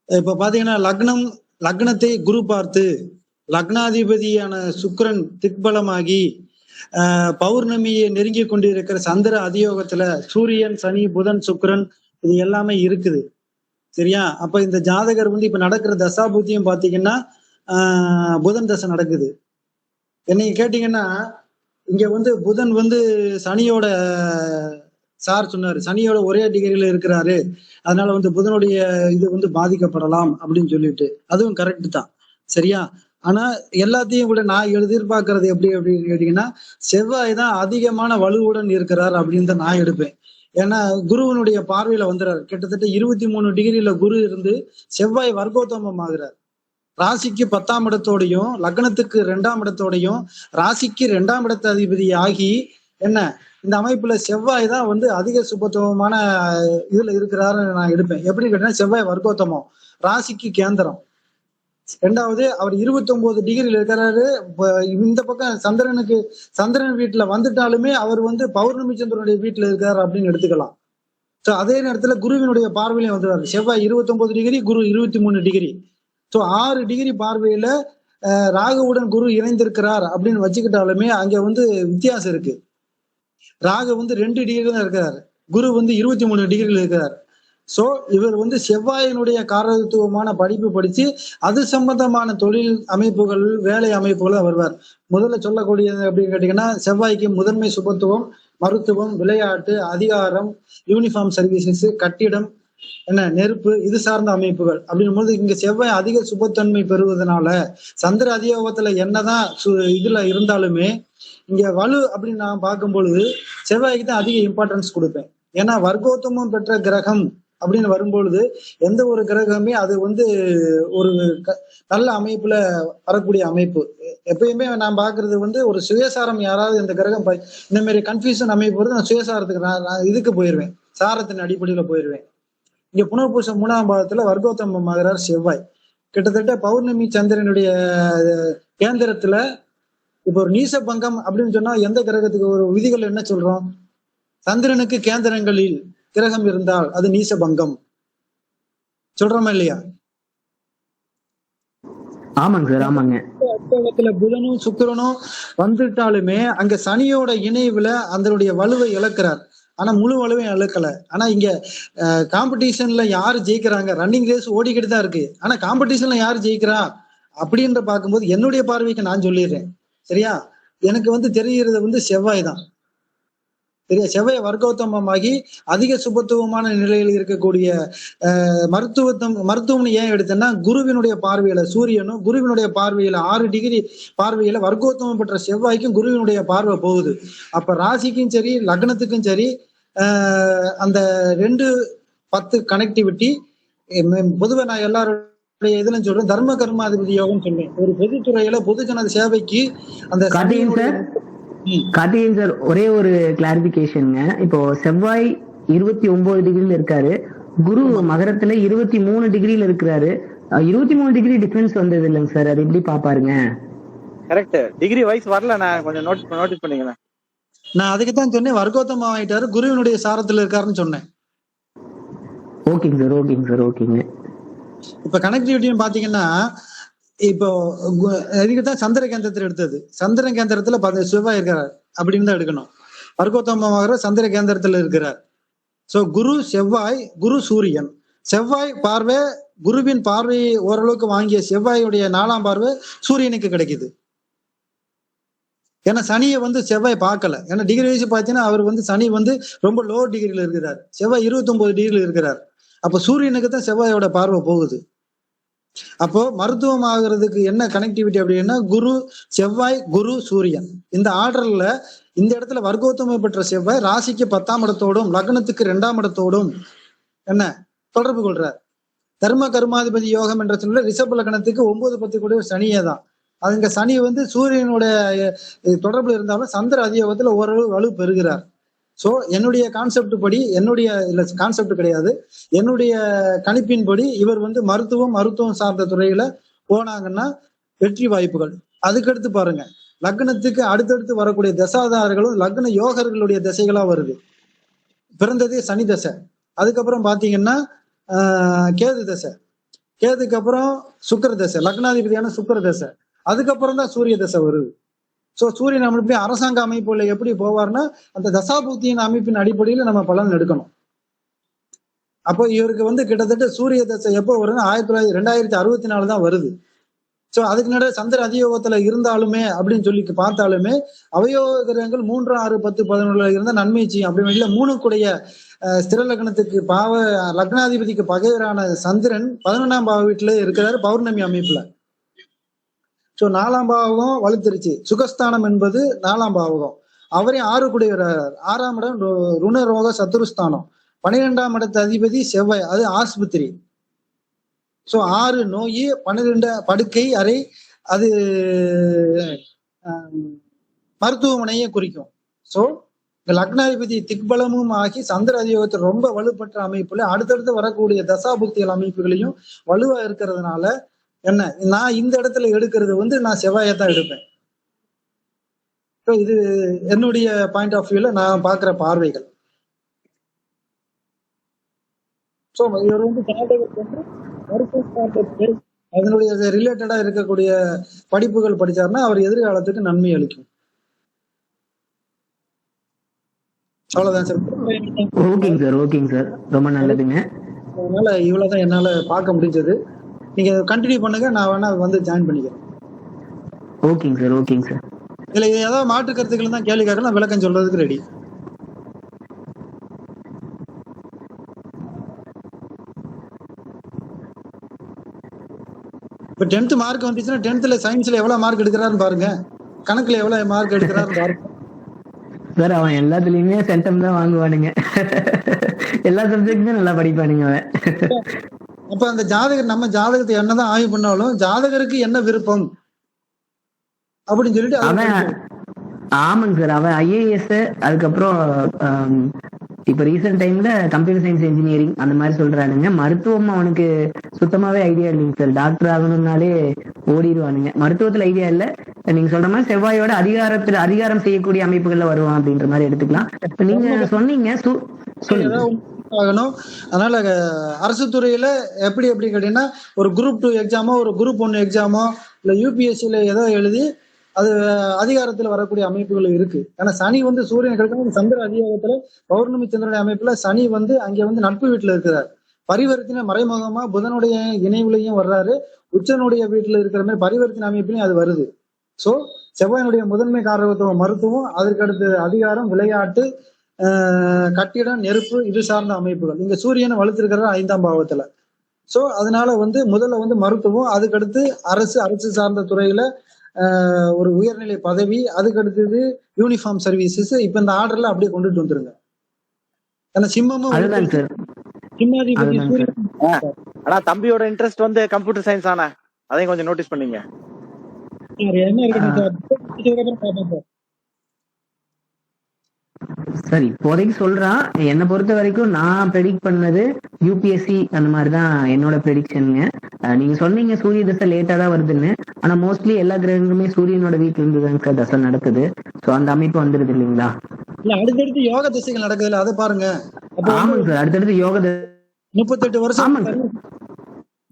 இப்ப பாத்தீங்கன்னா லக்னத்தை குரு பார்த்து லக்னாதிபதியான சுக்கிரன் திக்பலமாகி பௌர்ணமியை நெருங்கி கொண்டிருக்கிற சந்திர அதியோகத்துல சூரியன், சனி, புதன், சுக்கிரன் இது எல்லாமே இருக்குது. சரியா? அப்ப இந்த ஜாதகர் வந்து இப்ப நடக்கிற தசாபுத்தியும் பாத்தீங்கன்னா புதன் தசை நடக்குது. என்னைய கேட்டீங்கன்னா இங்க வந்து புதன் வந்து சனியோட சார் சொன்னாரு, சனியோட ஒரே டிகிரியில இருக்கிறாரு, அதனால வந்து புதனுடைய இது வந்து பாதிக்கப்படலாம் அப்படின்னு சொல்லிட்டு, அதுவும் கரெக்ட் தான். சரியா? ஆனா எல்லாத்தையும் கூட நான் எதிர்பார்க்கறது எப்படி அப்படின்னு கேட்டீங்கன்னா செவ்வாய் தான் அதிகமான வலுவுடன் இருக்கிறார் அப்படின்னு தான் நான் எடுப்பேன். ஏன்னா குருவனுடைய பார்வையில வந்துறாரு. கிட்டத்தட்ட 23 டிகிரியில குரு இருந்து செவ்வாய் வர்க்கோத்தமம் ஆகிறார். ராசிக்கு 10ஆம் இடத்தோடையும் லக்னத்துக்கு 2ஆம் இடத்தோடையும் ராசிக்கு 2ஆம் இடத்த அதிபதி ஆகி என்ன இந்த அமைப்புல செவ்வாய் தான் வந்து அதிக சுபத்துவமான இதுல இருக்கிறாருன்னு நான் எடுப்பேன். எப்படி கேட்டீங்கன்னா செவ்வாய் வர்க்கோத்தமம், ராசிக்கு கேந்திரம். 2வது அவர் 29 டிகிரியில் இருக்கிறாரு. இந்த பக்கம் சந்திரன் வீட்டுல வந்துட்டாலுமே அவர் வந்து பௌர்ணமி சந்திரனுடைய வீட்டுல இருக்காரு அப்படின்னு எடுத்துக்கலாம். சோ அதே நேரத்துல குருவினுடைய பார்வையிலையும் வந்துடுறாரு. செவ்வாய் 29 டிகிரி, குரு 23 டிகிரி. ஸோ 6 டிகிரி பார்வையில ராகுவுடன் குரு இணைந்திருக்கிறார் அப்படின்னு வச்சுக்கிட்டாலுமே அங்க வந்து வித்தியாசம் இருக்கு. ராகு வந்து 2 டிகிரி தான் இருக்கிறார், குரு வந்து 23 டிகிரியில் இருக்கிறார். சோ இவர் வந்து செவ்வாயினுடைய காரகத்துவமான படிப்பு படிச்சு அது சம்பந்தமான தொழில் அமைப்புகள், வேலை அமைப்புகள் வருவார். முதல்ல சொல்லக்கூடியது அப்படின்னு கேட்டீங்கன்னா செவ்வாய்க்கு முதன்மை சுபத்துவம், மருத்துவம், விளையாட்டு, அதிகாரம், யூனிஃபார்ம் சர்வீசஸ், கட்டிடம், நெருப்பு, இது சார்ந்த அமைப்புகள் அப்படின்னும் போது இங்க செவ்வாய் அதிக சுபத்தன்மை பெறுவதனால சந்திர அதியோகத்துல என்னதான் இதுல இருந்தாலுமே இங்க வலு அப்படின்னு நான் பார்க்கும் பொழுது செவ்வாய்க்கு தான் அதிக இம்பார்ட்டன்ஸ் கொடுப்பேன். ஏன்னா வர்க்கோத்தமம் பெற்ற கிரகம் அப்படின்னு வரும்பொழுது எந்த ஒரு கிரகமே அது வந்து ஒரு நல்ல அமைப்புல வரக்கூடிய அமைப்பு. எப்பயுமே நான் பாக்குறது வந்து ஒரு சுயசாரம், யாராவது இந்த கிரகம் இந்த மாதிரி கன்ஃபியூஷன் அமைப்பு வருது, நான் சுயசாரத்துக்கு நான் இதுக்கு போயிடுவேன், சாரத்தின் அடிப்படையில போயிடுவேன். இங்க புனர்பூசம் 3ஆம் பாவத்துல வர்க்கோத்தமம் ஆகிறார் செவ்வாய். கிட்டத்தட்ட பௌர்ணமி சந்திரனுடைய கேந்திரத்துல இப்போ ஒரு நீச பங்கம் அப்படின்னு சொன்னா எந்த கிரகத்துக்கு ஒரு விதிகள் என்ன சொல்றோம்? சந்திரனுக்கு கேந்திரங்களில் கிரகம் இருந்தால் அது நீச பங்கம் சொல்றோமா இல்லையா? ஆமாங்க சார், ஆமாங்க. அஸ்தங்கத்துல புதனும் சுக்கிரனும் வந்துட்டாலுமே அங்க சனியோட இணைவுல அதனுடைய வலுவை இழக்கிறார். ஆனா முழு வலுவையும் இழக்கல. ஆனா இங்க காம்படிஷன்ல யாரு ஜெயிக்கிறாங்க? ரன்னிங் ரேஸ் ஓடிக்கிட்டு தான் இருக்கு. ஆனா காம்படிஷன்ல யாரு ஜெயிக்கிறா அப்படின்ற பார்க்கும்போது என்னுடைய பார்வைக்கு நான் சொல்லிடுறேன். சரியா? எனக்கு தெரிகிறது செவ்வாய் தான். சரியா? செவ்வாய் வர்க்கோத்தமமாகி அதிக சுபத்துவமான நிலையில் இருக்கக்கூடிய மருத்துவம்னு ஏன் எடுத்தேன்னா, குருவினுடைய பார்வையில சூரியனும் குருவினுடைய பார்வையில 6 டிகிரி பார்வையில வர்க்கோத்தமம் பெற்ற செவ்வாய்க்கும் குருவினுடைய பார்வை போகுது. அப்ப ராசிக்கும் சரி லக்னத்துக்கும் சரி அந்த 2-10 கனெக்டிவிட்டி பொதுவா நான் எல்லாருடைய இதுல சொல்றேன். தர்ம கர்மாதிபதி யோகம் சொல்றேன். ஒரு பொதுத்துறையில பொதுஜன சேவைக்கு அந்த கார்த்திகேயன் சார், ஒரே ஒரு கிளாரிபிகேஷனுங்க. இப்போ செவ்வாய் 29 டிகிரில இருக்காரு, குரு மகரத்துல 23 டிகிரில இருக்கிறாரு. 23 டிகிரி டிஃபரன்ஸ் வந்தது இல்லைங்க சார், அது எப்படி பாப்பாருங்க? கரெக்ட், டிகிரி வைஸ் வரல. நான் கொஞ்சம் நோட்டீஸ் பண்ணிக்கிறேன். நான் அதுக்கு தான் சொன்னேன் வர்க்கோத்தமம் ஆயிட்டாரு, குருவினுடைய சாரத்துல இருக்காருன்னு சொன்னேன். ஓகேங்க சார், ஓகேங்க சார், ஓகேங்க. இப்ப கனெக்டிவிட்டியும் பாத்தீங்கன்னா, இப்போ இதுக்குதான் சந்திர கேந்திரத்துல எடுத்தது. சந்திர கேந்திரத்துல செவ்வாய் இருக்கிறார் அப்படின்னு தான் எடுக்கணும். வர்க்கோத்தமமாக சந்திர கேந்திரத்துல இருக்கிறார். சோ குரு செவ்வாய், குரு சூரியன். செவ்வாய் பார்வை, குருவின் பார்வையை ஓரளவுக்கு வாங்கிய செவ்வாயுடைய 4ஆம் பார்வை சூரியனுக்கு கிடைக்குது. ஏன்னா சனியை செவ்வாய் பார்க்கல. ஏன்னா டிகிரி வைஸ் பார்த்தீங்கன்னா அவர் சனி ரொம்ப லோ டிகிரியில இருக்கிறார், செவ்வாய் 29 டிகிரியில இருக்கிறார். அப்ப சூரியனுக்கு தான் செவ்வாயோட பார்வை போகுது. அப்போ மருத்துவம் ஆகுறதுக்கு என்ன கனெக்டிவிட்டி அப்படின்னா, குரு செவ்வாய் குரு சூரியன். இந்த ஆர்டர்ல இந்த இடத்துல வர்க்கோத்தமை பெற்ற செவ்வாய் ராசிக்கு 10ஆம் இடத்தோடும் லக்னத்துக்கு 2ஆம் இடத்தோடும் என்ன தொடர்பு கொள்றார். தர்ம கர்மாதிபதி யோகம் என்ற சொல்ல ரிஷப லக்னத்துக்கு 9-10 கூட சனியே தான். அதுங்க சனி சூரியனுடைய தொடர்புல இருந்தாலும் சந்திர அதியோகத்துல ஓரளவு வலு பெறுகிறார். சோ என்னுடைய கான்செப்ட் படி, கான்செப்ட் கிடையாது, என்னுடைய கணிப்பின்படி இவர் மருத்துவம் சார்ந்த துறையில போனாங்கன்னா வெற்றி வாய்ப்புகள். அதுக்கடுத்து பாருங்க, லக்னத்துக்கு அடுத்தடுத்து வரக்கூடிய தசாதாரர்களும் லக்ன யோகர்களுடைய திசைகளா வருது. பிறந்ததே சனி தசை, அதுக்கப்புறம் பாத்தீங்கன்னா கேது தசை, கேதுக்கு அப்புறம் சுக்கிர தசை, லக்னாதிபதியான சுக்கிர தசை, அதுக்கப்புறம் தான் சூரிய தசை வருது. சோ சூரியன் அமைப்பு அரசாங்க அமைப்புல எப்படி போவார்னா, அந்த தசாபுத்தியின் அமைப்பின் அடிப்படையில நம்ம பலன் எடுக்கணும். அப்போ இவருக்கு கிட்டத்தட்ட சூரிய தசை எப்போ வருதுன்னா 2064 தான் வருது. சோ அதுக்கு நடுவே சந்திர அதியோகத்துல இருந்தாலுமே அப்படின்னு சொல்லி பார்த்தாலுமே அவயோக கிரகங்கள் 3, 6, 10, 11 இருந்தா நன்மை செய்யும். அப்படி 3 ஸ்திர லக்னத்துக்கு லக்னாதிபதிக்கு பகைவரான சந்திரன் 11ஆம் பாவ வீட்டுல இருக்கிறாரு பௌர்ணமி அமைப்புல. சோ 4ஆம் பாவகம் வலுத்திருச்சு. சுகஸ்தானம் என்பது 4ஆம் பாவகம், அவரே 6 கூடியவரார். 6ஆம் இடம் ருணரோக சத்துருஸ்தானம். 12ஆம் இடத்து அதிபதி செவ்வாய், அது ஆஸ்பத்திரி. சோ 6 நோய், 12 படுக்கை அறை, அது மருத்துவமனையை குறிக்கும். சோ லக்னாதிபதி திக்பலமும் ஆகி சந்திர அதியோகத்தில் ரொம்ப வலுப்பெற்ற அமைப்புல அடுத்தடுத்து வரக்கூடிய தசாபுக்திகள் அமைப்புகளையும் வலுவா இருக்கிறதுனால என்ன, நான் இந்த இடத்துல எடுக்கிறது நான் செவ்வாயை தான் எடுப்பேன். இது என்னுடைய பாயிண்ட் ஆஃப் வியூல நான் பாக்குற பார்வைகள். சோ இவர் அதனுடைய ரிலேட்டடா இருக்கக்கூடிய படிப்புகள் படிச்சாருன்னா அவர் எதிர்காலத்துக்கு நன்மை அளிக்கும். அவ்வளவுதான் சார். ஓகேங்க சார், ஓகேங்க சார், ரொம்ப நல்லதுங்க. அதனால இவ்வளவுதான் என்னால பார்க்க முடிஞ்சது. நீங்க கண்டினியூ பண்ணுங்க, நான் வேணா ஜாயின் பண்ணிக்கிறேன். ஓகேங்க சார், ஓகேங்க சார். இதுல ஏதாவது மாற்று கருத்துக்கள் தான் கேள்வி கேட்கலாம், விளக்கம் சொல்றதுக்கு ரெடி. இப்ப 10th மார்க் வந்துச்சுன்னா 10th சயின்ஸ்ல எவ்வளவு மார்க் எடுக்கிறாருன்னு பாருங்க, கணக்குல எவ்வளவு மார்க் எடுக்கிறாருன்னு பாருங்க. சார் அவன் எல்லாத்துலயுமே சென்டம் தான் வாங்குவானுங்க, எல்லா சப்ஜெக்ட்ஸும் நல்லா படிப்பானுங்க அவன். அப்ப அந்த ஜாதகர் நம்ம ஜாதகத்தை என்னதான் ஆய்வு பண்ணாலும் ஜாதகருக்கு என்ன விருப்பம் அப்படின்னு சொல்லிட்டு அவன், ஆமாங்க சார், அவன் ஐஏஎஸ், அதுக்கப்புறம் இப்ப ரீசெண்ட் டைம்ல கம்ப்யூட்டர் சயின்ஸ் இன்ஜினியரிங் அந்த மாதிரி சொல்றானுங்க. மருத்துவம் அவனுக்கு சுத்தமாவே ஐடியா இல்லைங்க சார். டாக்டர் ஆகணும்னாலே ஓடிடுவானுங்க. மருத்துவத்துல ஐடியா இல்ல, நீங்க சொல்ற மாதிரி செவ்வாயோட அதிகாரம் செய்யக்கூடிய அமைப்புகள்ல வருவான் அப்படின்ற மாதிரி எடுத்துக்கலாம். இப்ப நீங்க சொன்னீங்க சொல்லுங்க. ஆகணும். அதனால அரசு துறையில எப்படி கேட்டீங்கன்னா ஒரு குரூப் 2 எக்ஸாமோ ஒரு குரூப் 1 எக்ஸாமோ இல்ல யூபிஎஸ்சியில ஏதோ எழுதி அது அதிகாரத்துல வரக்கூடிய அமைப்புகள் இருக்கு. ஏன்னா சனி வந்து சூரியன் கிடைக்கும் சந்திர அதிகாரத்துல பௌர்ணமி சந்திரனுடைய அமைப்புல சனி வந்து அங்க வந்து நட்பு வீட்டுல இருக்கிறார். பரிவர்த்தனை மறைமுகமா புதனுடைய இணைவுலையும் வர்றாரு, உச்சனுடைய வீட்டுல இருக்கிற மாதிரி பரிவர்த்தனை அமைப்புலையும் அது வருது. சோ செவ்வாயினுடைய முதன்மை காரகத்துவம் மருத்துவம், அதற்கு அடுத்து அதிகாரம், விளையாட்டு, கட்டிடம், நெருப்பு, இது சார்ந்த அமைப்புகள். இங்க சூரியனை வலுத்திருக்கிறது 5ஆம் பாவத்துல. சோ அதனால வந்து முதல்ல வந்து மருத்துவம், அதுக்கடுத்து அரசு சார்ந்த துறையில ஒரு உயர்நிலை பதவி, அதுக்கு அடுத்தது யூனிஃபார்ம் சர்வீசஸ். இப்ப இந்த ஆர்டர்ல அப்படியே கொண்டுட்டு வந்துருங்க. ஏன்னா சிம்மமும் சிம்மாதிபதி சூரியன். ஆனா தம்பியோட இன்ட்ரெஸ்ட் வந்து கம்ப்யூட்டர் சயின்ஸ் ஆனா அதையும் கொஞ்சம் நோட்டீஸ் பண்ணீங்க. என்ன இருக்கு சார்? சரி, இப்போதைக்கு சொல்றான். என்னை பொறுத்த வரைக்கும் நான் ப்ரெடிக்ட் பண்ணது யூபிஎஸ்சி அந்த மாதிரிதான் என்னோட ப்ரெடிக்ஷனுங்க. நீங்க சொன்னீங்க சூரிய தசை லேட்டா தான் வருதுன்னு. ஆனா மோஸ்ட்லி எல்லா கிரகங்களுமே சூரியனோட வீட்டுல இருந்துதாங்க சார் தசை நடக்குது. சோ அந்த அமைப்பு வந்துருது இல்லைங்களா? இல்ல அடுத்தடுத்து யோக திசைகள் நடக்குதுல்ல, அதை பாருங்க. ஆமாங்க சார், அடுத்தடுத்து யோக 38 வருஷம்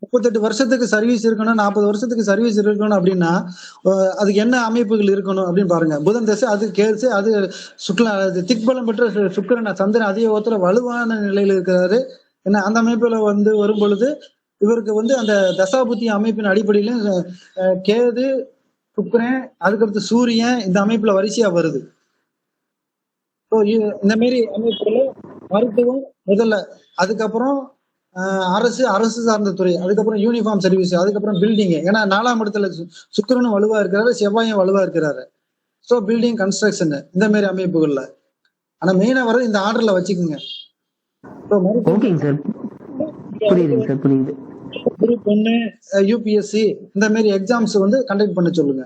38 வருஷத்துக்கு சர்வீஸ் இருக்கணும், 40 வருஷத்துக்கு சர்வீஸ் இருக்கணும் அப்படின்னா அதுக்கு என்ன அமைப்புகள் இருக்கணும் அப்படின்னு பாருங்க. புதன் தசை, அது கேள்சி, அது திக்பலம் பெற்ற சுக்கிரன் சந்திரன் அதியோகத்துல வலுவான நிலையில இருக்கிறாரு. ஏன்னா அந்த அமைப்புல வந்து வரும் பொழுது இவருக்கு வந்து அந்த தசாபுத்தி அமைப்பின் அடிப்படையில கேது, சுக்கிரன், அதுக்கடுத்து சூரியன் இந்த அமைப்புல வரிசையா வருது. இந்த மாதிரி அமைப்புல மருத்துவம் முதல்ல, அதுக்கப்புறம் அரசு சார்ந்த துறை, அதுக்கப்புறம் யூனிஃபார்ம் சர்வீஸ், அதுக்கப்புறம் பில்டிங். ஏன்னா 4ஆம் இடத்துல சுக்கிரனும் வலுவா இருக்கிறாரு, செவ்வாயும் வலுவா இருக்கிறாரு. ஸோ பில்டிங் கன்ஸ்ட்ரக்ஷன் இந்த மாதிரி அமைப்புகள்ல. ஆனா மெயினா வர இந்த ஆர்டர்ல வச்சுக்கோங்க. ஓகேங்க சார், புரியுதுங்க சார், புரியுது. குரூப் 1 யூபிஎஸ்சி இந்த மாதிரி எக்ஸாம்ஸ் வந்து கண்டக்ட் பண்ண சொல்லுங்க.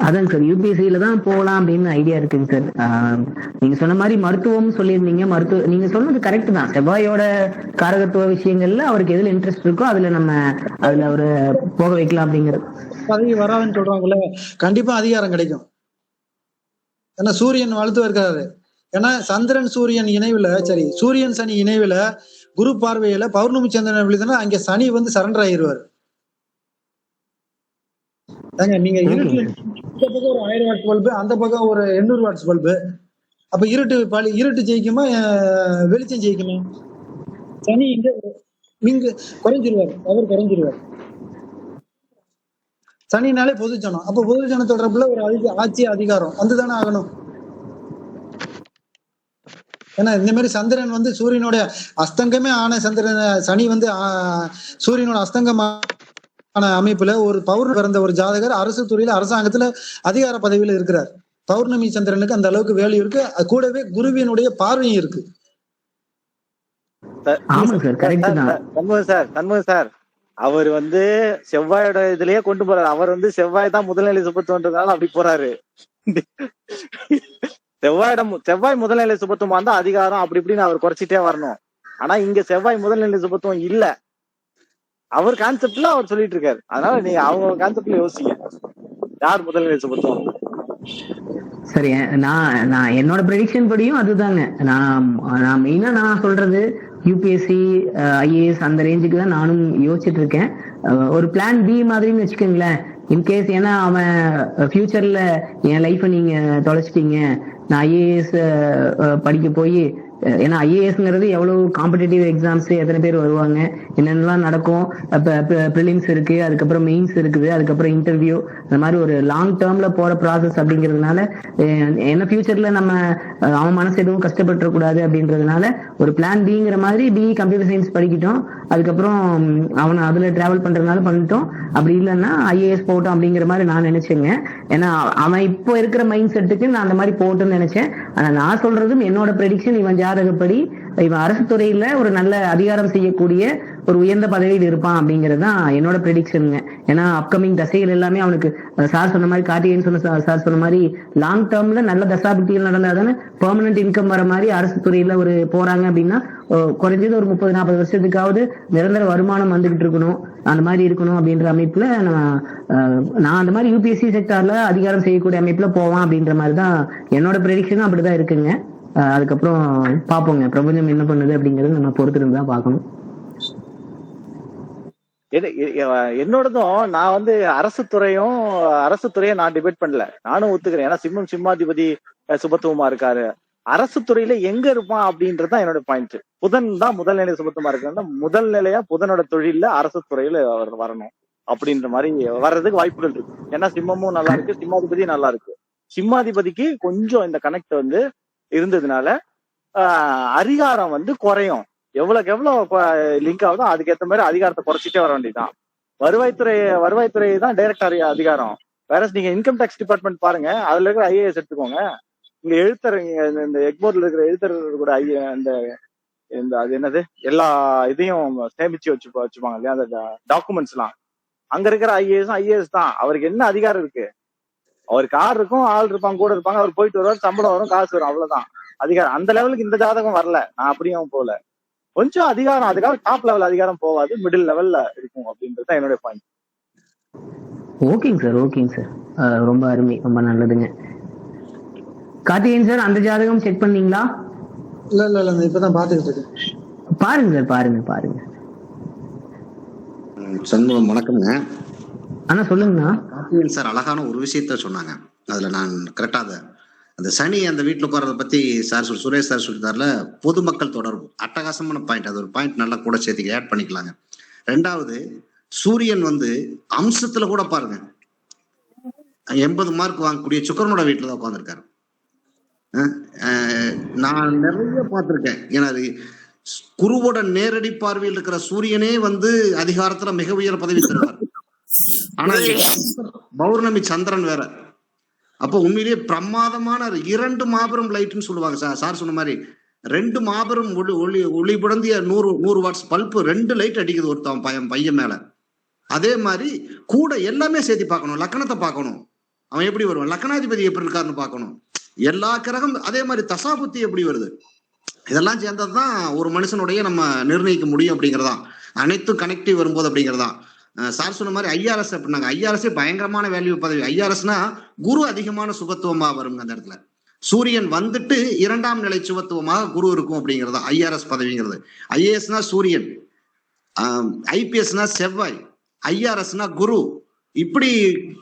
அதாங்க சார், யூபிஎஸ்சியில தான் போகலாம் அப்படின்னு ஐடியா இருக்குங்க சார். நீங்க சொன்ன மாதிரி மருத்துவம் சொல்லியிருந்தீங்க. நீங்க சொன்னது கரெக்ட் தான். செவ்வாயோட காரகத்துவ விஷயங்கள்ல அவருக்கு எதுல இன்ட்ரெஸ்ட் இருக்கோ அதுல அவரு போக வைக்கலாம் அப்படிங்கிறது. பதவி வராதுன்னு சொல்றாங்கல்ல, கண்டிப்பா அதிகாரம் கிடைக்கும். ஏன்னா சூரியன் வலுத்து இருக்காரு. ஏன்னா சந்திரன் சூரியன் இணைவுல, சரி சூரியன் சனி இணைவுல குரு பார்வையில பௌர்ணமி சந்திரன் விழுதுன்னா அங்க சனி வந்து சரண்டர் ஆயிடுவாரு. நீங்க இருட்டுல இந்த பக்கம் ஒரு 1000 வாட்ஸ் பல்பு, அந்த பக்கம் ஒரு 800 வாட்ஸ் பல்பு. அப்ப இருட்டு ஜெயிக்குமா வெளிச்சம் ஜெயிக்குமா? சனி இங்க குறைஞ்சிருவாரு, அவர் குறைஞ்சிருவாரு. சனினாலே பொதுஜனம். அப்ப பொதுஜன தொடர்புல ஒரு ஆட்சி அதிகாரம் வந்துதானே ஆகணும். ஏன்னா இந்த மாதிரி சந்திரன் வந்து சூரியனோட அஸ்தங்கமே ஆன சந்திரன், சனி வந்து சூரியனோட அஸ்தங்கமான அமைப்புல ஒரு பௌர்ணமி பிறந்த ஒரு ஜாதகர் அரசு துறையில அரசாங்கத்துல அதிகார பதவியில இருக்கிறார். பௌர்ணமி சந்திரனுக்கு அந்த அளவுக்கு வேல்யூ இருக்கு. கூடவே குருவினுடைய பார்வையும் இருக்கு. தன்முக சார் அவர் வந்து செவ்வாயோட இதுலயே கொண்டு போறாரு. அவர் வந்து செவ்வாய் தான் முதல்நிலை சுபத்துவன்றதால அப்படி போறாரு. செவ்வாய் முதல்நிலை சுபத்துவம் வந்தா அதிகாரம் அப்படி இப்படின்னு அவர் குறைச்சிட்டே வரணும். ஆனா இங்க செவ்வாய் முதல்நிலை சுபத்துவம் இல்ல. அவர் கான்செப்ட்ல அவர் சொல்லிட்டு இருக்காரு. அதனால நீங்க அவங்க கான்செப்ட்ல யோசிங்க, யார் முதல்நிலை சுபத்துவம். சரி, நான் என்னோட ப்ரெடிக்ஷன் படியும் அதுதாங்க. நான் மெயினா நான் சொல்றது யூபிஎஸ்சி, ஐஏஎஸ் அந்த ரேஞ்சுக்கு தான் நானும் யோசிச்சுட்டு இருக்கேன். ஒரு பிளான் பி மாதிரின்னு வச்சுக்கோங்களேன். இன்கேஸ் ஏன்னா அவன் ஃபியூச்சர்ல என் லைஃபை நீங்க தொலைச்சிட்டீங்க, நான் ஐஏஎஸ் படிக்க போய், ஏன்னா ஐஏஎஸ்ங்கிறது எவ்வளவு காம்படிட்டிவ் எக்ஸாம்ஸ், எத்தனை பேர் வருவாங்க, என்னென்னலாம் நடக்கும், ப்ரிலிம்ஸ் இருக்கு, அதுக்கப்புறம் மெயின்ஸ் இருக்குது, அதுக்கப்புறம் இன்டர்வியூ, அந்த மாதிரி ஒரு லாங் டேர்ம்ல போற ப்ராசஸ் அப்படிங்கிறதுனால என்ன ஃபியூச்சர்ல நம்ம அவன் மனசு எதுவும் கஷ்டப்பட்டுறக்கூடாது அப்படின்றதுனால ஒரு பிளான் பிங்கிற மாதிரி கம்ப்யூட்டர் சயின்ஸ் படிக்கிட்டோம், அதுக்கப்புறம் அவனை அதுல டிராவல் பண்றதுனால பண்ணிட்டோம். அப்படி இல்லைன்னா ஐஏஎஸ் போட்டோம் அப்படிங்கிற மாதிரி நான் நினைச்சேங்க. ஏன்னா அவன் இப்போ இருக்கிற மைண்ட் செட்டுக்கு நான் அந்த மாதிரி போட்டோம்னு நினைச்சேன். ஆனா நான் சொல்றதும் என்னோட ப்ரெடிக்ஷன், இவன் ஜாதகப்படி இவன் அரசு துறையில ஒரு நல்ல அதிகாரம் செய்யக்கூடிய ஒரு உயர்ந்த பதவியில் இருப்பான் அப்படிங்கிறது தான் என்னோட ப்ரெடிக்ஷனுங்க. ஏன்னா அப்கமிங் தசைகள் எல்லாமே அவனுக்கு சார் சொன்ன மாதிரி, கார்த்திகேயன் சார் சொன்ன மாதிரி லாங் டேர்ம்ல நல்ல தசாபுக்திகள் நடந்தாதானே பெர்மனன்ட் இன்கம் வர மாதிரி அரசு துறையில ஒரு போறாங்க அப்படின்னா குறைஞ்சது ஒரு 30-40 வருஷத்துக்காவது நிரந்தர வருமானம் வந்துகிட்டு இருக்கணும். அந்த மாதிரி இருக்கணும் அப்படின்ற அமைப்புல நான் அந்த மாதிரி யூபிஎஸ்சி செக்டார்ல அதிகாரம் செய்யக்கூடிய அமைப்புல போவான் அப்படின்ற மாதிரி தான் என்னோட ப்ரெடிக்ஷனும் அப்படிதான் இருக்குங்க. அதுக்கப்புறம் பாப்போங்க, பிரபஞ்சம் என்ன பண்ணுது அப்படிங்கறது நம்ம பொறுத்திருந்து தான் பார்க்கணும். என்னோடதும் நான் வந்து அரசு துறையை நான் டிபேட் பண்ணல, நானும் ஒத்துக்கிறேன். ஏன்னா சிம்மாதிபதி சுபத்துவமா இருக்காரு. அரசு துறையில எங்க இருப்பான் அப்படின்றதுதான் என்னோட பாயிண்ட். புதன் தான் முதல் நிலை சுபத்துவமா இருக்காருன்னா முதல் நிலையா புதனோட தொழில அரசு துறையில அவர் வரணும் அப்படின்ற மாதிரி வர்றதுக்கு வாய்ப்புகள் இருக்கு. ஏன்னா சிம்மமும் நல்லா இருக்கு, சிம்மாதிபதியும் நல்லா இருக்கு. சிம்மாதிபதிக்கு கொஞ்சம் இந்த கனெக்ட் வந்து இருந்ததுனால அதிகாரம் வந்து குறையும். எவ்வளவுக்கு எவ்வளவு லிங்க் ஆகுதோ அதுக்கேற்ற மாதிரி அதிகாரத்தை குறைச்சிட்டே வர வேண்டியதுதான். வருவாய்த்துறை தான் டைரக்ட் அதிகாரம். வேற நீங்க இன்கம் டேக்ஸ் டிபார்ட்மெண்ட் பாருங்க, அதுல இருக்கிற ஐஏஎஸ் எடுத்துக்கோங்க. இங்க எழுத்தர், இந்த எக்போர்ட்ல இருக்கிற எழுத்தர் கூட இந்த அது என்னது எல்லா இதையும் சேமிச்சு வச்சுப்பாங்க இல்லையா, அந்த டாக்குமெண்ட்ஸ் எல்லாம். அங்க இருக்கிற ஐஏஎஸ் தான். அவருக்கு என்ன அதிகாரம் இருக்கு? அவருக்கு கார் இருக்கும், ஆள் இருப்பாங்க, கூட இருப்பாங்க, அவர் போயிட்டு வருவார், சம்பளம் வரும், காசு வரும், அவ்வளவுதான் அதிகாரம். அந்த லெவலுக்கு இந்த ஜாதகம் வரல. நான் அப்படியும் போல. கொஞ்சம் அதிகாரம், அதுக்காக டாப் லெவல் அதிகாரம் போகாது, மிடில் லெவல்ல இருக்கும் அப்படின்றது என்னுடைய பாயிண்ட். ஓகேங்க சார். ரொம்ப அருமை, ரொம்ப நல்லதுங்க. கார்த்திகேயன் சார், அந்த ஜாதகம் செக் பண்ணீங்களா? இல்ல இப்பதான் பாத்துக்கிட்டு இருக்கேன். பாருங்க சார், பாருங்க. சண்முகம் வணக்கம்ங்க. ஆனா சொல்லுங்கண்ணா. கார்த்திகேயன் சார் அழகான ஒரு விஷயத்த சொன்னாங்க. அதுல நான் கரெக்டா அந்த சனி அந்த வீட்டுல உட்கார்றத பத்தி சுரேஷ் சார் சொல்லிட்டார்ல, பொதுமக்கள் தொடர்பு அட்டகாசமான பாயிண்ட். அது ஒரு பாயிண்ட் நல்லா கூட சேர்த்து ஆட் பண்ணிக்கலாங்க. ரெண்டாவது, சூரியன் வந்து அம்சத்துல கூட பாருங்க 80 மார்க் வாங்கக்கூடிய சுக்கிரனோட வீட்டுல தான் உட்கார்ந்துருக்காரு. நான் நிறைய பார்த்திருக்கேன். ஏன்னா குருவோட நேரடி பார்வையில் இருக்கிற சூரியனே வந்து அதிகாரத்துல மிக உயர் பதவி தருவார். ஆனா பௌர்ணமி சந்திரன் வேற. அப்போ உண்மையிலேயே பிரமாதமான 2 மாபெரும் லைட்னு சொல்லுவாங்க சார் சொன்ன மாதிரி. 2 மாபெரும் ஒளி புடந்திய 100 வாட்ஸ் பல்பு 2 லைட் அடிக்குது ஒருத்தன் பையன் மேல. அதே மாதிரி கூட எல்லாமே சேர்த்து பார்க்கணும். லக்கணத்தை பார்க்கணும், அவன் எப்படி வருவான், லக்கணாதிபதி எப்படி இருக்காருன்னு பார்க்கணும், எல்லா கிரகம். அதே மாதிரி தசாபுத்தி எப்படி வருது, இதெல்லாம் சேர்ந்ததுதான் ஒரு மனுஷனுடைய நம்ம நிர்ணயிக்க முடியும் அப்படிங்கிறதான். அனைத்தும் கனெக்டிவ் வரும்போது அப்படிங்கிறதான். சார் சொன்ன மாதிரி ஐஆர்எஸ் அப்படின்னாங்க. ஐஆர்எஸ் பயங்கரமான வேல்யூ பதவி. ஐஆர்எஸ்னா குரு அதிகமான சுபத்துவமா வருங்க. அந்த இடத்துல சூரியன் வந்துட்டு 2ஆம் நிலை சுபத்துவமாக குரு இருக்கும் அப்படிங்கிறது ஐஆர்எஸ் பதவிங்கிறது. ஐஏஎஸ்னா சூரியன், ஐபிஎஸ்னா செவ்வாய், ஐஆர்எஸ்னா குரு. இப்படி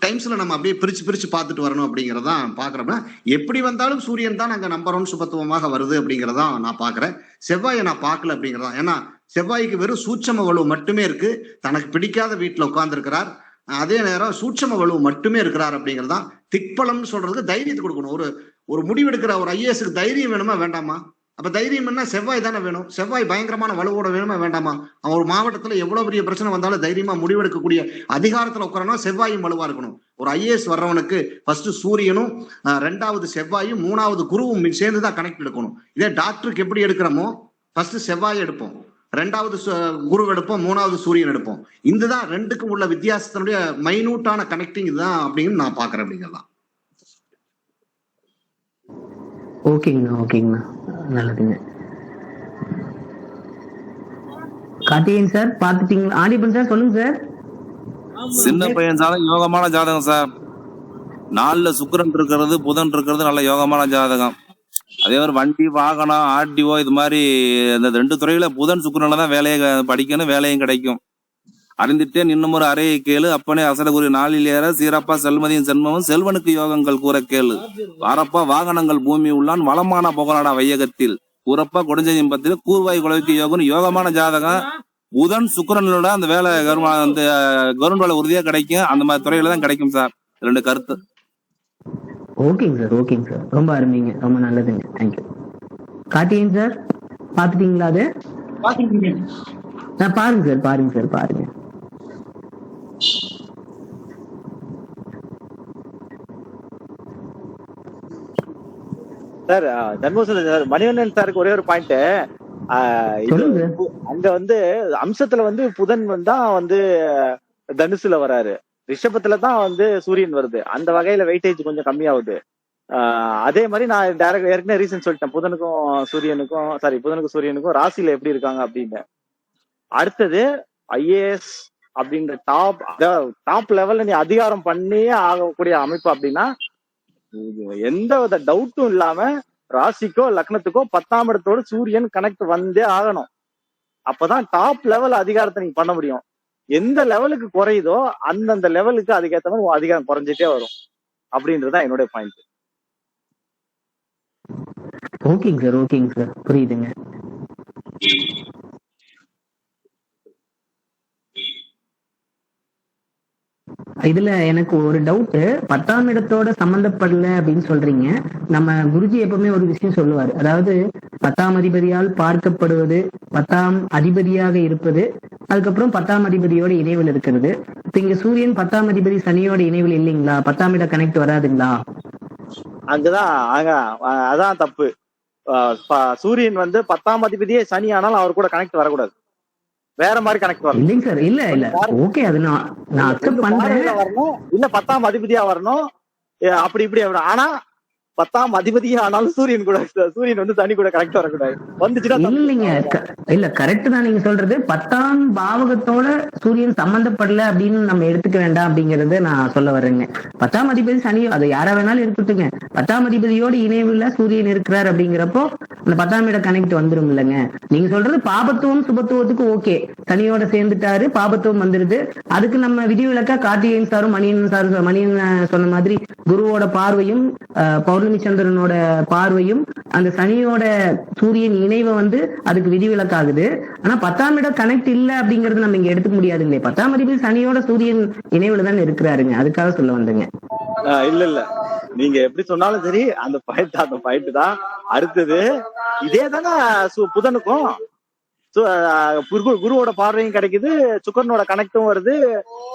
டைம்ஸ்ல நம்ம அப்படியே பிரிச்சு பார்த்துட்டு வரணும் அப்படிங்கிறதான் பாக்குறோம்னா, எப்படி வந்தாலும் சூரியன் தான் அங்க நம்பர் 1 சுபத்துவமாக வருது அப்படிங்கிறதான் நான் பாக்குறேன். செவ்வாயை நான் பார்க்கல அப்படிங்கிறதா. ஏன்னா செவ்வாய்க்கு வெறும் சூட்சம வலு மட்டுமே இருக்கு. தனக்கு பிடிக்காத வீட்டுல உட்கார்ந்து இருக்கிறார். அதே நேரம் சூட்சம வலு மட்டுமே இருக்கிறார் அப்படிங்கிறதான். திக்பலம்னு சொல்றதுக்கு தைரியத்தை கொடுக்கணும். ஒரு முடிவெடுக்கிற ஒரு ஐஏஎஸ்க்கு தைரியம் வேணுமா வேண்டாமா? அப்ப தைரியம் என்ன? செவ்வாய் தானே வேணும். செவ்வாய் பயங்கரமான வலுவோட வேணுமா வேண்டாமா? அவன் ஒரு மாவட்டத்துல எவ்வளவு பெரிய பிரச்சனை வந்தாலும் தைரியமா முடிவெடுக்கக்கூடிய அதிகாரத்துல உட்காரணும். செவ்வாயும் வலுவா இருக்கணும். ஒரு ஐஏஎஸ் வர்றவனுக்கு ஃபர்ஸ்ட் சூரியனும், 2வது செவ்வாயும், 3வது குருவும் சேர்ந்துதான் கனெக்ட் எடுக்கணும். இதே டாக்டருக்கு எப்படி எடுக்கிறோமோ ஃபர்ஸ்ட் செவ்வாய் எடுப்போம், 2வது குரு எடுப்போம், 3வது சூரியன் எடுப்போம். இதுதான் 2க்கும் உள்ள வித்தியாசத்தினுடைய மைனூட்டான கனெக்டிங் இதுதான் அப்படின்னு நான் பாக்குறேன் அப்படிங்கிறதான். ஓகேங்கண்ணா, நல்லதுங்க. கார்த்திகேயன் சார் பாத்துட்டீங்களா? ஆடிபன் சார் சொல்லுங்க சார். சின்ன பையன் ஜாதகம் யோகமான ஜாதகம் சார். 4ல சுக்கிரன் இருக்கிறது, புதன் இருக்கிறது நல்ல யோகமான ஜாதகம். அதே மாதிரி வண்டி வாகனம் ஆர்டிஓ இது மாதிரி இந்த 2 துறையில புதன் சுக்கிரன்ல தான் வேலையை படிக்கணும், வேலையும் கிடைக்கும். அறிந்துட்டே நின்னும் ஒரு அறையை கேளு, அப்பனே அசடகுரி 4ல் ஏற சீரப்பா செல்மதியும் செல்வமும் செல்வனுக்கு யோகங்கள் கூற கேளு. வாரப்பா வாகனங்கள் பூமி உள்ளான் வளமான புகழாடா வையகத்தில் கூறப்பா கொடுஞ்செய்யும் பத்தில கூர்வாய் குலவுக்கு யோகம். யோகமான ஜாதகம் புதன் சுக்கிரனோட அந்த வேலை அந்த கவர்மெண்ட் வேலை உறுதியா கிடைக்கும். அந்த மாதிரி துறையில தான் கிடைக்கும் சார். 2 கருத்து. ஓகேங்க சார், ரொம்ப அருமைங்க, ரொம்ப நல்லதுங்க. தேங்க்யூ. கார்த்திகேயன் சார் பாத்துட்டீங்களா? அது பாருங்க sir. Sir Dharmapuri sir, Manivannan சாருக்கு ஒரே ஒரு பாயிண்ட். அங்க வந்து அம்சத்துல வந்து புதன் தான் வந்து தனுசுல வராரு, ரிஷபத்துல தான் வந்து சூரியன் வருது. அந்த வகையில வெயிட்டேஜ் கொஞ்சம் கம்மியாகுது. அதே மாதிரி நான் ஏற்கனவே ரீசன் சொல்லிட்டேன். புதனுக்கும் சூரியனுக்கும் ராசியில எப்படி இருக்காங்க அப்படின்னு. அடுத்தது ஐஏஎஸ் அப்படின்ற டாப் லெவல்ல நீ அதிகாரம் பண்ணியே ஆகக்கூடிய அமைப்பு அப்படின்னா எந்த வித டவுட்டும் இல்லாம ராசிக்கோ லக்னத்துக்கோ 10ஆம் இடத்தோட சூரியன் கனெக்ட் வந்தே ஆகணும். அப்பதான் டாப் லெவல் அதிகாரத்தை நீங்க பண்ண முடியும். எந்த லெவலுக்கு குறையுதோ அந்தந்த லெவலுக்கு அதுக்கேற்ற மாதிரி அதிகாரம் குறைஞ்சிட்டே வரும் அப்படின்றதுதான் என்னுடைய பாயிண்ட். ஓகேங்க சார் புரியுதுங்க. இதுல எனக்கு ஒரு டவுட், 10ஆம் இடத்தோட சம்பந்தப்படல அப்படின்னு சொல்றீங்க. நம்ம குருஜி எப்பவுமே ஒரு விஷயம் சொல்லுவாரு, அதாவது 10ஆம் அதிபதியால் பார்க்கப்படுவது, 10ஆம் அதிபதியாக இருப்பது, அதுக்கப்புறம் 10ஆம் அதிபதியோட இணைவில் இருக்கிறது. இப்ப இங்க சூரியன் 10ஆம் அதிபதி சனியோட இணைவில் இல்லைங்களா, 10ஆம் இடம் கனெக்ட் வராதுங்களா? அங்கதான் அதான் தப்பு. சூரியன் 10ஆம் அதிபதியே சனி ஆனாலும் அவர் கூட கனெக்ட் வரக்கூடாது, வேற மாதிரி கனெக்ட் வரணும். இல்லைங்க சார், இல்ல ஓகே, அது நான் அக்செப்ட் பண்றேன். வரணும் இல்ல 10ஆம் அதிபதியா வரணும், அப்படி இப்படி. ஆனா 10ஆம் அதிபதியே ஆனாலும் சூரியன் சனி கூட கரெக்ட் வரக்கூடாது. வந்துச்சுன்னா இல்ல கரெக்ட் தான் நீங்க சொல்றது. 10ஆம் பாவகத்தோட சூரியன் சம்பந்தப்படல அப்படின்னு நம்ம எடுத்துக்க வேண்டாம் அப்படிங்கறத நான் சொல்ல வர்றேங்க. 10ஆம் அதிபதி சனி, அது யாரா வேணாலும் இருக்கட்டுங்க, 10ஆம் அதிபதியோட இணைவுல சூரியன் இருக்கிறார் அப்படிங்கிறப்போ அந்த 10ஆம் இடம் கனெக்ட் வந்துரும் இல்லைங்க. நீங்க சொல்றது பாபத்துவம் சுபத்துவத்துக்கு ஓகே, சனியோட சேர்ந்துட்டாரு, பாபத்துவம் வந்துருது. அதுக்கு நம்ம விதிவிலக்கா கார்த்திகேயன் சாரும் மணியன் சொன்ன மாதிரி குருவோட பார்வையும் பௌர்ணமி சந்திரனோட பார்வையும் அந்த சனியோட சூரியன் இணைவை அதுக்கு விதிவிலக்காகுது. ஆனா 10ஆம் இடம் கனெக்ட் இல்ல அப்படிங்கறது நம்ம இங்க எடுத்துக்க முடியாதுங்களே. 10ஆம் அதிபதி சனியோட சூரியன் இணைவுல தான் இருக்கிறாருங்க, அதுக்காக சொல்ல வந்தேங்க. இல்ல நீங்க எப்படி சொன்னாலும் சரி, அந்த பாயிண்ட் தான். அடுத்தது இதே தானே புதனுக்கும் குருவோட பார்வையும் கிடைக்குது, சுக்கரனோட கனெக்டும் வருது,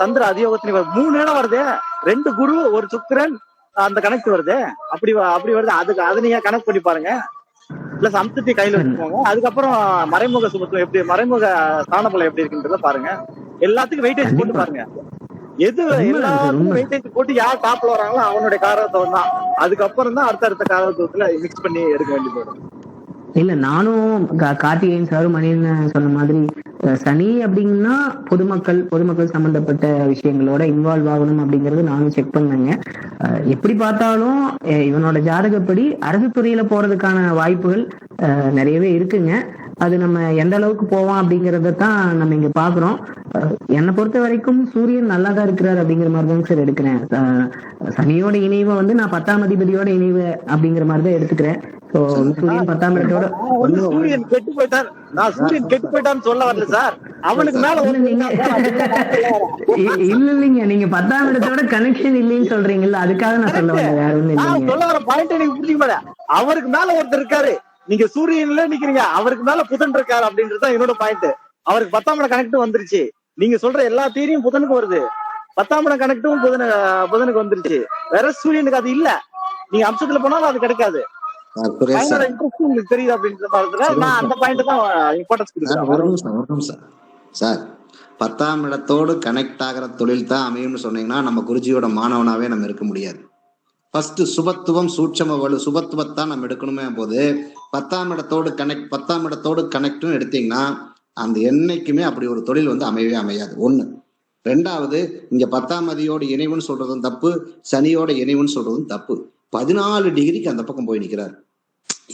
சந்திர அதியோகத்திலையும் வருது. 3 இடம் வருது, 2 குரு 1 சுக்கிரன், அந்த கனெக்ட் வருது. அப்படி வருது. அது நீங்க கனெக்ட் பண்ணி பாருங்க. பிளஸ் அம்சத்தை கையில வச்சுக்கோங்க. அதுக்கப்புறம் மறைமுக சுபத்துவம் எப்படி, மறைமுக ஸ்தானபலம் எப்படி இருக்குன்றத பாருங்க. எல்லாத்துக்கும் வெயிட்டேஜ் போட்டு பாருங்க. எல்லாத்துக்கும் வெயிட்டேஜ் போட்டு யார் டாப்ல வராங்களோ அவனுடைய காரகத்துவம் தான். அதுக்கப்புறம் தான் அடுத்த காரகத்துவத்துல மிக்ஸ் பண்ணி எடுக்க வேண்டியது வரும். இல்ல நானும் கார்த்திகேயன் சாரும் மணியன் சொன்ன மாதிரி சனி அப்படின்னா பொதுமக்கள் சம்பந்தப்பட்ட விஷயங்களோட இன்வால்வ் ஆகணும் அப்படிங்கறது நானும் செக் பண்ணேங்க. எப்படி பார்த்தாலும் இவனோட ஜாதகப்படி அரசு துறையில போறதுக்கான வாய்ப்புகள் நிறையவே இருக்குங்க. அது நம்ம எந்த அளவுக்கு போவோம் அப்படிங்கறத தான் நம்ம இங்க பாக்குறோம். என்னை பொறுத்த வரைக்கும் சூரியன் நல்லா தான் இருக்கிறார் அப்படிங்கிற மாதிரி தான் சார் எடுக்கிறேன். சனியோட இணைவை நான் 10ஆம் அதிபதியோட இணைவு அப்படிங்கிற மாதிரி தான் எடுத்துக்கிறேன். சூரியன் 10ஆம் இடத்தோட சூரியன் கெட்டு போயிட்டார், நான் சூரியன் கெட்டு போயிட்டான்னு சொல்ல வரல சார். அவனுக்கு மேல இல்லைங்க, நீங்க 10ஆம் இடத்தோட கனெக்ஷன் இல்லைன்னு சொல்றீங்கல்ல, அதுக்காக நான் சொல்ல வரேன், வேற ஒண்ணும் இல்லைங்க. சொல்ல வர பாயிண்ட் எனக்கு புரிஞ்சுக்க மாட்டேன். அவருக்கு மேல ஒருத்தர் இருக்காரு, நீங்க சூரியன்ல நிக்கிறீங்க, அவருக்கு மேல புதன் இருக்காரு அப்படின்றதுதான் என்னோட பாயிண்ட். அவருக்கு 10ஆம் இடம் கனெக்ட் வந்துருச்சு. நீங்க சொல்ற எல்லா தியரியும் புதனுக்கு வருது, 10ஆம் இடம் கனெக்டும் புதனுக்கு வந்துருச்சு. வேற சூரியனுக்கு அது இல்ல. நீங்க அம்சத்துல போனாலும் அது கிடைக்காது. தெரியுது அப்படின்ற நான் அந்த பாயிண்ட் தான் இம்பார்ட்டன்ஸ் கொடுக்குறேன். சார் 10ஆம் இடத்தோடு கனெக்ட் ஆகிற தொழில் தான் அமையும்னு சொன்னீங்கன்னா நம்ம குருஜியோட மாணவனாவே நம்ம இருக்க முடியாது. ஃபர்ஸ்ட் சுபத்துவம் சூட்சம வலு சுபத்துவத்தான் நம்ம எடுக்கணுமே போது 10ஆம் இடத்தோடு கனெக்ட்னு எடுத்தீங்கன்னா அந்த என்னைக்குமே அப்படி ஒரு தொழில் அமையவே அமையாது. 1. 2வது, இங்க 10ஆம் அதியோட இணைவுன்னு சொல்றதும் தப்பு, சனியோட இணைவுன்னு சொல்றதும் தப்பு. 14 டிகிரிக்கு அந்த பக்கம் போய் நிக்கிறார்.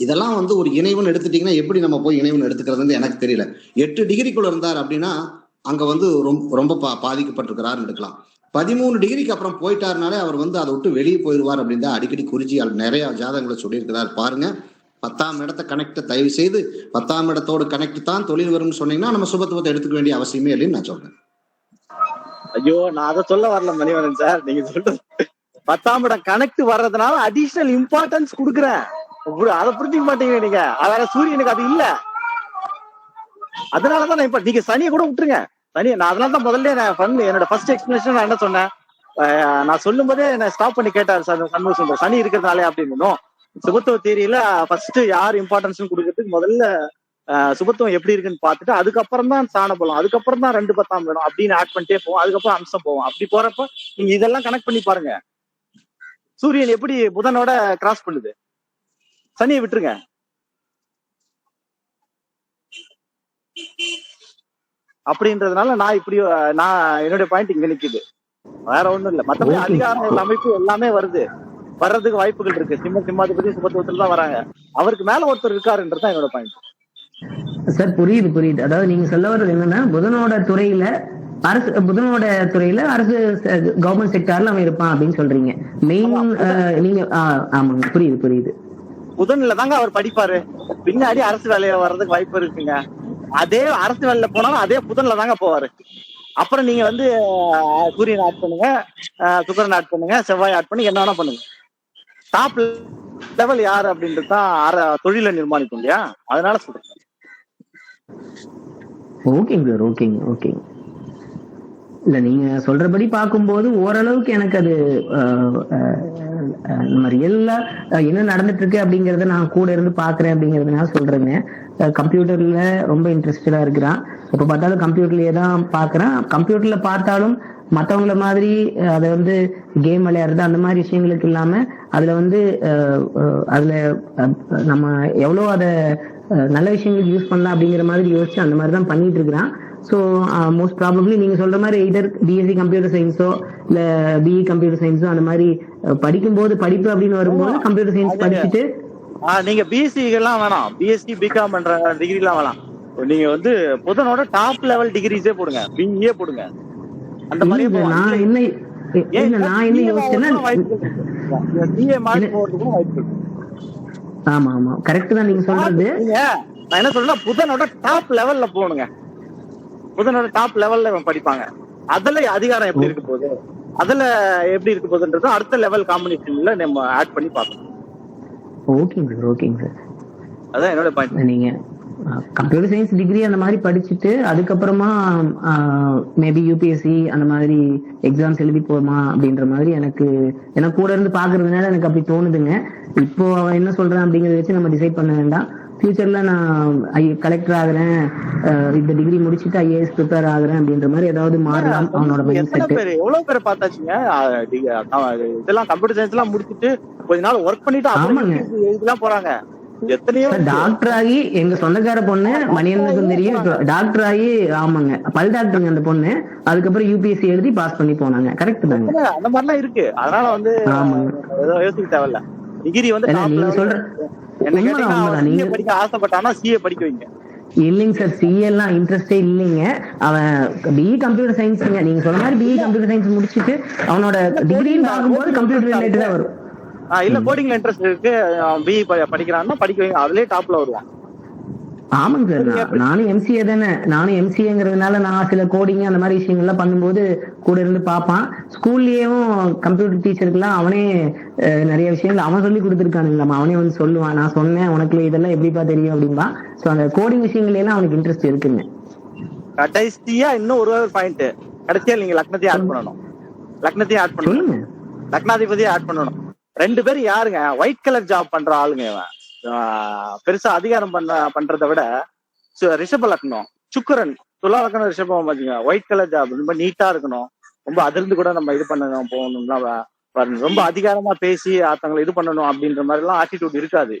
இதெல்லாம் ஒரு இணைவுன்னு எடுத்துட்டீங்கன்னா எப்படி நம்ம போய் இணைவுன்னு எடுத்துக்கிறதுன்னு எனக்கு தெரியல. 8 டிகிரிக்குள்ள இருந்தார் அப்படின்னா அங்க ரொம்ப பாதிக்கப்பட்டிருக்கிறாருன்னு எடுக்கலாம். 13 டிகிரிக்கு அப்புறம் போயிட்டாருனாலே அவர் அதை விட்டு வெளியே போயிடுவார் அப்படின்னு தான் அடிக்கடி குறிஞ்சி நிறைய ஜாதகங்களை சொல்லியிருக்கிறார். பாருங்க, 10ஆம் இடத்தை கனெக்ட், தயவு செய்து 10ஆம் இடத்தோடு கனெக்ட் தான் தொழில் வரும்னு சொன்னீங்கன்னா நம்ம சுபத்துவத்தை எடுத்துக்க வேண்டிய அவசியமே இல்லைன்னு நான் சொல்றேன். ஐயோ, நான் அதை சொல்ல வரல மணிவரன் சார். நீங்க சொல்றது 10ஆம் இடம் கனெக்ட் வர்றதுனால அடிஷனல் இம்பார்ட்டன்ஸ் கொடுக்குறேன், அதை புரிஞ்சுக்க மாட்டீங்க நீங்க. அதால சூரியனுக்கு அது இல்ல. அதனாலதான் இப்ப நீங்க சனியை கூட விட்டுருங்க. நான் அதனாலதான் முதல்ல என்னோட ஃபர்ஸ்ட் எக்ஸ்பிளேஷன் நான் என்ன சொன்னேன், நான் சொல்லும் போதே என்ன ஸ்டாப் பண்ணி கேட்டாரு சண்முக சுந்தர், சனி இருக்கிறதுனாலே அப்படின்னு. சுபத்துவ தியரியில ஃபர்ஸ்ட் யார் இம்பார்ட்டன்ஸ் கொடுக்கறதுக்கு முதல்ல சுபத்துவம் எப்படி இருக்குன்னு பார்த்துட்டு அதுக்கப்புறம் தான் ஸ்தானபலம், அதுக்கப்புறம் தான் 2 10ஆம் இடம் அப்படின்னு ஆட் பண்ணிட்டே போவோம். அதுக்கப்புறம் அம்சம் போவோம். அப்படி போறப்ப நீங்க இதெல்லாம் கனெக்ட் பண்ணி பாருங்க. சூரியன் எப்படி புதனோட கிராஸ் பண்ணுது, சனியை விட்டுருங்க. அப்படின்றதுனால நான் இப்படி நான் என்னுடைய பாயிண்ட் இங்க நிக்குது. வேற ஒண்ணும் இல்ல. மத்தபடி ஓகே அதிகாரம் அமைப்பு எல்லாமே வர்றதுக்கு வாய்ப்புகள் இருக்கு. சிம்மாதிபதி சுபத்துவத்துல தான் வராங்க. அவருக்கு மேல ஒருத்தர் இருக்காருன்றதுதான் என்னோட பாயிண்ட். சார். புரியுது புரியுது. அதாவது நீங்க சொல்ல வர்றது என்னன்னா, புதனோட துறையில அரசு கவர்மெண்ட் செக்டார்ல அவன் இருப்பான் அப்படின்னு சொல்றீங்க. மெயின் நீங்க ஆமாங்க, புரியுது புரியுது. புதன்ல தாங்க அவர் படிப்பாரு. பின்னாடி அரசு வேலையில வர்றதுக்கு வாய்ப்பு இருக்குங்க. அதே அரசு வேலையில போனாலும் அதே புதன்ல தாங்க போவாரு. அப்புறம் நீங்க வந்து சூரியன் ஆட் பண்ணுங்க, சுக்கிரன் ஆட் பண்ணுங்க, செவ்வாய் ஆட் பண்ணி என்ன வேணா பண்ணுங்க. டாப் லெவல் யாரு அப்படின்றது தான் தொழிலை நிர்மாணிக்கும் இல்லையா? அதனால சொல்றேன். ஓகேங்க சார். ஓகேங்க. இல்ல நீங்க சொல்றபடி பார்க்கும்போது ஓரளவுக்கு எனக்கு அது நம்ம ரியல்லா என்ன நடந்துட்டு இருக்கு அப்படிங்கறத நான் கூட இருந்து பாக்குறேன் அப்படிங்கறதுனால சொல்றேங்க. கம்ப்யூட்டர்ல ரொம்ப இன்ட்ரெஸ்டடா இருக்கிறான். எப்ப பார்த்தாலும் கம்ப்யூட்டர்லயே தான் பாக்குறான். கம்ப்யூட்டர்ல பார்த்தாலும் மத்தவங்கள மாதிரி அதை வந்து கேம் விளையாடுறது அந்த மாதிரி விஷயங்களுக்கு இல்லாம அதுல வந்து அதுல நம்ம எவ்வளவு அதை நல்ல விஷயங்களுக்கு யூஸ் பண்ணலாம் அப்படிங்கிற மாதிரி யோசிச்சு அந்த மாதிரி தான் பண்ணிட்டு இருக்கிறான். ஸோ மோஸ்ட் ப்ராபப்ளி நீங்க சொல்ற மாதிரி எய்தர் பிஎஸ்சி கம்ப்யூட்டர் சயின்ஸோ இல்ல பிஇ கம்ப்யூட்டர் சயின்ஸோ அந்த மாதிரி படிக்கும்போது படிப்பு அப்படின்னு வரும்போது கம்ப்யூட்டர் சயின்ஸ் படிச்சுட்டு நீங்க பிஎஸ்சி எல்லாம் வேணாம், பிஎஸ்சி பிகாம் பண்ற டிகிரி எல்லாம் வேணாம். நீங்க வந்து புதனோட டாப் லெவல் டிகிரிஸே போடுங்க, பிஏ போடுங்க. அந்த மாதிரி நான் என்ன யோசிச்சேன்னா ஆமா கரெக்ட் தான் நீங்க சொல்றது. நான் என்ன சொல்றேன், புதனோட டாப் லெவல்ல போகணுங்க. புதனோட டாப் லெவல்ல படிப்பாங்க. அதுல அதிகாரம் எப்படி இருக்க போகுது, அதுல எப்படி இருக்க போகுதுன்றது அடுத்த லெவல் காம்பினேஷன்ல நம்ம ஆட் பண்ணி பார்க்கணும். ஓகேங்க சார். அதான் என்னோட பாயிண்ட். நீங்க கம்ப்யூட்டர் சயின்ஸ் டிகிரி அந்த மாதிரி படிச்சுட்டு அதுக்கப்புறமா மேபி யூபிஎஸ்சி அந்த மாதிரி எக்ஸாம்ஸ் எழுதி போமா அப்படின்ற மாதிரி எனக்கு கூட இருந்து பாக்குறதுனால எனக்கு அப்படி தோணுதுங்க. இப்போ அவன் என்ன சொல்றான் அப்படிங்கறத வச்சு நம்ம டிசைட் பண்ண வேண்டாம். ஃபியூச்சர்ல நான் கலெக்டர் ஆகுறேன், இந்த டிகிரி முடிச்சுட்டு ஐஏஎஸ் ப்ரிப்பேர் ஆகுறேன் அப்படின்ற மாதிரி ஏதாவது மாறலாம் அவனோட மைண்ட் செட். எவ்வளவு பேர் பார்த்தாச்சுங்க இதெல்லாம் கம்ப்யூட்டர் சயின்ஸ் எல்லாம் முடிச்சுட்டு கொஞ்ச நாள் ஒர்க் பண்ணிட்டு எழுதிலாம் போறாங்க. எத்தனையோ டாக்டர் ஆகி எங்க சொந்தக்கார பொண்ணு மணியனுக்கும் தெரியும், டாக்டர் ஆகி ஆமாங்க பல் டாக்டருங்க அந்த பொண்ணு. அதுக்கப்புறம் யூபிஎஸ்சி எழுதி பாஸ் பண்ணி போனாங்க. கரெக்ட் தாங்க, அந்த மாதிரிலாம் இருக்கு. அதனால வந்து யோசிக்க தேவையில்ல. டிகிரி வந்து நீங்க சொல்ற நீங்க படிக்க ஆசைப்பட்டானா சிஏ படிக்க வைங்க. இல்லைங்க சார், சிஏ எல்லாம் இன்ட்ரெஸ்டே இல்லைங்க. அவன் பிஇ கம்ப்யூட்டர் சயின்ஸ்ங்க. நீங்க சொன்ன மாதிரி பிஇ கம்ப்யூட்டர் சயின்ஸ் முடிச்சுட்டு அவனோட டிகிரின்னு பார்க்கும்போது கம்ப்யூட்டர் ரிலேட்டடா வரும். இல்ல கோடிங்ல இன்ட்ரெஸ்ட் இருக்கு, பிஇ படிக்கிறான்னா படிக்க வைங்க, அதுலயே டாப்ல வருவான். ஆமாங்க சார், நானும் எம்சிஏ தானே. நானும் எம்சிஏங்கிறதுனால நான் சில கோடிங் அந்த மாதிரி விஷயங்கள்லாம் பண்ணும்போது கூட இருந்து பார்ப்பான். ஸ்கூல்லயும் கம்ப்யூட்டர் டீச்சருக்குலாம் அவனே நிறைய விஷயங்கள் அவன் சொல்லி கொடுத்துருக்கானுங்களாமா. அவனே வந்து சொல்லுவான், நான் சொன்னேன் உனக்கு இதெல்லாம் எப்படிப்பா தெரியும் அப்படின்பா. ஸோ அந்த கோடிங் விஷயங்கள் எல்லாம் அவனுக்கு இன்ட்ரெஸ்ட் இருக்குங்க. கடைசியா இன்னும் ஒரு பாயிண்ட், கடைசியா நீங்க லக்னத்தையும் ஆட் பண்ணணும். லக்னத்தையும் ஆட் பண்ணணும், லக்னாதிபதியும் ஆட் பண்ணணும். 2 பேரும் யாருங்க? ஒயிட் கலர் ஜாப் பண்ற ஆளுங்க. பெருசா அதிகாரம் பண்றதை விட ரிஷப லக்னம், சுக்கிரன், துலா லக்னம், ரிஷபம் பாத்தீங்க, ஒயிட் கலர் ஜாப் ரொம்ப நீட்டா இருக்கணும். ரொம்ப அதிர்ந்து கூட நம்ம இது பண்ணணும் போகணும்னா ரொம்ப அதிகாரமா பேசி தங்களை இது பண்ணணும் அப்படின்ற மாதிரி எல்லாம் ஆட்டிடியூட் இருக்காது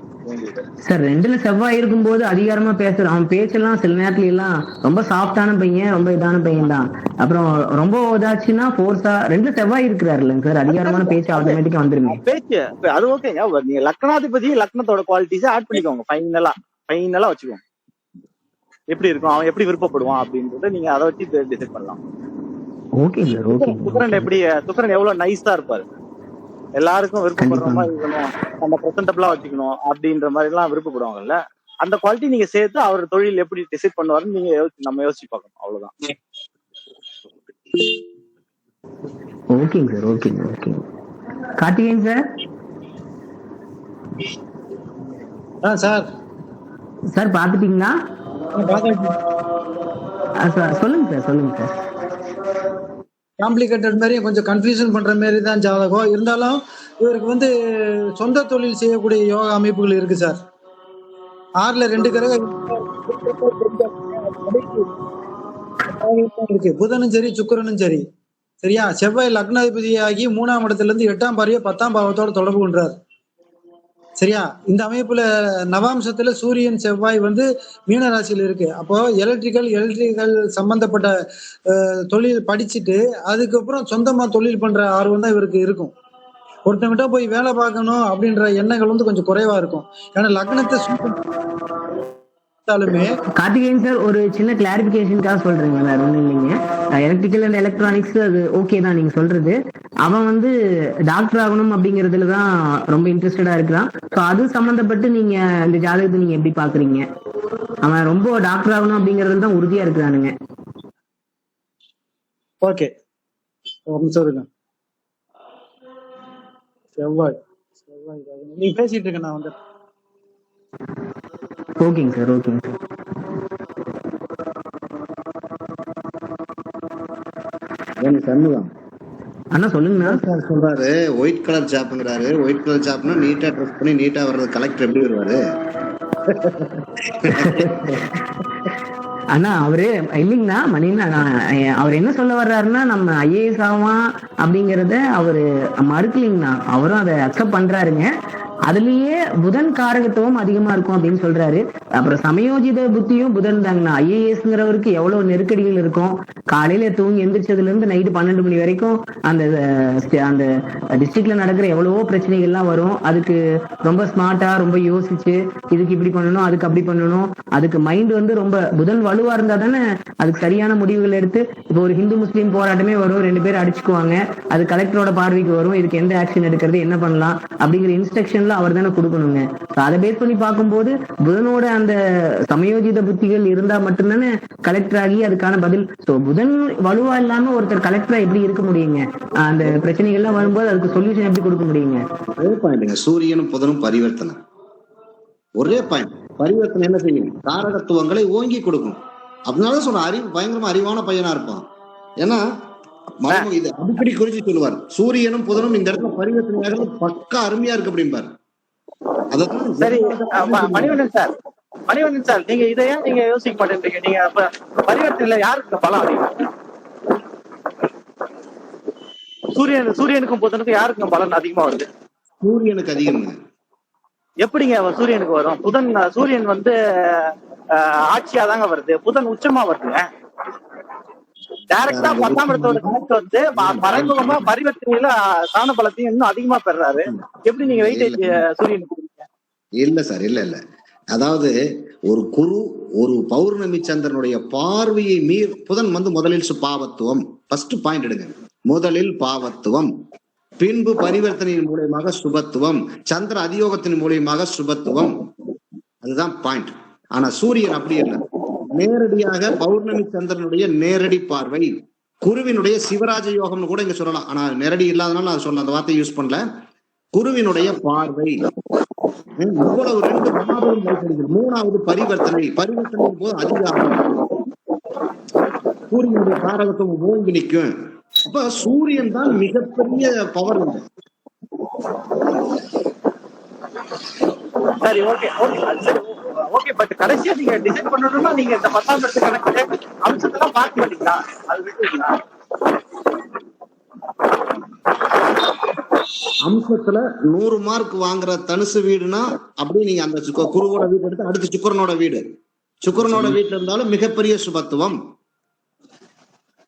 சார். 2ல செவ்வாய் இருக்கும்போது அதிகாரமா பேசுறான். அவன் பேச்செல்லாம் சில நேரத்துல எல்லாம் ரொம்ப சாஃப்டான பையன், ரொம்ப இதான பையன் தான். அப்புறம் ரொம்ப இதாச்சுன்னா போர்ஸா 2ல செவ்வாய் இருக்கிறாரு இல்லைங்க சார், அதிகாரமான பேச்சு ஆட்டோமேட்டிக்கா வந்துருங்க பேச்சு. அது ஓகேங்க, நீங்க லக்னாதிபதி லக்னத்தோட குவாலிட்டிஸை ஆட் பண்ணிக்கோங்க. ஃபைனலா வச்சுக்கோங்க. எப்படி இருக்கும், அவன் எப்படி விருப்பப்படுவான் அப்படின்றத நீங்க அதை வச்சு டிசைட் பண்ணலாம். Okay sir. ஓகே. சுக்கிரன் எவ்வளவு நைஸா இருப்பாரு, எல்லாருக்கும் விருப்பப்படுற மாதிரி இருக்கணும், நம்ம பிரசன்டபிளா வச்சுக்கணும் அப்படின்ற மாதிரி எல்லாம் விருப்பப்படுவாங்கல்ல. அந்த குவாலிட்டி நீங்க சேர்த்து அவர் தொழில் எப்படி டிசைட் பண்ணுவாருன்னு நீங்க நம்ம யோசிச்சு பார்க்கணும். அவ்வளவுதான். ஓகேங்க சார். ஓகேங்க. கார்த்திகேயன் சார். சார் பாத்துட்டீங்களா? சொல்லுங்க சார். காம்ப்ளிகேட்டட் மாதிரி கொஞ்சம் கன்ஃபியூஷன் பண்ற மாதிரி தான் ஜாதகம் இருந்தாலும் இவருக்கு வந்து சொந்த தொழில் செய்யக்கூடிய யோகா அமைப்புகள் இருக்கு சார். 6ல 2 கிரகம் இருக்கு, புதனும் சரி சுக்கிரனும் சரி. சரியா? செவ்வாய் லக்னாதிபதியாகி 3ஆம் இடத்துல இருந்து 8ஆம் பார்வையை 10ஆம் பாவத்தோட தொடர்பு கொண்டார். சரியா? இந்த அமைப்புல நவாம்சத்துல சூரியன் செவ்வாய் வந்து மீன ராசியில இருக்கு. அப்போ எலக்ட்ரிக்கல் சம்பந்தப்பட்ட தொழில் படிச்சுட்டு அதுக்கப்புறம் சொந்தமா தொழில் பண்ற ஆர்வம் தான் இவருக்கு இருக்கும். ஒருத்தங்கிட்ட போய் வேலை பார்க்கணும் அப்படின்ற எண்ணங்கள் வந்து கொஞ்சம் குறைவா இருக்கும். ஏன்னா லக்னத்தை கார்த்திகேயன் சார், ஒரு சின்ன கிளாரிபிகேஷனுக்காக சொல்றேங்க, வேற ஒண்ணும் இல்லைங்க. எலக்ட்ரிக்கல் அண்ட் எலக்ட்ரானிக்ஸ் அது ஓகே தான் நீங்க சொல்றது. அவன் வந்து டாக்டர் ஆகணும் அப்படிங்கறதுல தான் ரொம்ப இன்ட்ரெஸ்டடா இருக்கிறான். ஸோ அது சம்பந்தப்பட்டு நீங்க இந்த ஜாதகத்தை நீங்க எப்படி பாக்குறீங்க? அவன் ரொம்ப டாக்டர் ஆகணும் அப்படிங்கறதுல தான் உறுதியா இருக்கிறானுங்க. ஓகே, சொல்லுங்க. செவ்வாய் நீங்க பேசிட்டு இருக்க, நான் வந்து ஓகேங்க சார், ஓகேங்க சார். சண்முகம் அண்ணா சொல்லுங்கண்ணா. சார் சொல்றாரு ஒயிட் கலர் சாப்புங்கிறாரு. ஒயிட் கலர் சாப்னா நீட்டா ட்ரெஸ் பண்ணி நீட்டா வர்றது கலெக்டர் எப்படி வருவாரு? அண்ணா அவரு இல்லைங்கண்ணா மணிண்ணா, அவர் என்ன சொல்ல வர்றாருன்னா நம்ம ஐஏஎஸ் ஆவான் அப்படிங்கறத அவரு மறுக்கலிங்கண்ணா. அவரும் அதை அக்செப்ட் பண்றாருங்க. அதுலயே புதன் காரகத்துவம் அதிகமா இருக்கும் அப்படின்னு சொல்றாரு. அப்புறம் சமயோஜித புத்தியும் புதன் தாங்கண்ணா. ஐஏஎஸ்ங்கிறவருக்கு எவ்வளவு நெருக்கடிகள் இருக்கும். காலையில தூங்கி எந்திரிச்சதுல இருந்து நைட்டு 12 மணி வரைக்கும் அந்த அந்த டிஸ்ட்ரிக்ட்ல நடக்கிற எவ்வளவோ பிரச்சனைகள்லாம் வரும். அதுக்கு ரொம்ப ஸ்மார்ட்டா ரொம்ப யோசிச்சு இதுக்கு இப்படி பண்ணணும் அதுக்கு அப்படி பண்ணணும். அதுக்கு மைண்ட் வந்து ரொம்ப புதன் வலுவா இருந்தா தானே அதுக்கு சரியான முடிவுகள் எடுத்து, இப்போ ஒரு ஹிந்து முஸ்லீம் போராட்டமே வரும், 2 பேர் அடிச்சுக்குவாங்க, அது கலெக்டரோட பார்வைக்கு வரும், இதுக்கு எந்த ஆக்ஷன் எடுக்கிறது என்ன பண்ணலாம் அப்படிங்கிற இன்ஸ்ட்ரக்ஷன் அவர் தானே கொடுக்கணுங்க. அதை பேஸ் பண்ணி பார்க்கும்போது புதனோட அந்த சமயோஜித புத்திகள் இருந்தா மட்டும்தானே கலெக்டர் ஆகி அதுக்கான பதில். சோ புதன் வலுவா இல்லாம ஒருத்தர் கலெக்டரா எப்படி இருக்க முடியுங்க? அந்த பிரச்சனைகள்லாம் வரும்போது அதுக்கு சொல்யூஷன் எப்படி கொடுக்க முடியுங்க? ஒரே பாயிண்ட்ங்க, சூரியனும் புதனும் பரிவர்த்தனை. ஒரே பாயிண்ட், பரிவர்த்தனை என்ன செய்யும்? காரகத்துவங்களை ஓங்கி கொடுக்கும். அதனால சொல்ற பயங்கரமா அறிவான பையனா இருப்பான். ஏன்னா இது அடிக்கடி குறிச்சு சொல்லுவார், சூரியனும் புதனும் இந்த இடத்துல பரிவர்த்தனை பக்கா அருமையா இருக்கு அப்படிம்பாரு. சரி மணிவண்ணன் சார், நீங்க இதையா நீங்க யோசிக்க மாட்டேன்றீங்க? நீங்க பரிவர்த்தனையில யாருக்கு பலம் அதிகம்? சூரியனுக்கும் புதனுக்கும் யாருக்கும் பலன் அதிகமா வருது? சூரியனுக்கு அதிகம். எப்படிங்க சூரியனுக்கு வரும்? சூரியன் வந்து ஆட்சியா தாங்க வருது, புதன் உச்சமா வருதுங்க. டைரக்டா 10ஆம் இடத்தோட கணக்கு வந்து மறைமுகமா பரிவர்த்தனையில தான பலத்தையும் இன்னும் அதிகமா பெறாரு. எப்படி நீங்க வெயிட்டேஜ் சூரியனுக்கு? இல்ல சார், இல்ல. அதாவது ஒரு குரு ஒரு பௌர்ணமி சந்திரனுடைய பார்வையை புதன் வந்து முதலில் பாவத்துவம். ஃபர்ஸ்ட் பாயிண்ட் எடுங்க. முதலில் பாவத்துவம், பின்பு பரிவர்த்தனையின் மூலியமாக சுபத்துவம், சந்திர அதியோகத்தின் மூலியமாக சுபத்துவம். அதுதான் பாயிண்ட். ஆனா சூரியன் அப்படி இல்லை, நேரடியாக பௌர்ணமி சந்திரனுடைய நேரடி பார்வை. குருவினுடைய சிவராஜ யோகம்னு கூட இங்க சொல்லலாம், ஆனா நேரடி இல்லாதனால நான் சொல்ல அந்த வார்த்தையை யூஸ் பண்ணல. குருவினுடைய பார்வை இவ்வளவு 2 மாபெரும் வைக்கடிகள். 3வது பரிவர்த்தனை போது அதிகாரம், சூரியனுடைய காரகத்துவம் ஓங்கி நிற்கும். அப்ப சூரியன் தான் மிகப்பெரிய பவர். சரி, ஓகே. பட் கடைசியா நீங்க டிசைட் பண்ணணும்னா நீங்க இந்த 10ஆம் இடத்து கணக்கு அம்சத்தெல்லாம் பார்க்க மாட்டீங்களா? அது விட்டுங்களா? அம்சத்துல 100 மார்க் வாங்குற தனுசு வீடுனா அப்படியே நீங்க அந்த குருவோட வீடு எடுத்து அடுத்து சுக்கிரனோட வீட்டுல இருந்தாலும் மிகப்பெரிய சுபத்துவம்.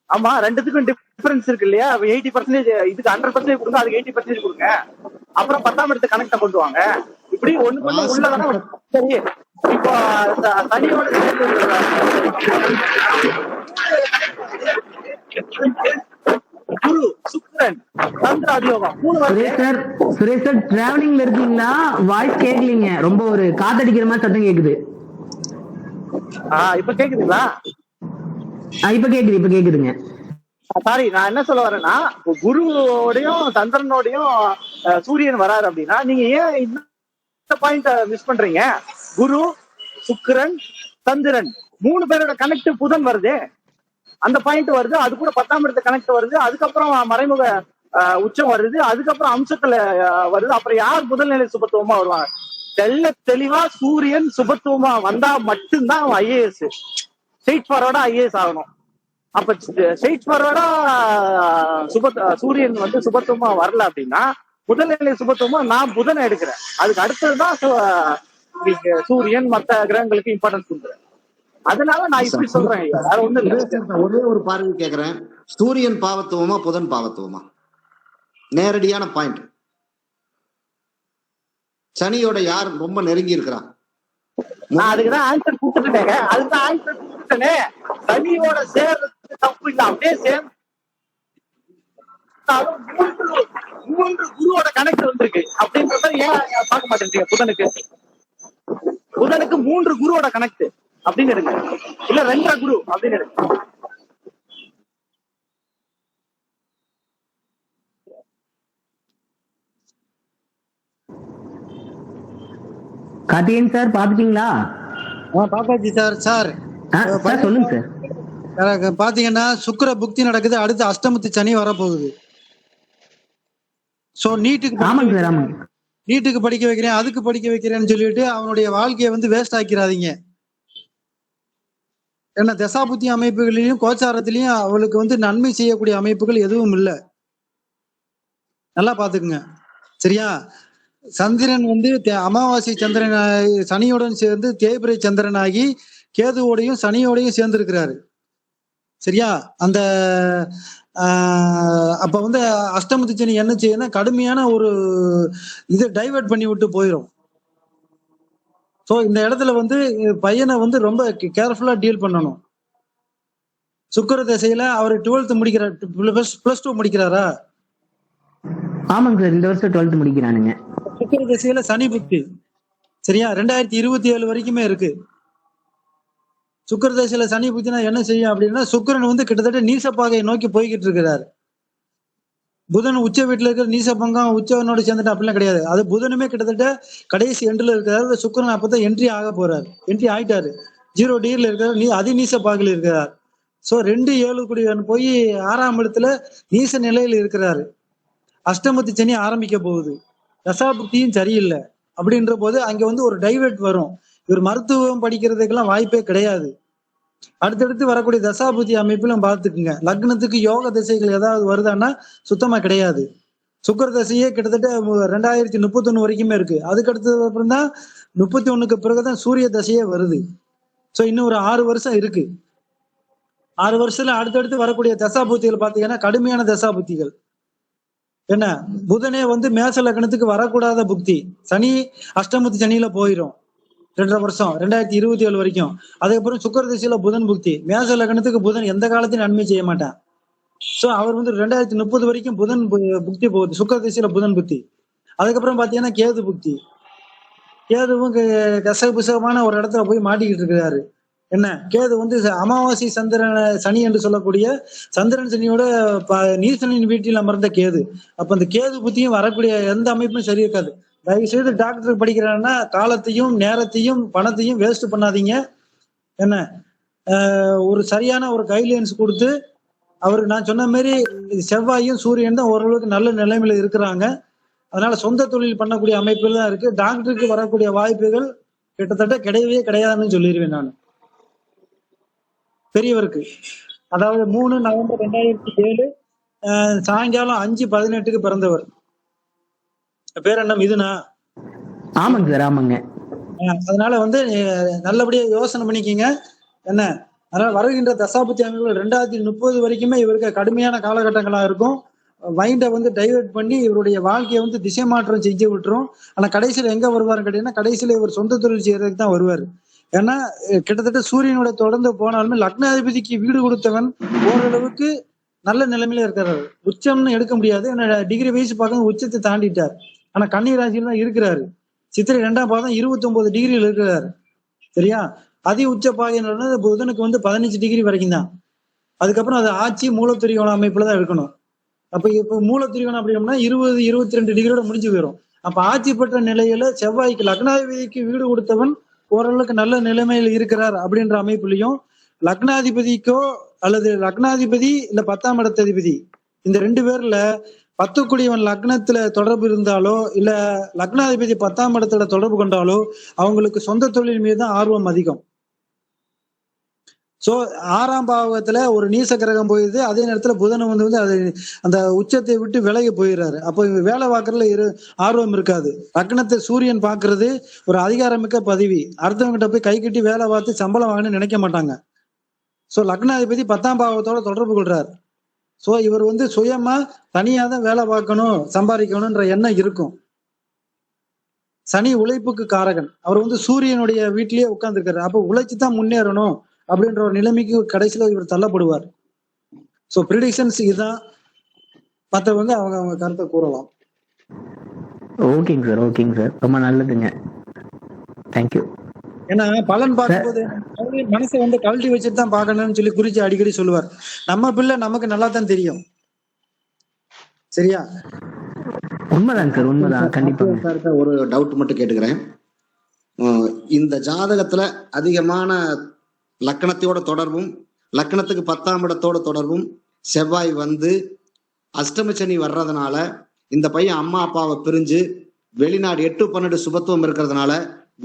ஆமா, ரெண்டுத்துக்கும் டிஃபரன்ஸ் இருக்கு இல்லையா? 80% இதுக்கு 100% கொடுங்க, அதுக்கு 80% கொடுங்க. அப்புறம் 10ஆம் இடத்து கணக்கை கொண்டு வாங்க. இப்படி ஒண்ணு உள்ளதான. சரி, இப்போ சனியோட குரு சுக்கிரன் சந்திர அதியோகம் 3 சுரேஷ் சார் டிராவலிங்ல இருக்கீங்களா? வாய்ஸ் கேட்கலீங்க, ரொம்ப ஒரு காத்தடிக்கிற மாதிரி சத்தம் கேக்குது. இப்ப கேக்குதுங்களா? இப்ப கேக்குதுங்க. சாரி, நான் என்ன சொல்ல வரேன்னா, குருவோடையும் சந்திரனோடையும் சூரியன் வராரு அப்படின்னா நீங்க ஏன் இந்த பாயிண்ட் மிஸ் பண்றீங்க? குரு சுக்கிரன் சந்திரன் 3 பேரோட கனெக்ட் புதன் வருது, அந்த பாயிண்ட் வருது. அது கூட 10ஆம் இடத்து கனெக்ட் வருது. அதுக்கப்புறம் மறைமுக உச்சம் வருது. அதுக்கப்புறம் அம்சத்துல வருது. அப்புறம் யார் முதல்நிலை சுபத்துவமா வருவாங்க? தெளிவா சூரியன் சுபத்துவமா வந்தா மட்டும்தான் அவன் ஐஏஎஸ் ஸ்ட்ரெயிட் ஃபார்வர்டா ஐஏஎஸ் ஆகணும். அப்ப ஸ்ட்ரெயிட் ஃபார்வர்டா சூரியன் வந்து சுபத்துவமா வரல அப்படின்னா முதல் நிலை சுபத்துவமா நான் புதனை எடுக்கிறேன். அதுக்கு அடுத்ததுதான் சூரியன் மத்த கிரகங்களுக்கு இம்பார்ட்டன்ஸ் கொடுக்குறேன். அதனால நான் இப்படி சொல்றேன். வேற ஒண்ணும் இல்ல. ஒரே ஒரு பார்வை கேக்குறேன், சூரியன் பாவத்துவமா புதன் பாவத்துவமா? நேரடியான பாயிண்ட். சனியோட யார் ரொம்ப நெருங்கி இருக்கிறா? நான் அதுக்குதான் ஆன்சர் கொடுத்துட்டேங்க. அதுதான் ஆன்சர் கொடுத்துட்டேனே. சனியோட சேர்றது தப்பு இல்ல, அப்படியே சேர்ந்து மூன்று குருவோட கனெக்ட் வந்திருக்கு அப்படின்றத ஏன் பார்க்க மாட்டேங்க? புதனுக்கு 3 குருவோட கனெக்ட் அப்படின்னு எடுங்க, இல்ல 2 குரு அப்படின்னு எடுங்க. கார்த்திகேயன் சார் பாத்துட்டீங்களா? பாப்பாஜி சார். சார் சார் சொல்லுங்க சார். பாத்தீங்கன்னா சுக்கிர புக்தி நடக்குது, அடுத்து அஷ்டமத்து சனி வரப்போகுது. சோ நீட்டுக்கு படிக்க வைக்கிறேன், அதுக்கு படிக்க வைக்கிறேன்னு சொல்லிட்டு அவனுடைய வாழ்க்கையை வந்து வேஸ்ட் ஆக்கிறாதீங்க. ஏன்னா தசாபுத்தி அமைப்புகளிலும் கோச்சாரத்திலையும் அவளுக்கு வந்து நன்மை செய்யக்கூடிய அமைப்புகள் எதுவும் இல்லை. நல்லா பாத்துக்குங்க, சரியா? சந்திரன் வந்து அமாவாசை சந்திரன் சனியுடன் சேர்ந்து தேய்பிரை சந்திரனாகி கேதுவோடையும் சனியோடையும் சேர்ந்திருக்கிறாரு, சரியா? அந்த அப்ப வந்து அஷ்டமத்து சனி என்ன செய்யணும்னா கடுமையான ஒரு இதை டைவர்ட் பண்ணி விட்டு போயிடும். சோ இந்த இடத்துல வந்து பையனை வந்து ரொம்ப கேர்ஃபுல்லா டீல் பண்ணணும். சுக்கிர திசையில அவர் 12th முடிக்கிறார், +2 முடிக்கிறாரா? ஆமாங்க சார், இந்த வருஷம் 12th முடிக்கிறானுங்க. சுக்கிர திசையில சனி புக்தி, சரியா? 2027 வரைக்குமே இருக்கு. சுக்கிர திசையில சனி புக்தினா என்ன செய்யும் அப்படின்னா, சுக்கிரன் வந்து கிட்டத்தட்ட நீசப்பாகையை நோக்கி போய்கிட்டு இருக்கிறாரு. புதன் உச்ச வீட்டுல இருக்கிற நீசபங்கம் உச்சவனோட சேர்ந்துட்டு அப்படிலாம் கிடையாது. அது புதனுமே கிட்டத்தட்ட கடைசி எண்டுல இருக்கிறாரு. சுக்கிரன் அப்பதான் என்ட்ரி ஆக போறாரு, என்ட்ரி ஆயிட்டாரு. 0 டிகிரில இருக்கிறார், அதிநீச பாகையில் இருக்கிறார். சோ 2 7 போய் 6ஆம் இடத்துல நீச நிலையில இருக்கிறாரு. அஷ்டமத்து சனி ஆரம்பிக்க போகுது, தசாபுக்தியும் சரியில்லை. அப்படின்ற போது அங்க வந்து ஒரு டைவர்ட் வரும். இவர் மருத்துவம் படிக்கிறதுக்கெல்லாம் வாய்ப்பே கிடையாது. அடுத்தடுத்து வரக்கூடிய தசாபுத்தி அமைப்பிலும் பார்த்துக்குங்க. லக்னத்துக்கு யோக திசைகள் ஏதாவது வருதான்னா சுத்தமா கிடையாது. சுக்கிர தசையே கிட்டத்தட்ட 2031 வரைக்குமே இருக்கு. அதுக்கு அடுத்தது அப்புறம் தான் 31க்கு பிறகுதான் சூரிய தசையே வருது. சோ இன்னும் ஒரு 6 வருஷம் இருக்கு. 6 வருஷத்துல அடுத்தடுத்து வரக்கூடிய தசாபுத்திகள் பாத்தீங்கன்னா கடுமையான தசாபுத்திகள். என்ன, புதனே வந்து மேச லக்னத்துக்கு வரக்கூடாத புக்தி. சனி அஷ்டமத்து சனியில போயிடும் 2.5 வருஷம், 2027 வரைக்கும். அதுக்கப்புறம் சுக்கிர திசையில புதன் புக்தி. மேச லக்னத்துக்கு புதன் எந்த காலத்தையும் நன்மை செய்ய மாட்டான். சோ அவர் வந்து 2030 வரைக்கும் புதன் புக்தி போகுது, சுக்கிர திசையில புதன் புக்தி. அதுக்கப்புறம் பாத்தீங்கன்னா கேது புக்தி. கேதுவும் கசபுசமான ஒரு இடத்துல போய் மாட்டிக்கிட்டு இருக்கிறாரு. என்ன, கேது வந்து அமாவாசை சந்திரன் சனி என்று சொல்லக்கூடிய சந்திரன் சனியோட நீசனின் வீட்டில் அமர்ந்த கேது. அப்ப அந்த கேது புத்தியும் வரக்கூடிய எந்த அமைப்பும் சரி இருக்காது. தயவு செய்து டாக்டருக்கு படிக்கிறாங்கன்னா காலத்தையும் நேரத்தையும் பணத்தையும் வேஸ்ட் பண்ணாதீங்க. என்ன, ஒரு சரியான ஒரு கைட்லைன்ஸ் கொடுத்து அவரு நான் சொன்ன மாதிரி செவ்வாயும் சூரியன் தான் ஓரளவுக்கு நல்ல நிலைமையில இருக்கிறாங்க. அதனால சொந்த தொழில் பண்ணக்கூடிய அமைப்புகள் தான் இருக்கு. டாக்டருக்கு வரக்கூடிய வாய்ப்புகள் கிட்டத்தட்ட கிடையவே கிடையாதுன்னு சொல்லிடுவேன் நான். பெரியவருக்கு அதாவது 3 நவம்பர் 2007 சாயங்காலம் 5:18 பிறந்தவர். பேர் என்ன, மிதுனா? ஆமாங்க சார், ஆமாங்க. அதனால வந்து நல்லபடியா யோசனை பண்ணிக்கிங்க. என்ன, அதனால வருகின்ற தசாபுத்தி அமைப்புகள் 2030 வரைக்குமே இவருக்கு கடுமையான காலகட்டங்களா இருக்கும். மைண்டை வந்து டைவர்ட் பண்ணி இவருடைய வாழ்க்கையை வந்து திசை மாற்றம் செஞ்சு விட்டுரும். ஆனா கடைசியில எங்க வருவாருன்னு கேட்டீங்கன்னா, கடைசியில இவர் சொந்த தொழில் செய்யறதுக்கு தான் வருவாரு. ஏன்னா கிட்டத்தட்ட சூரியனோட தொடர்ந்து போனாலுமே லக்னாதிபதிக்கு வீடு கொடுத்தவன் ஓரளவுக்கு நல்ல நிலைமையில இருக்கிறாரு. உச்சம்னு எடுக்க முடியாது, ஏன்னா டிகிரி வைஸ் பார்க்க உச்சத்தை தாண்டிட்டார். ஆனா கன்னி ராசியில தான் இருக்கிறாரு. சித்திரை 2ஆம் பாதம் 29 டிகிரியில் இருக்கிறாரு, சரியா? அதி உச்ச பாகையின புதனுக்கு வந்து 15 டிகிரி வரைக்கும் தான். அதுக்கப்புறம் அது ஆட்சி மூலத்திரிகோண அமைப்புல தான் இருக்கணும். அப்ப இப்ப மூலத்திரிகோணம் அப்படின்னா 20 22 டிகிரியோட முடிஞ்சு போயிடும். அப்ப ஆட்சி பெற்ற நிலையில செவ்வாய்க்கு லக்னாதிபதிக்கு வீடு கொடுத்தவன் ஓரளவுக்கு நல்ல நிலைமையில் இருக்கிறார் அப்படின்ற அமைப்புலையும், லக்னாதிபதிக்கோ அல்லது லக்னாதிபதி இல்ல 10ஆம் இடத்ததிபதி இந்த 2 பேர்ல 10 கூடியவன் லக்னத்துல தொடர்பு இருந்தாலோ இல்ல லக்னாதிபதி 10ஆம் இடத்துல தொடர்பு கொண்டாலோ அவங்களுக்கு சொந்த தொழில் மீது தான் ஆர்வம் அதிகம். சோ 6ஆம் பாவகத்துல ஒரு நீச கிரகம் போயிடுது, அதே நேரத்துல புதன் வந்து அது அந்த உச்சத்தை விட்டு விலகி போயிடுறாரு. அப்போ இவங்க வேலை பார்க்கறதுல ஆர்வம் இருக்காது. லக்னத்தை சூரியன் பார்க்கிறது ஒரு அதிகாரமிக்க பதவி. அடுத்தவங்கிட்ட போய் கை கட்டி வேலை பார்த்து சம்பளம் வாங்கணும்னு நினைக்க மாட்டாங்க. சோ லக்னாதிபதி 10ஆம் பாவத்தோட தொடர்பு கொள்றாரு. சோ இவர் வந்து சுயமா தனியா தான் வேலை பார்க்கணும், சம்பாதிக்கணும்ன்ற எண்ணம் இருக்கும். சனி உழைப்புக்கு காரகன். அவர் வந்து சூரியனுடைய வீட்டிலேயே உட்கார்ந்துருக்காரு. அப்ப உழைச்சு தான் முன்னேறணும் அப்படின்ற ஒரு நிலைமைக்கு கடைசியில இவர் தள்ளப்படுவார். சோ ப்ரிடிக்ஷன்ஸ் இதுதான். மற்றவங்க அவங்க கருத்தை கூறலாம். ஓகேங்க சார், ஓகேங்க சார், ரொம்ப நல்லதுங்க. தேங்க்யூ. ஏன்னா பலன் பார்க்கும்போது மனசை வந்து கழட்டி வச்சுட்டு தான் பார்க்கணும்னு சொல்லி குறிச்சு அடிக்கடி சொல்லுவார். நம்ம பிள்ளை நமக்கு நல்லா தான் தெரியும். சரியா? உண்மைதாங்க சார், உண்மைதான். கண்டிப்பா. ஒரு டவுட் மட்டும் கேட்டுக்கிறேன். இந்த ஜாதகத்துல அதிகமான லக்கணத்தோட தொடர்பும் லக்கணத்துக்கு 10ஆம் இடத்தோட தொடர்பும் செவ்வாய் வந்து அஷ்டம சனி வர்றதுனால இந்த பையன் அம்மா அப்பாவை பிரிஞ்சு வெளிநாடு 8-12 சுபத்துவம் இருக்கிறதுனால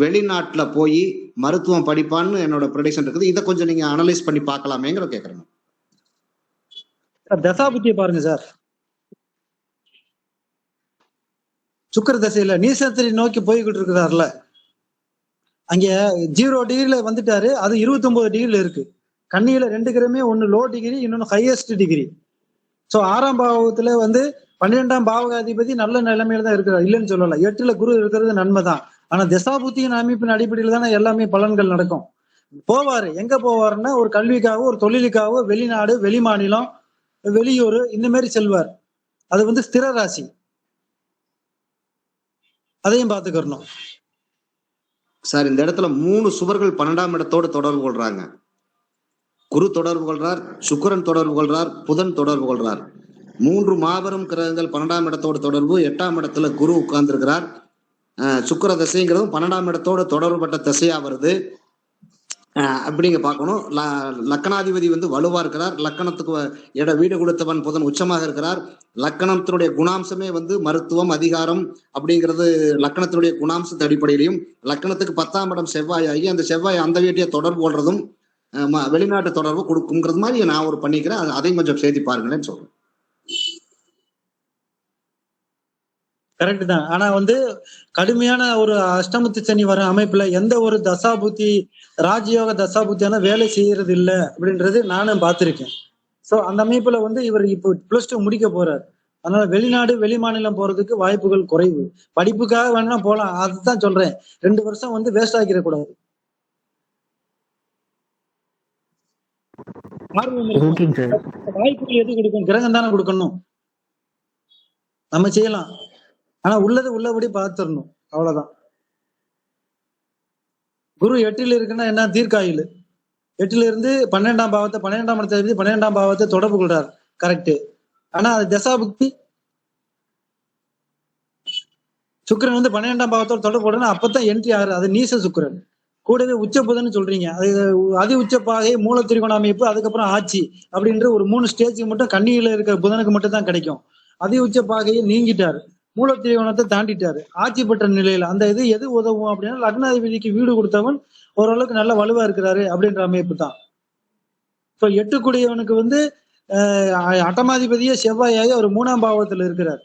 வெளிநாட்டுல போய் மருத்துவம் படிப்பான்னு என்னோட ப்ரெடிக்ஷன் இருக்குது. இதை கொஞ்சம் நீங்க அனலைஸ் பண்ணி பார்க்கலாமேங்கிற கேட்கறேன். தசாபுத்தியை பாருங்க சார். சுக்கிர தசையில நீசத்தை நோக்கி போய்கிட்டு இருக்கிறாருல, அங்க 0 டிகிரில வந்துட்டாரு. அது 29 டிகிரில இருக்கு. கன்னியில 2 கிரகமே, ஒன்னு லோ டிகிரி, இன்னொன்னு ஹையஸ்ட் டிகிரி. சோ 6ஆம் பாவத்துல வந்து 12ஆம் பாவகாதிபதி நல்ல நிலைமையில தான் இருக்கிறார், இல்லைன்னு சொல்லல. 8ல குரு இருக்கிறது நன்மைதான். ஆனா தசாபுத்தியின் அமைப்பின் அடிப்படையில தானே எல்லாமே பலன்கள் நடக்கும். போவாரு, எங்க போவாருன்னா ஒரு கல்விக்காகவோ ஒரு தொழிலுக்காகவோ வெளிநாடு, வெளி மாநிலம், வெளியூர் இந்த மாதிரி செல்வார். அது வந்து ஸ்திர ராசி. அதையும் பார்த்துக்கணும் சார். இந்த இடத்துல 3 சுவர்கள் 12ஆம் இடத்தோடு தொடர்பு கொள்றாங்க. குரு தொடர்பு கொள்றார், சுக்கிரன் தொடர்பு கொள்றார், புதன் தொடர்பு கொள்றார். 3 மாபெரும் கிரகங்கள் 12ஆம் இடத்தோடு தொடர்பு. 8ஆம் இடத்துல குரு உட்கார்ந்து இருக்கிறார். சுக்கிர தசைங்கிறதும் 12ஆம் இடத்தோட தொடர்புபட்ட தசையா வருது. அப்படிங்க பார்க்கணும். லக்கணாதிபதி வந்து வலுவா இருக்கிறார். லக்கணத்துக்கு வீடு கொடுத்தவன் புதன் உச்சமாக இருக்கிறார். லக்கணத்தினுடைய குணாம்சமே வந்து மருத்துவம், அதிகாரம் அப்படிங்கிறது லக்கணத்தினுடைய குணாம்சத்து அடிப்படையிலையும் லக்கணத்துக்கு 10ஆம் இடம் செவ்வாய் ஆகி அந்த செவ்வாய் அந்த வீட்டையே தொடர்பு கொள்றதும் வெளிநாட்டு தொடர்பு கொடுக்குங்கிறது மாதிரி நான் ஒரு பண்ணிக்கிறேன். அதையும் கொஞ்சம் சேர்த்து பாருங்களேன்னு சொல்றேன். கரெக்ட் தான். ஆனா வந்து கடுமையான ஒரு அஷ்டமத்து சனி வர அமைப்புல எந்த ஒரு தசாபுத்தி, ராஜயோக தசாபுத்தியான வேலை செய்யறது இல்லை அப்படின்றது நானும் பார்த்திருக்கேன். சோ அந்த அமைப்புல வந்து இவர் இப்போ +2 முடிக்க போறாரு. அதனால வெளிநாடு, வெளி மாநிலம் போறதுக்கு வாய்ப்புகள் குறைவு. படிப்புக்காக வேணா போலாம், அதுதான் சொல்றேன். 2 வருஷம் வந்து வேஸ்ட் ஆக்கிட கூடாது. வாய்ப்புகள் எது கொடுக்கும்? கிரகம் தானே கொடுக்கணும். நம்ம செய்யலாம், ஆனா உள்ளது உள்ளபடி பார்த்துடணும், அவ்வளவுதான். குரு 8ல் இருக்குன்னா என்ன? தீர்க்காயுள். 8ல இருந்து 12ஆம் பாவத்தை, 12ஆம் இடத்தை 12ஆம் பாவத்தை தொடர்பு கொள்றாரு. கரெக்ட். ஆனா அது தசாபுக்தி. சுக்கிரன் வந்து 12ஆம் பாவத்தோட தொடர்பு கொள்ளணும். அப்பதான் என்ட்ரி ஆகுது. அது நீச சுக்கிரன். கூடவே உச்ச புதன்னு சொல்றீங்க. அது அதி உச்ச பாகை, மூல திரிகோண அமைப்பு, அதுக்கப்புறம் ஆட்சி அப்படின்ற ஒரு 3 ஸ்டேஜுக்கு மட்டும் கன்னியில இருக்கிற புதனுக்கு மட்டும் தான் கிடைக்கும். அதி உச்ச பாகையை நீங்கிட்டாரு, மூல திரிகோணத்தை தாண்டிட்டாரு, ஆட்சி பெற்ற நிலையில அந்த இது எது உதவும் அப்படின்னா லக்னாதிபதிக்கு வீடு கொடுத்தவன் ஓரளவுக்கு நல்ல வலுவா இருக்கிறாரு அப்படின்ற அமைப்பு தான். இப்போ 8 கூடியவனுக்கு வந்து அட்டமாதிபதியே செவ்வாயாகி அவர் 3ஆம் பாவத்துல இருக்கிறார்.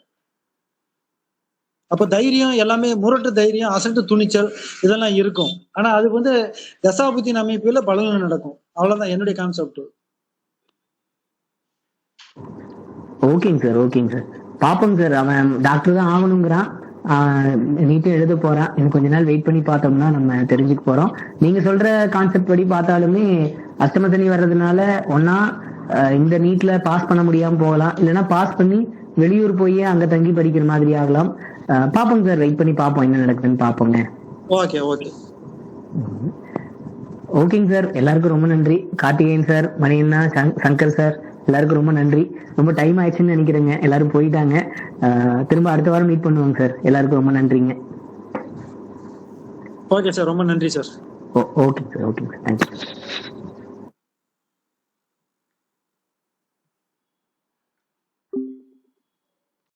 அப்ப தைரியம் எல்லாமே, முரட்டு தைரியம், அசட்டு துணிச்சல் இதெல்லாம் இருக்கும். ஆனா அது வந்து தசாபுத்தின் அமைப்புல பலன் நடக்கும். அவ்வளவுதான் என்னுடைய கான்செப்ட். ஓகேங்க சார், ஓகேங்க சார். பாப்போங்க சார். அவன் டாக்டர் தான் ஆகணுங்கிறான், நீட்டா எழுத போறான். இன்னும் கொஞ்ச நாள் வெயிட் பண்ணி பார்த்தோம்னா நம்ம தெரிஞ்சுக்க போறோம். நீங்க சொல்ற கான்செப்ட் படி பார்த்தாலுமே அஷ்டம சனி வர்றதுனால ஒன்னா இந்த நீட்ல பாஸ் பண்ண முடியாம போகலாம், இல்லைன்னா பாஸ் பண்ணி வெளியூர் போய் அங்க தங்கி படிக்கிற மாதிரி ஆகலாம். பாப்போங்க சார், வெயிட் பண்ணி பார்ப்போம் என்ன நடக்குதுன்னு பாப்போங்க. ஓகே ஓகே ஓகேங்க சார். எல்லாருக்கும் ரொம்ப நன்றி. கார்த்திகேயன் சார், மணியண்ணா, சங்கர் சார், எல்லாருக்கும் ரொம்ப நன்றி. ரொம்ப டைம் ஆயிடுச்சுன்னு நினைக்கிறேங்க, எல்லாரும் போயிட்டாங்க. திரும்ப அடுத்த வாரம் மீட் பண்ணுவோங்க சார். எல்லாருக்கும் ரொம்ப நன்றிங்க. ஓகே சார், ரொம்ப நன்றி sir. Okay sir, okay sir, thank you.